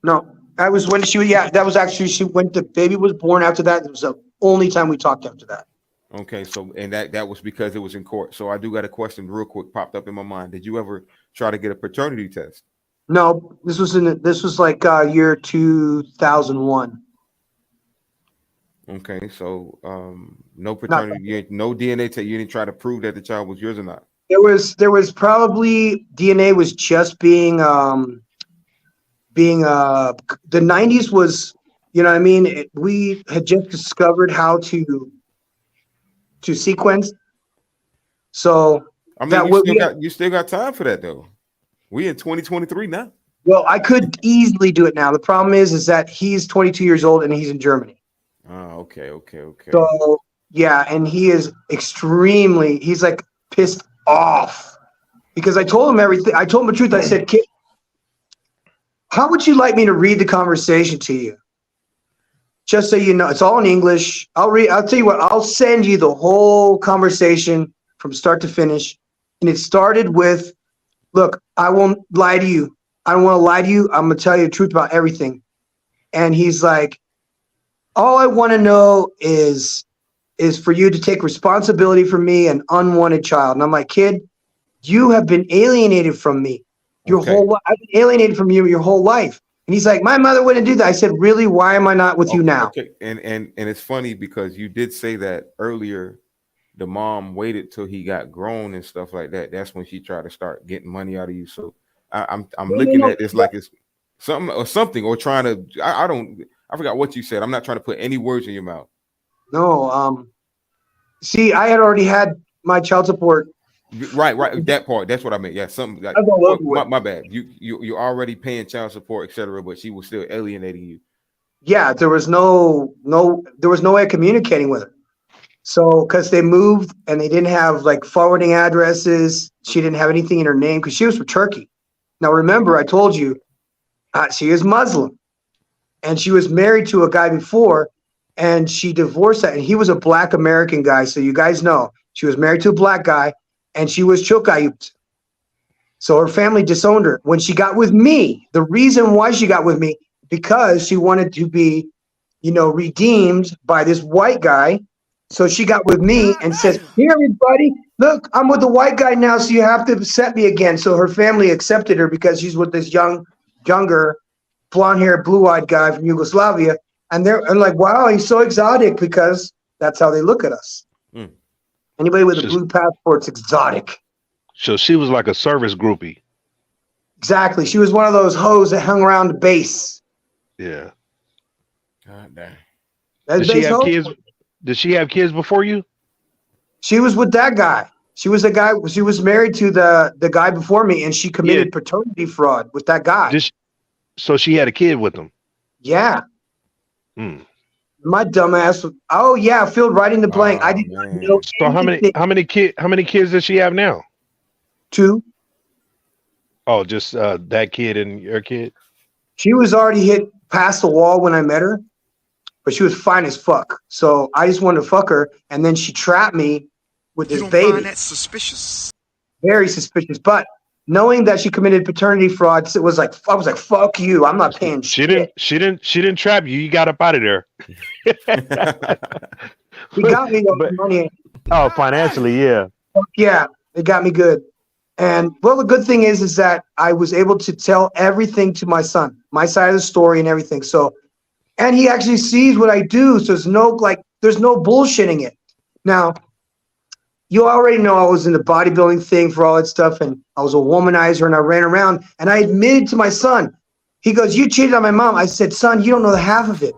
No, that was when that was actually when the baby was born. After that, it was the only time we talked after that. Okay, so and that was because it was in court. So I do got a question real quick popped up in my mind. Did you ever try to get a paternity test? No, this was like year 2001. Okay, so no paternity, no DNA test. You didn't try to prove that the child was yours or not. There was probably DNA was just being the 90s was, you know what I mean? We had just discovered how to sequence. So I mean, you still got time for that though. We in 2023 now. Well, I could easily do it now. The problem is that he's 22 years old and he's in Germany. Oh, okay. So yeah, and he's like pissed off because I told him everything. I told him the truth. I said, kid, how would you like me to read the conversation to you? Just so you know, it's all in English. I'll tell you what, I'll send you the whole conversation from start to finish. And it started with, look, I won't lie to you. I don't want to lie to you. I'm going to tell you the truth about everything. And he's like, all I want to know is for you to take responsibility for me, an unwanted child. And I'm like, kid, you have been alienated from me your whole life. I've been alienated from you your whole life. And he's like, my mother wouldn't do that. I said, really? Why am I not with you now? Okay. And it's funny because you did say that earlier. The mom waited till he got grown and stuff like that. That's when she tried to start getting money out of you. So I'm looking at this like it's something or trying to. I forgot what you said. I'm not trying to put any words in your mouth. No. See, I had already had my child support. Right. That part. That's what I meant. Yeah, something like my bad. You're already paying child support, etc. But she was still alienating you. Yeah, there was no way of communicating with her. So, because they moved and they didn't have like forwarding addresses, she didn't have anything in her name because she was from Turkey. Now, remember, I told you she is Muslim and she was married to a guy before and she divorced that. And he was a black American guy. So, you guys know she was married to a black guy and she was chokayut. So, her family disowned her. When she got with me, the reason why she got with me, because she wanted to be redeemed by this white guy. So she got with me and says, "Here, everybody, look, I'm with the white guy now, so you have to accept me again." So her family accepted her because she's with this younger, blonde-haired, blue-eyed guy from Yugoslavia. And they're like, "Wow, he's so exotic," because that's how they look at us. Mm. Anybody with a blue passport's exotic. So she was like a service groupie. Exactly. She was one of those hoes that hung around the base. Yeah. God damn. That's Did she base have hoe? kids? Did she have kids before you? She was with that guy. She was the guy. She was married to the guy before me, and she committed paternity fraud with that guy. So she had a kid with him. Yeah. Hmm. My dumb ass. Oh yeah, filled right in the blank. I did not know. So how many kids does she have now? 2. Oh, just that kid and your kid. She was already hit past the wall when I met her, but she was fine as fuck. So I just wanted to fuck her, and then she trapped me with this baby. Find that suspicious. Very suspicious. But knowing that she committed paternity fraud, it was like I was like, "Fuck you! I'm not paying shit." She didn't trap you. You got up out of there. She got me the money. Oh, financially, yeah. Yeah, it got me good. And well, the good thing is that I was able to tell everything to my son, my side of the story and everything. So, and he actually sees what I do. So there's no bullshitting it. Now, you already know I was in the bodybuilding thing for all that stuff, and I was a womanizer, and I ran around, and I admitted to my son. He goes, "You cheated on my mom." I said, "Son, you don't know the half of it.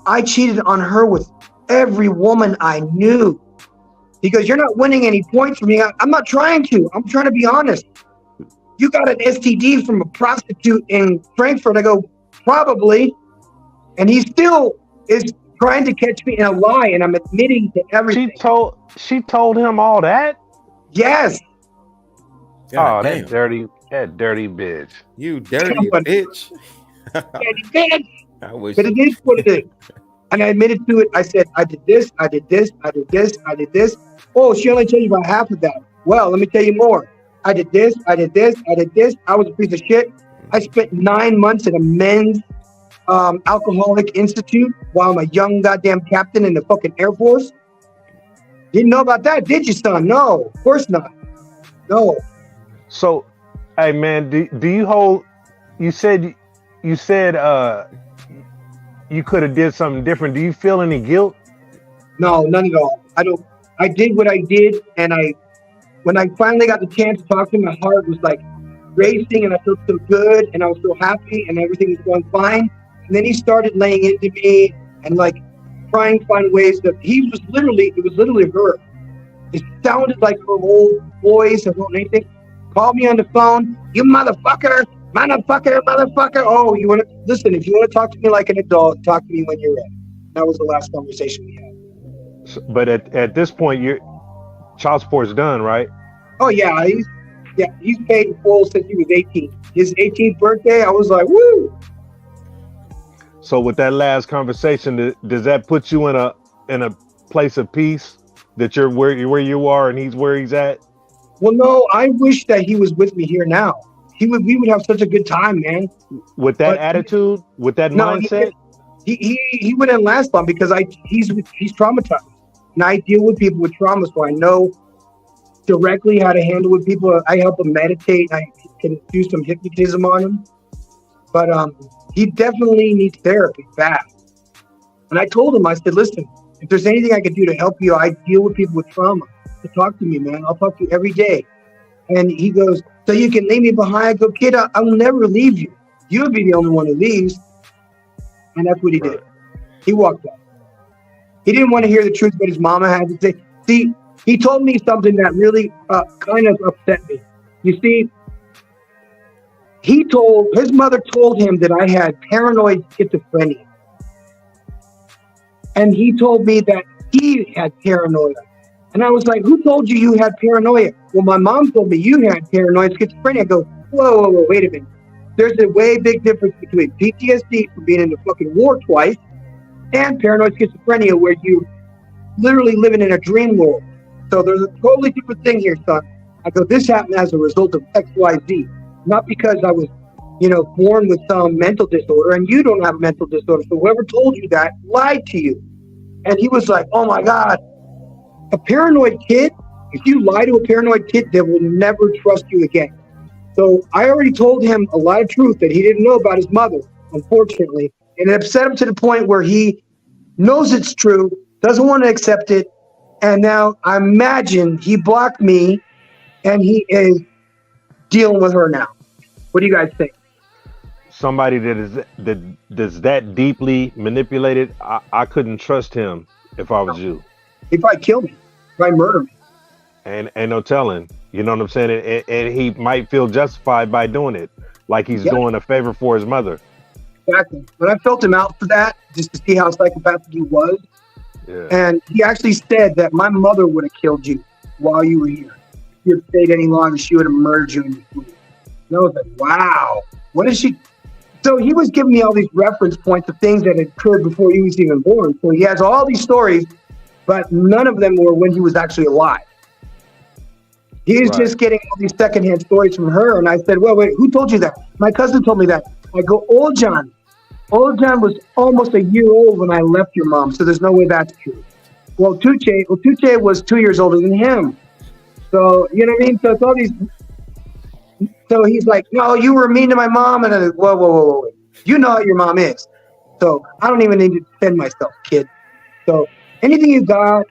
I cheated on her with every woman I knew." He goes, "You're not winning any points for me." I'm not trying to. I'm trying to be honest. "You got an STD from a prostitute in Frankfurt." I go, "Probably." And he still is trying to catch me in a lie, and I'm admitting to everything. She told him all that? Yes. Oh, that dirty bitch. You dirty bitch. Dirty bitch. I wish. But it is what it is. And I admitted to it. I said, "I did this, I did this, I did this, I did this." "Oh, she only told you about half of that." "Well, let me tell you more. I did this, I did this, I did this. I was a piece of shit. I spent 9 months at a men's alcoholic institute while I'm a young goddamn captain in the fucking Air Force. Didn't know about that, did you, son?" "No, of course not. No." So, hey man, do you hold? You said you could have did something different. Do you feel any guilt? No, none at all. I don't. I did what I did, and when I finally got the chance to talk to him, my heart was like racing, and I felt so good, and I was so happy, and everything was going fine. And then he started laying into me and like trying to find ways that it was literally her. It sounded like her old voice or anything. Called me on the phone, "You motherfucker, motherfucker." "Oh, you want to listen? If you want to talk to me like an adult, talk to me when you're ready." That was the last conversation we had. But at this point, your child support's done, right? Oh yeah, he's paid in full since he was 18. His 18th birthday, I was like, woo. So with that last conversation, does that put you in a place of peace that you're where you are and he's where he's at? Well, no, I wish that he was with me here now. We would have such a good time, man. With that attitude, with that mindset? He wouldn't last long because he's traumatized. And I deal with people with trauma, so I know directly how to handle with people. I help him meditate. I can do some hypnotism on him. But he definitely needs therapy fast. And I told him, I said, "Listen, if there's anything I can do to help you, I deal with people with trauma. So talk to me, man. I'll talk to you every day." And he goes, "So you can leave me behind?" I go, "Kid, I will never leave you. You'll be the only one who leaves." And that's what he did. He walked out. He didn't want to hear the truth what his mama had to say. See, he told me something that really kind of upset me. You see, his mother told him that I had paranoid schizophrenia. And he told me that he had paranoia. And I was like, "Who told you had paranoia?" "Well, my mom told me you had paranoid schizophrenia." I go, whoa, wait a minute. There's a way big difference between PTSD from being in the fucking war twice and paranoid schizophrenia where you literally living in a dream world. So there's a totally different thing here, son. I go, "This happened as a result of XYZ, not because I was born with some mental disorder, and you don't have mental disorder. So whoever told you that lied to you. And he was like, oh my God, a paranoid kid, if you lie to a paranoid kid, they will never trust you again. So I already told him a lot of truth that he didn't know about his mother, unfortunately. And it upset him to the point where he knows it's true, doesn't want to accept it. And now I imagine he blocked me and he is dealing with her now. What do you guys think? Somebody that's that deeply manipulated, I couldn't trust him if I was you. He'd probably kill me. He'd probably murder me. And ain't no telling. You know what I'm saying? And he might feel justified by doing it, like he's doing a favor for his mother. Exactly. But I felt him out for that, just to see how psychopathic he was. Yeah. And he actually said that my mother would have killed you while you were here. If you had stayed any longer, she would have murdered you in your food. And I was like, wow, what is she? So he was giving me all these reference points of things that had occurred before he was even born. So he has all these stories, but none of them were when he was actually alive. He's just getting all these secondhand stories from her. And I said, well, wait, who told you that? My cousin told me that. I go, Old John was almost a year old when I left your mom, so there's no way that's true. Well, Tuche was 2 years older than him. So, you know what I mean? So it's all these. So he's like, no, you were mean to my mom. And I'm like, whoa. You know how your mom is. So I don't even need to defend myself, kid. So anything you got,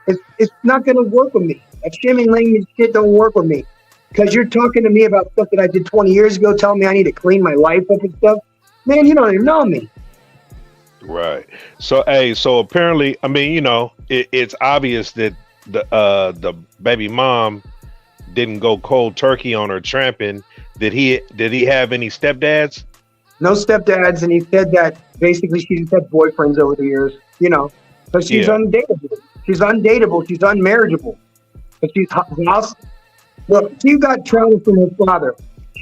it's not going to work with me. That shaming language shit don't work with me. Because you're talking to me about stuff that I did 20 years ago, telling me I need to clean my life up and stuff. Man, you don't even know me. Right. So, so apparently, I mean, it's obvious that the baby mom didn't go cold turkey on her tramping. Did he have any stepdads? No stepdads, and he said that basically she just had boyfriends over the years, but she's undateable. She's undateable. She's unmarriageable. But she's lost. Look, she got trauma from her father.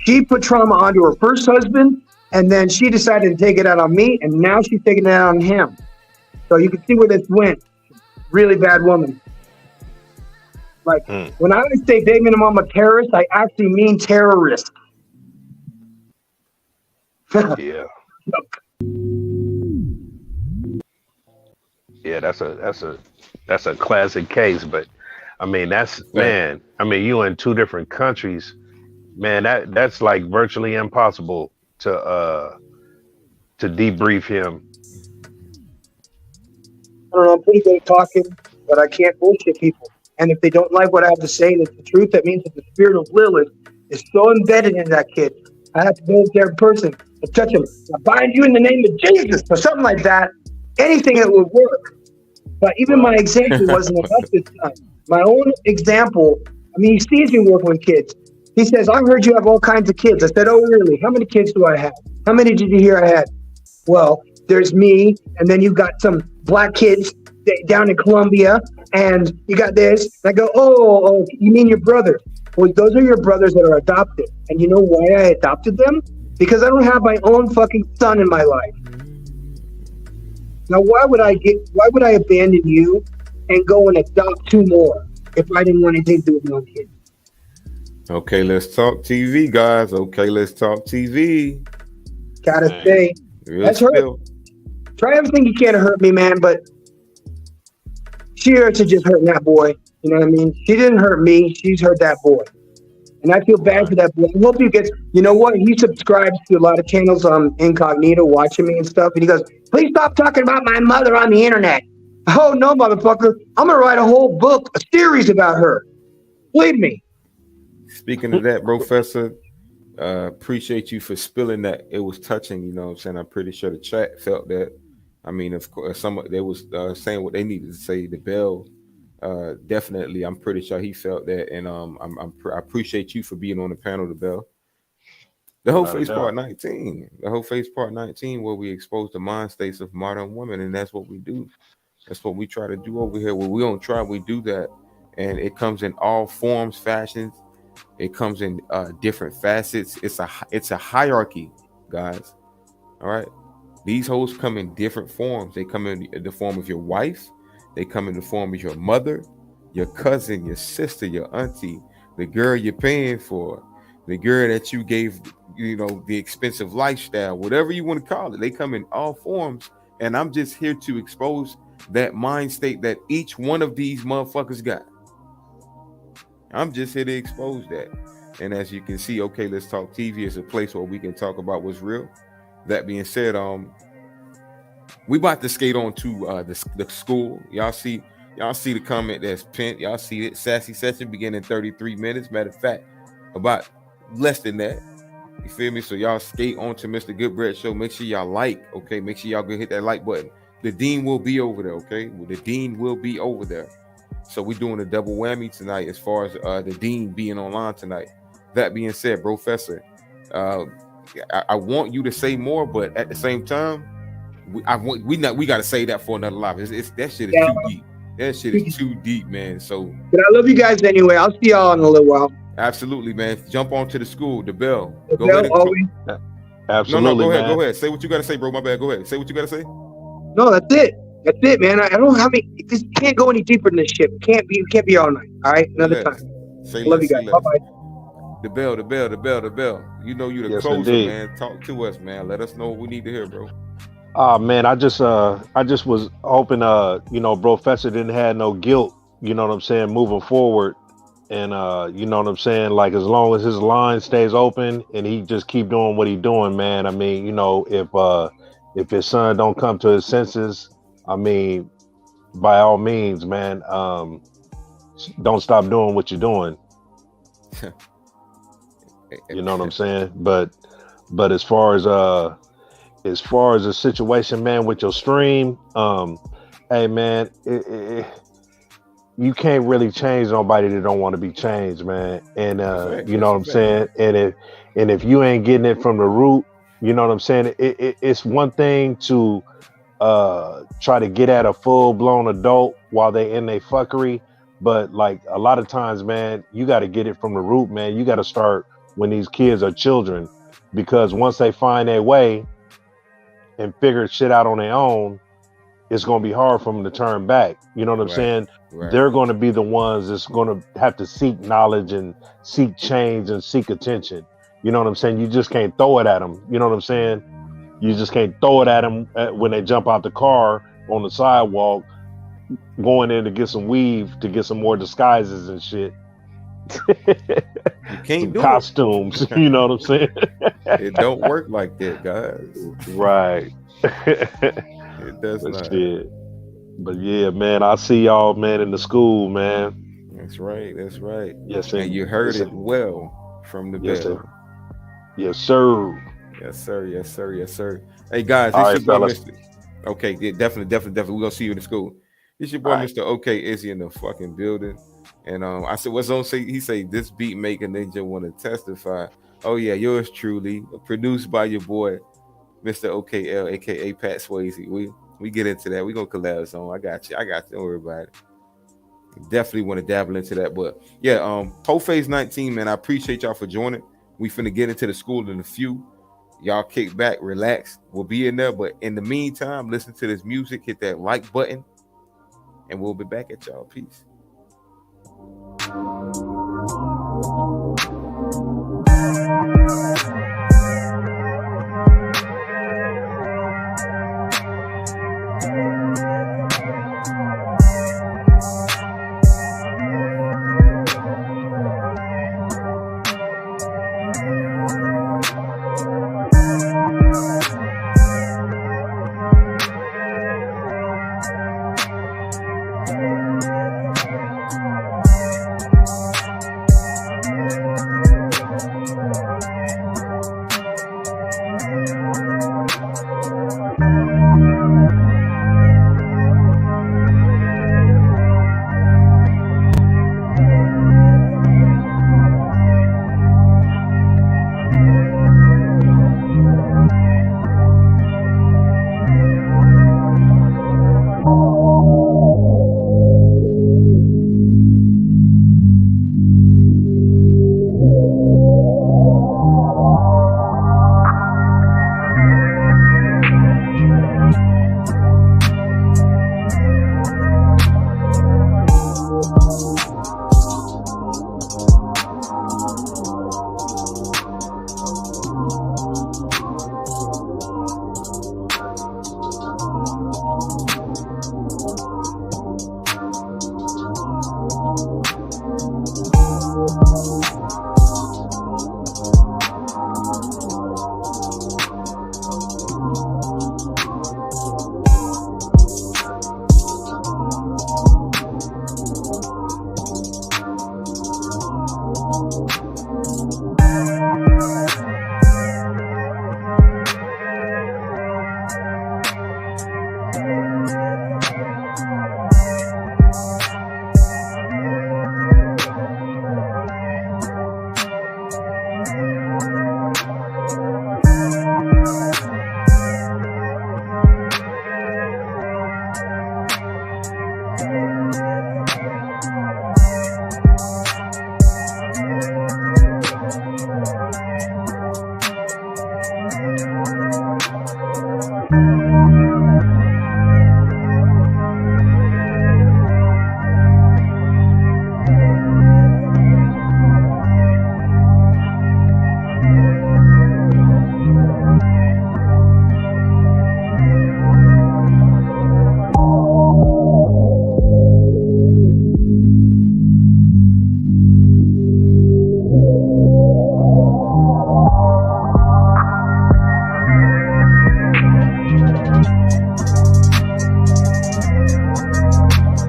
She put trauma onto her first husband, and then she decided to take it out on me, and now she's taking it out on him. So you can see where this went. Really bad woman. Like, when I say Damien and Mom a terrorist, I actually mean terrorist. Yeah. Yeah, that's a classic case, but I mean you in two different countries, man, that's like virtually impossible to debrief him. I don't know, I'm pretty good at talking, but I can't bullshit people. And if they don't like what I have to say and it's the truth, that means that the spirit of Lilith is so embedded in that kid. I have to go to every person and touch him. I bind you in the name of Jesus or something like that. Anything that would work. But even my example wasn't enough this time. My own example, I mean, he sees me working with kids. He says, I heard you have all kinds of kids. I said, oh, really? How many kids do I have? How many did you hear I had? Well, there's me, and then you've got some black kids down in Colombia, and you got this. And I go, oh, you mean your brothers? Well, those are your brothers that are adopted. And you know why I adopted them? Because I don't have my own fucking son in my life. Now, why would I abandon you and go and adopt two more if I didn't want anything to do with my own kids? Okay, let's talk TV, guys. Okay, let's talk TV. Gotta say, that's hurt. Try everything you can to hurt me, man, but she hurts to just hurting that boy. You know what I mean? She didn't hurt me. She's hurt that boy. And I feel bad for that boy. I hope he gets, you know what? He subscribes to a lot of channels incognito watching me and stuff. And he goes, please stop talking about my mother on the internet. Oh, no, motherfucker. I'm going to write a whole book, a series about her. Believe me. Speaking of that, Professor, appreciate you for spilling that. It was touching, you know what I'm saying? I'm pretty sure the chat felt that. I mean, of course, they was saying what they needed to say. The bell, definitely, I'm pretty sure he felt that, and I appreciate you for being on the panel, the bell. The whole face part 19, where we expose the mind states of modern women, and that's what we do. That's what we try to do over here. Well, we don't try, we do that, and it comes in all forms, fashions. It comes in different facets. It's a hierarchy, guys. All right. These hoes come in different forms. They come in the form of your wife. They come in the form of your mother, your cousin, your sister, your auntie, the girl you're paying for, the girl that you gave, the expensive lifestyle, whatever you want to call it. They come in all forms, and I'm just here to expose that mind state that each one of these motherfuckers got. I'm just here to expose that. And as you can see, okay, Let's Talk TV is a place where we can talk about what's real. That being said, we about to skate on to the school. Y'all see the comment that's pinned. Y'all see it. Sassy session beginning in 33 minutes. Matter of fact, about less than that. You feel me? So y'all skate on to Mr. Goodbread Show. Make sure y'all like, okay? Make sure y'all go hit that like button. The dean will be over there, okay? The dean will be over there. So we're doing a double whammy tonight as far as the dean being online tonight. That being said, Professor, I want you to say more, but at the same time, we got to say that for another live. That shit is too deep. That shit is too deep, man. So, but I love you guys anyway. I'll see y'all in a little while. Absolutely, man. Jump on to the school, the bell. Go ahead. Absolutely, go man. ahead. Go ahead. Say what you got to say, bro. My bad. Go ahead. Say what you got to say. No, that's it. That's it, man. I don't have any. This can't go any deeper than this shit. Can't be all night. All right, another time. Love you guys. Bye bye. The bell. You know you the Yes, closer, indeed. man. Talk to us, man. Let us know what we need to hear, bro. Man, I just was hoping Professor didn't have no guilt, you know what I'm saying, moving forward. And you know what I'm saying, like as long as his line stays open and he just keep doing what he's doing, man. I mean, if his son don't come to his senses, I mean, by all means, man, don't stop doing what you're doing. You know what I'm saying? But as far as the situation, man, with your stream, hey man, you can't really change nobody that don't want to be changed, man. And you know what I'm saying? And if you ain't getting it from the root, you know what I'm saying? It's one thing to try to get at a full-blown adult while they in their fuckery, but like a lot of times, man, you got to get it from the root, man. You got to start when these kids are children, because once they find their way and figure shit out on their own, it's going to be hard for them to turn back. You know what I'm saying? Right. They're going to be the ones that's going to have to seek knowledge and seek change and seek attention. You know what I'm saying? You just can't throw it at them. You know what I'm saying? You just can't throw it at them when they jump out the car on the sidewalk, going in to get some weave, to get some more disguises and shit. You can't do costumes. You know what I'm saying? It don't work like that, guys. Right. It does not. Shit. But yeah, man, I see y'all, man, in the school, man. That's right. Yes, sir. And you heard it well from the Yes, bell. sir. Yes, sir. Yes, sir. Hey guys, All this right, your boy, fellas. Mr. Okay, yeah, definitely. We're gonna see you in the school. This your boy, All right. Mr. OK Izzy in the fucking building. And I said, what's on say? He say this beat maker ninja want to testify. Oh yeah, yours truly, produced by your boy, Mr. OKL, aka Pat Swayze. We get into that. We gonna collab on. I got you. Don't worry about it. Definitely want to dabble into that. But yeah, Phase 19, man. I appreciate y'all for joining. We finna get into the school in a few. Y'all kick back, relax. We'll be in there. But in the meantime, listen to this music, hit that like button, and we'll be back at y'all. Peace.